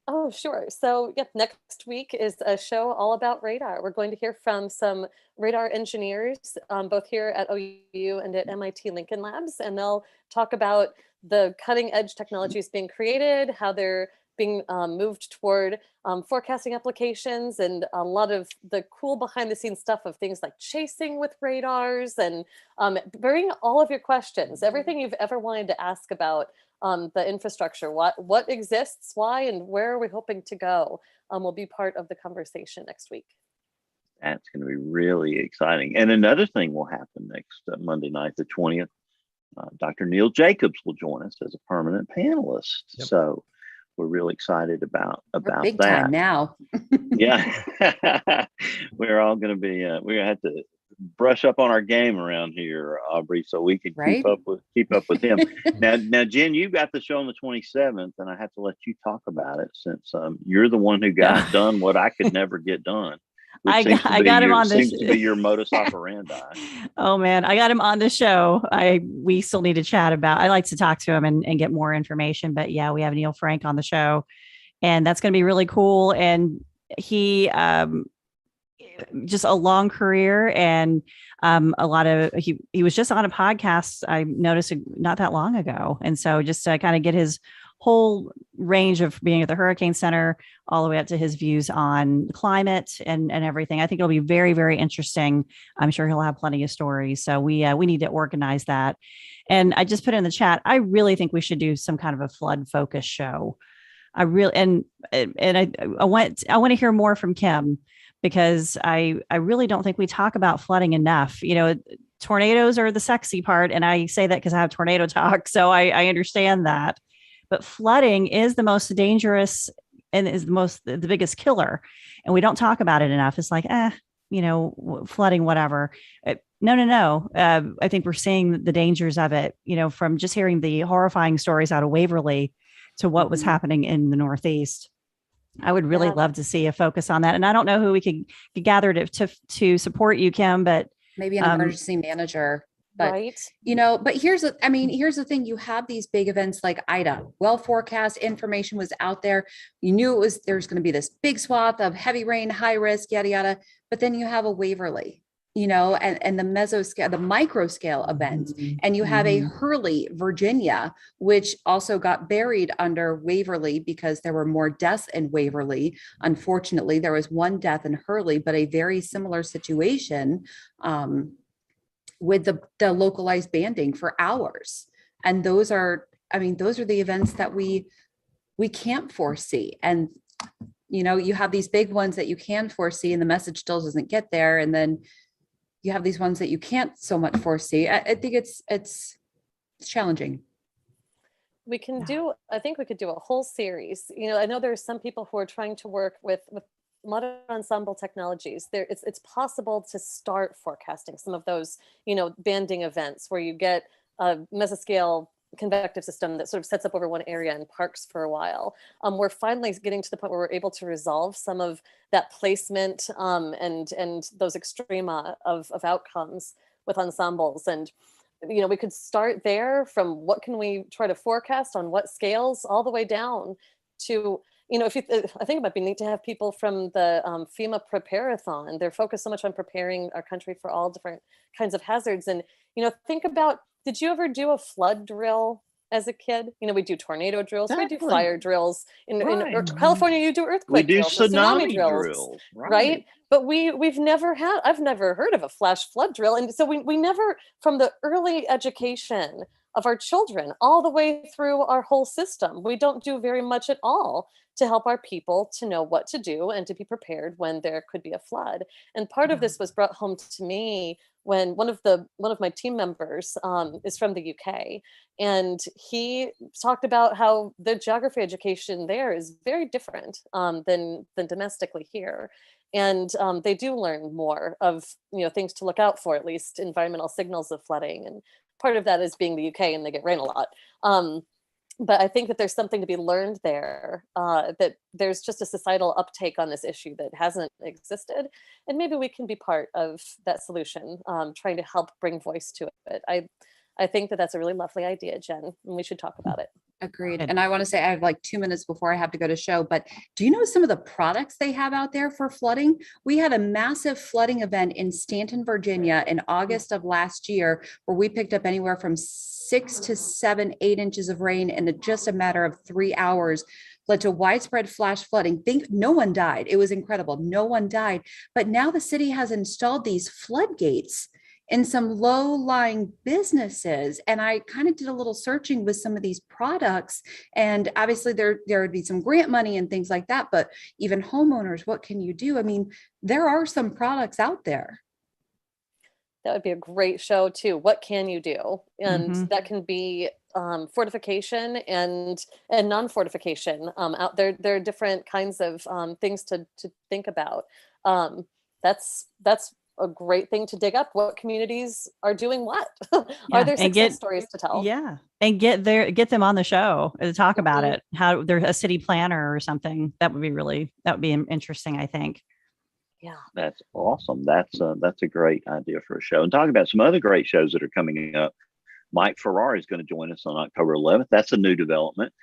Oh, sure. So, next week is a show all about radar. We're going to hear from some radar engineers, both here at OU and at MIT Lincoln Labs, and they'll talk about the cutting edge technologies being created, how they're being moved toward forecasting applications, and a lot of the cool behind the scenes stuff of things like chasing with radars, and bring all of your questions, everything you've ever wanted to ask about the infrastructure, what exists, why, and where are we hoping to go, will be part of the conversation next week. That's going to be really exciting. And another thing will happen next Monday night, the 20th. Dr. Neil Jacobs will join us as a permanent panelist. Yep. So we're really excited about big that. Time now. Yeah, we're all going to be. We're going to have to brush up on our game around here, Aubrey, so we can keep up with him. Now, Jen, you got the show on the 27th, and I have to let you talk about it since you're the one who got done what I could never get done. I got him on this. Seems to be your modus operandi. Oh man, I got him on the show. We still need to chat about. I like to talk to him and get more information. But yeah, we have Neil Frank on the show, and that's going to be really cool. And he just a long career and a lot of he was just on a podcast I noticed not that long ago, and so just to kind of get his whole range of being at the Hurricane Center all the way up to his views on climate and everything. I think it'll be very, very interesting. I'm sure he'll have plenty of stories. So we need to organize that. And I just put in the chat, I really think we should do some kind of a flood focused show. I want to hear more from Kim, because I really don't think we talk about flooding enough. Tornadoes are the sexy part. And I say that because I have tornado talk. So I understand that. But flooding is the most dangerous and is the biggest killer. And we don't talk about it enough. It's like, flooding, whatever. No. I think we're seeing the dangers of it, from just hearing the horrifying stories out of Waverly to what was happening in the Northeast. I would really love to see a focus on that. And I don't know who we could gather to support you, Kim, but maybe an emergency manager. But, right. But here's the thing. You have these big events like Ida, well forecast information was out there. You knew there's going to be this big swath of heavy rain, high risk, yada, yada. But then you have a Waverly, and the mesoscale, the micro scale events. And you have a Hurley, Virginia, which also got buried under Waverly because there were more deaths in Waverly. Unfortunately, there was one death in Hurley, but a very similar situation, with the localized banding for hours And those are the events that we can't foresee. And, you have these big ones that you can foresee and the message still doesn't get there. And then you have these ones that you can't so much foresee. I think it's challenging. I think we could do a whole series. I know there's some people who are trying to work with modern ensemble technologies. It's possible to start forecasting some of those, banding events where you get a mesoscale convective system that sort of sets up over one area and parks for a while. We're finally getting to the point where we're able to resolve some of that placement and those extrema of outcomes with ensembles. And we could start there from what can we try to forecast on what scales, all the way down to, I think it might be neat to have people from the FEMA Prepare-a-thon. They're focused so much on preparing our country for all different kinds of hazards. And, think about, did you ever do a flood drill as a kid? We do tornado drills, we do fire drills. In California, you do earthquake drills, tsunami drills, right? But I've never heard of a flash flood drill. And so we never, from the early education of our children all the way through our whole system, we don't do very much at all to help our people to know what to do and to be prepared when there could be a flood. And part of this was brought home to me when one of my team members is from the UK, and he talked about how the geography education there is very different than domestically here. And they do learn more of things to look out for, at least environmental signals of flooding. And part of that is being the UK and they get rain a lot. But I think that there's something to be learned there, that there's just a societal uptake on this issue that hasn't existed. And maybe we can be part of that solution, trying to help bring voice to it. I think that that's a really lovely idea, Jen, and we should talk about it. Agreed. And I want to say, I have like 2 minutes before I have to go to show, but do you know some of the products they have out there for flooding? We had a massive flooding event in Stanton, Virginia in August of last year, where we picked up anywhere from 6 to 7, 8 inches of rain in just a matter of 3 hours, led to widespread flash flooding. No one died. It was incredible. No one died. But now the city has installed these floodgates in some low-lying businesses. And I kind of did a little searching with some of these products. And obviously there would be some grant money and things like that, but even homeowners, what can you do? I mean, there are some products out there. That would be a great show too. What can you do? And that can be fortification and non-fortification. Out there are different kinds of things to think about. That's a great thing to dig up. What communities are doing what? Are there success stories to tell? Yeah. And get them on the show to talk about it. How they're a city planner or something. That would be interesting, I think. Yeah. That's awesome. That's a great idea for a show. And talking about some other great shows that are coming up, Mike Ferrari is going to join us on October 11th. That's a new development.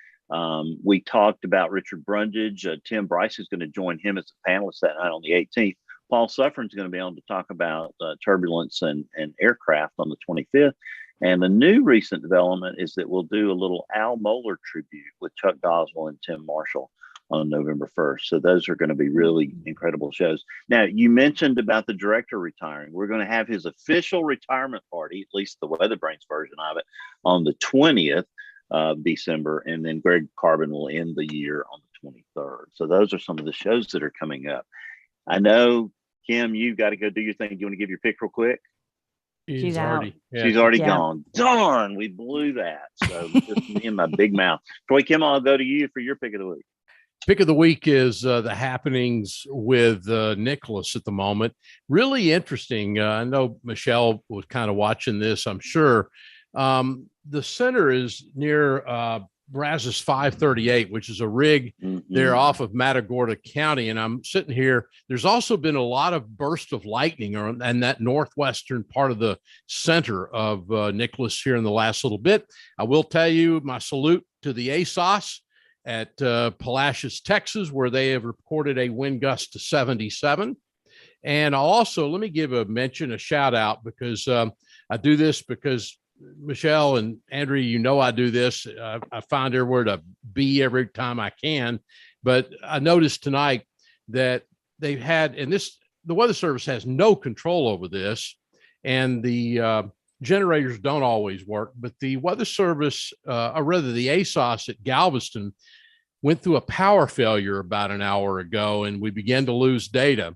We talked about Richard Brundage. Tim Bryce is going to join him as a panelist that night on the 18th. Paul Suffern's going to be on to talk about turbulence and aircraft on the 25th. And the new recent development is that we'll do a little Al Mohler tribute with Chuck Goswell and Tim Marshall on November 1st. So those are going to be really incredible shows. Now, you mentioned about the director retiring. We're going to have his official retirement party, at least the WeatherBrains version of it, on the 20th of December. And then Greg Carbon will end the year on the 23rd. So those are some of the shows that are coming up. I know, Kim, you got to go do your thing. Do you want to give your pick real quick? She's already gone. Darn, we blew that. So just me and my big mouth. Troy Kim, I'll go to you for your pick of the week. Pick of the week is the happenings with Nicholas at the moment. Really interesting. I know Michelle was kind of watching this, I'm sure. The center is near Brazos 538, which is a rig there off of Matagorda County. And I'm sitting here. There's also been a lot of bursts of lightning in that northwestern part of the center of Nicholas here in the last little bit. I will tell you my salute to the ASOS at Palacios, Texas, where they have reported a wind gust to 77. And I'll also, let me give a shout out, because I do this because Michelle and Andrea, I do this. I find everywhere to be every time I can. But I noticed tonight that they've had, and the Weather Service has no control over this. And the generators don't always work, but the Weather Service, or rather the ASOS at Galveston, went through a power failure about an hour ago, and we began to lose data.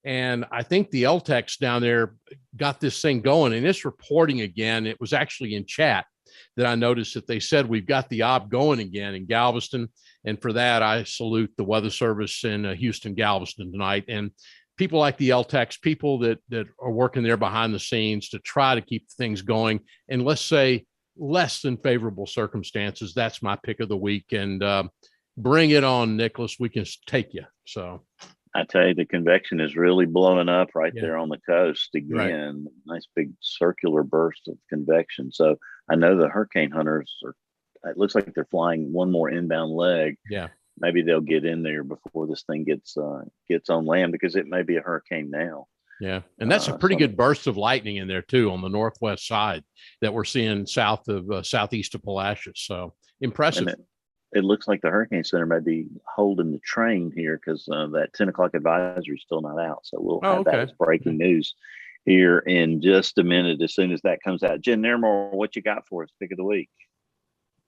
And I think the LTEX down there got this thing going, and it's reporting again. It was actually in chat that I noticed that they said we've got the op going again in Galveston. And for that, I salute the Weather Service in Houston, Galveston tonight. And people like the LTEX, people that are working there behind the scenes to try to keep things going. And let's say less than favorable circumstances. That's my pick of the week. And bring it on, Nicholas. We can take you. So I tell you, the convection is really blowing up right there on the coast again. Right. Nice big circular burst of convection. So I know the hurricane hunters it looks like they're flying one more inbound leg. Yeah. Maybe they'll get in there before this thing gets on land, because it may be a hurricane now. Yeah. And that's a pretty good burst of lightning in there too, on the northwest side that we're seeing south of southeast of Palacios. So impressive. It looks like the Hurricane Center may be holding the train here, because that 10 o'clock advisory is still not out. So we'll have that as breaking news here in just a minute, as soon as that comes out. Jen Nairmore, what you got for us? Pick of the week.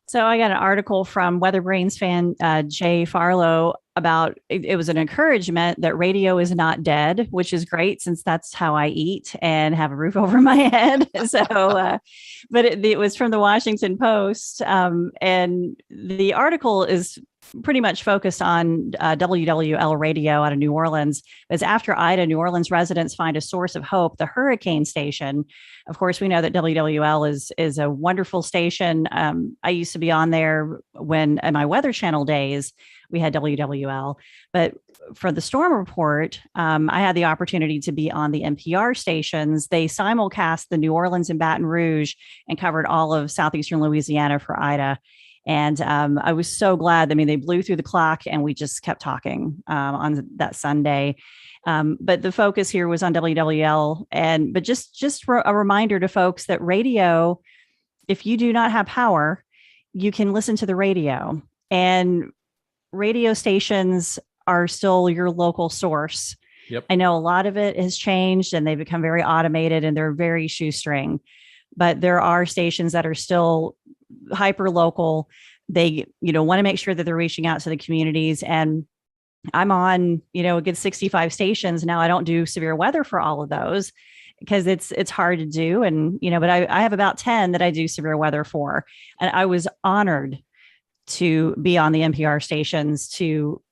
So I got an article from WeatherBrains fan Jay Farlow about it was an encouragement that radio is not dead, which is great since that's how I eat and have a roof over my head. So, but it was from the Washington Post, and the article is pretty much focused on WWL radio out of New Orleans. It's after Ida, New Orleans residents find a source of hope, the hurricane station. Of course, we know that WWL is a wonderful station. I used to be on there when in my Weather Channel days, we had WWL. But for the storm report, I had the opportunity to be on the NPR stations. They simulcast the New Orleans and Baton Rouge and covered all of southeastern Louisiana for Ida. And I was so glad. I mean, they blew through the clock and we just kept talking on that Sunday. But the focus here was on WWL. But just a reminder to folks that radio, if you do not have power, you can listen to the radio. And radio stations are still your local source. Yep. I know a lot of it has changed and they've become very automated and they're very shoestring. But there are stations that are still hyper local. They, want to make sure that they're reaching out to the communities. And I'm on, a good 65 stations. Now I don't do severe weather for all of those because it's hard to do. And, but I have about 10 that I do severe weather for. And I was honored to be on the NPR stations to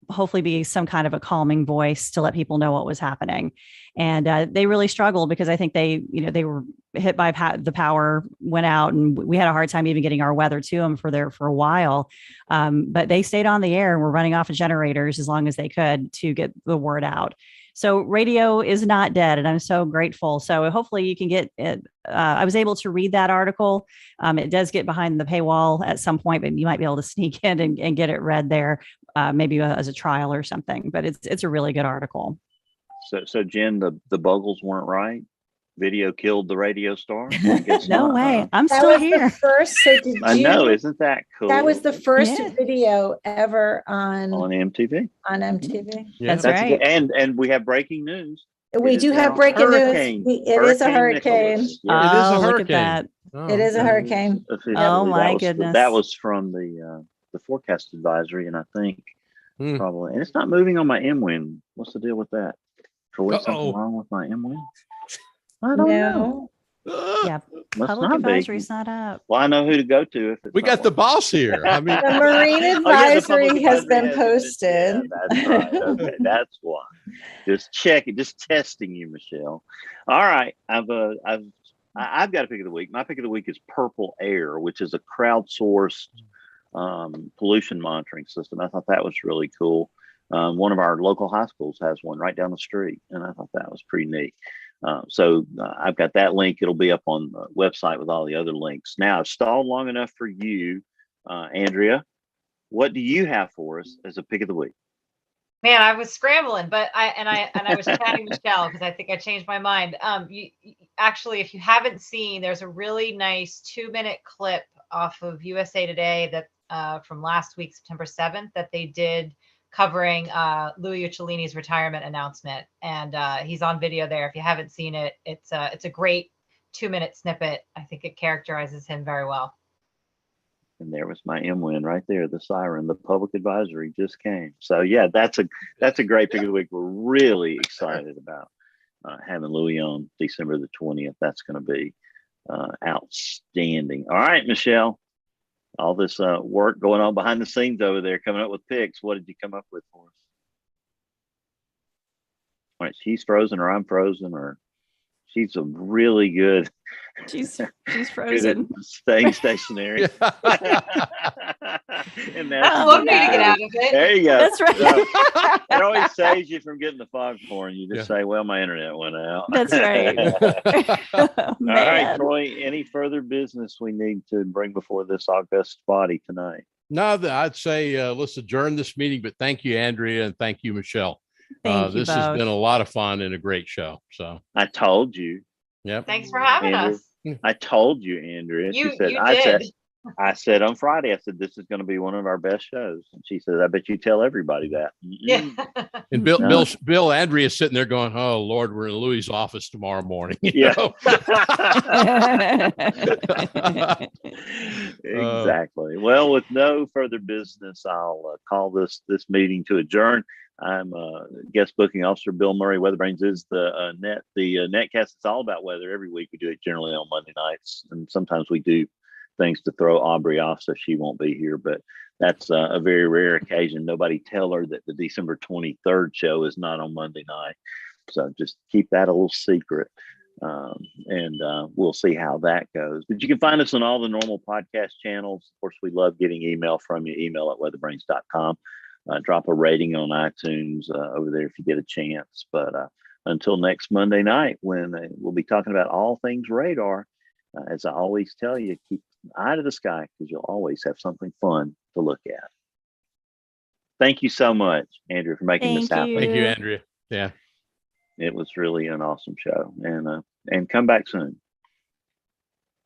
hopefully be some kind of a calming voice to let people know what was happening. And they really struggled because I think they were hit by the power went out and we had a hard time even getting our weather to them for a while. But they stayed on the air and were running off of generators as long as they could to get the word out. So radio is not dead, and I'm so grateful. So hopefully you can get it. I was able to read that article. It does get behind the paywall at some point, but you might be able to sneak in and get it read there, maybe as a trial or something. But it's a really good article. So Jen, the Buggles weren't right. Video killed the radio star. No way. I'm still here. First, I know, isn't that cool? That was the first video ever on MTV. On MTV. Yeah. That's right. And we have breaking news. We do have breaking news. It is a hurricane. Yeah. Oh, look at that. It is a hurricane. Oh my goodness. That was from the forecast advisory, and I think probably, and it's not moving on my M-Win. What's the deal with that? Troy, something wrong with my M-Win? I don't know. Yeah, public advisory is not up. Well, I know who to go to if we got the boss here. I mean, the marine advisory has been posted. Yeah, that's right. Okay, that's why. Just checking, just testing you, Michelle. All right, I've got a pick of the week. My pick of the week is Purple Air, which is a crowdsourced pollution monitoring system. I thought that was really cool. One of our local high schools has one right down the street, and I thought that was pretty neat. So I've got that link. It'll be up on the website with all the other links. Now, I've stalled long enough for you, Andrea. What do you have for us as a pick of the week? Man, I was scrambling, but I was chatting Michelle because I think I changed my mind. Actually, if you haven't seen, there's a really nice 2-minute clip off of USA Today that from last week, September 7th, that they did covering Louis Uccellini's retirement announcement, and he's on video there. If you haven't seen it, it's a great 2-minute snippet. I think it characterizes him very well. And there was my M win right there. The siren, the public advisory just came. So yeah, that's a great pick of the week. We're really excited about having Louis on December the 20th. That's going to be outstanding. All right, Michelle, all this work going on behind the scenes over there, coming up with picks. What did you come up with for us? All right, she's frozen or I'm frozen or she's a really good. She's frozen. Staying stationary. And that's one way to get out of it. There you go. That's right. So, it always saves you from getting the foghorn. You just say, well, my internet went out. That's right. All right, Troy, any further business we need to bring before this august body tonight? No, I'd say let's adjourn this meeting, but thank you, Andrea, and thank you, Michelle. Thank you this both. has been a lot of fun and a great show. So I told you. Yep. Thanks for having Andrea, us. I told you, Andrea. You She said, did. I said on Friday, I said, this is going to be one of our best shows. And she said, I bet you tell everybody that. Yeah. And Bill, Andrea's sitting there going, oh, Lord, we're in Louis' office tomorrow morning. Yeah. Know? Exactly. Well, with no further business, I'll call this meeting to adjourn. I'm guest booking officer Bill Murray. WeatherBrains is the netcast. It's all about weather. Every week we do it generally on Monday nights, and sometimes we do things to throw Aubrey off so she won't be here. But that's a very rare occasion. Nobody tell her that the December 23rd show is not on Monday night. So just keep that a little secret. And we'll see how that goes. But you can find us on all the normal podcast channels. Of course, we love getting email from you. Email at weatherbrains.com. Drop a rating on iTunes over there if you get a chance. But until next Monday night, when we'll be talking about all things radar, as I always tell you, keep an eye to the sky because you'll always have something fun to look at. Thank you so much, Andrew, for making this happen. Thank you, Andrea. Yeah. It was really an awesome show. And come back soon.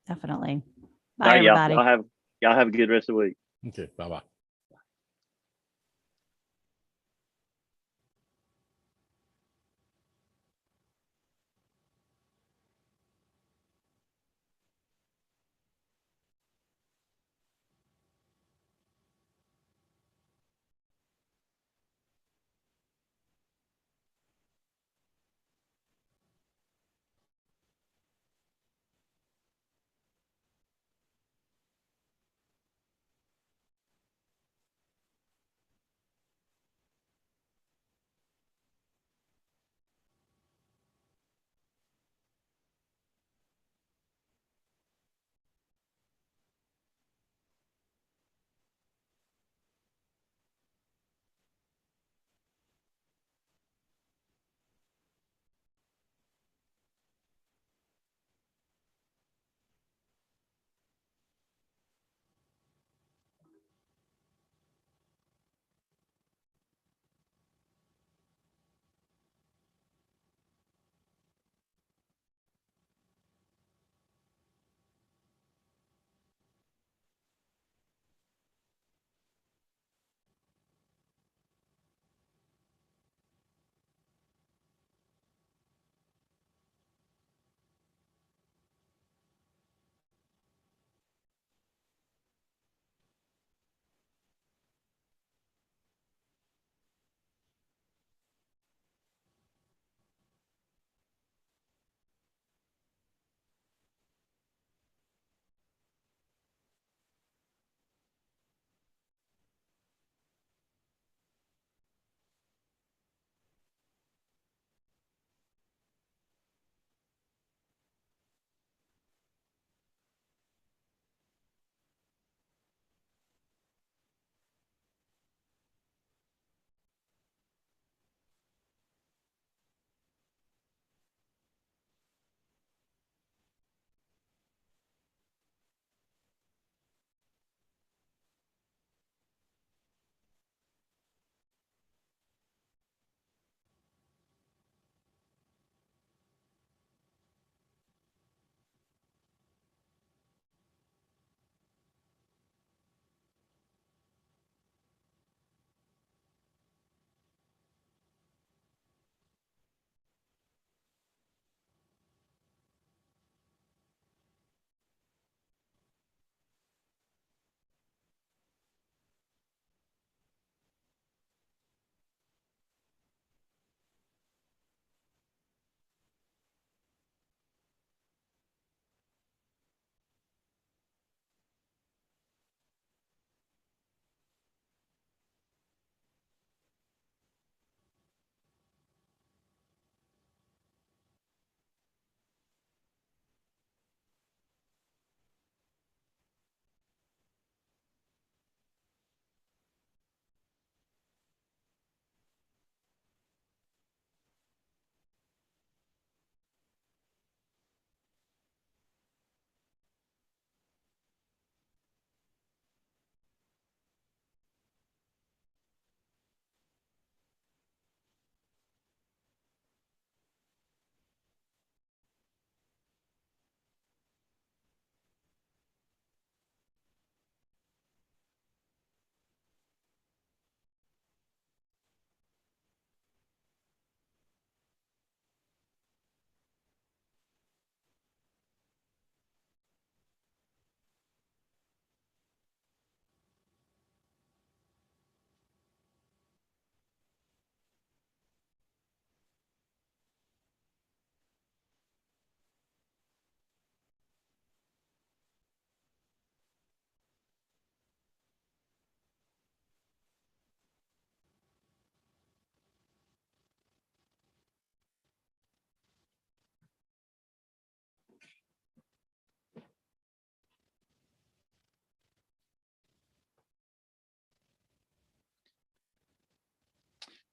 Definitely. Bye, Bye, everybody. Y'all have a good rest of the week. Okay. Bye-bye.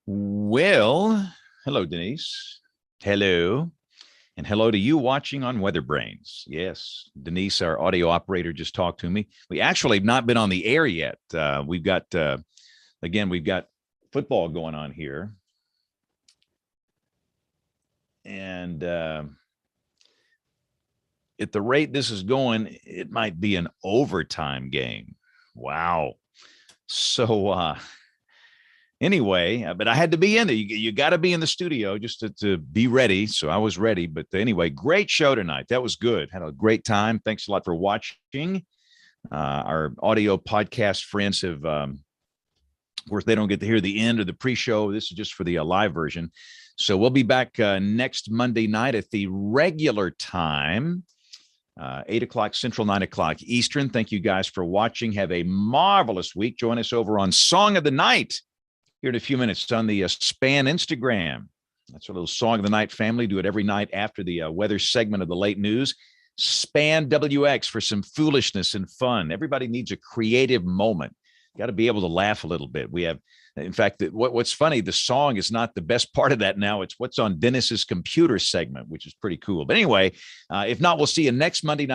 Well, hello, Denise. Hello. And hello to you watching on WeatherBrains. Yes, Denise, our audio operator, just talked to me. We actually have not been on the air yet. We've got football going on here. And at the rate this is going, it might be an overtime game. Wow. So anyway, but I had to be in there. You got to be in the studio just to be ready. So I was ready. But anyway, great show tonight. That was good. Had a great time. Thanks a lot for watching. Our audio podcast friends have, of course, they don't get to hear the end of the pre-show. This is just for the live version. So we'll be back next Monday night at the regular time, 8 o'clock Central, 9 o'clock Eastern. Thank you guys for watching. Have a marvelous week. Join us over on Song of the Night here in a few minutes on the SPAN Instagram. That's our little Song of the Night family. Do it every night after the weather segment of the late news. SPAN WX for some foolishness and fun. Everybody needs a creative moment. Got to be able to laugh a little bit. We have, in fact, what's funny, the song is not the best part of that now. It's what's on Dennis's computer segment, which is pretty cool. But anyway, if not, we'll see you next Monday night.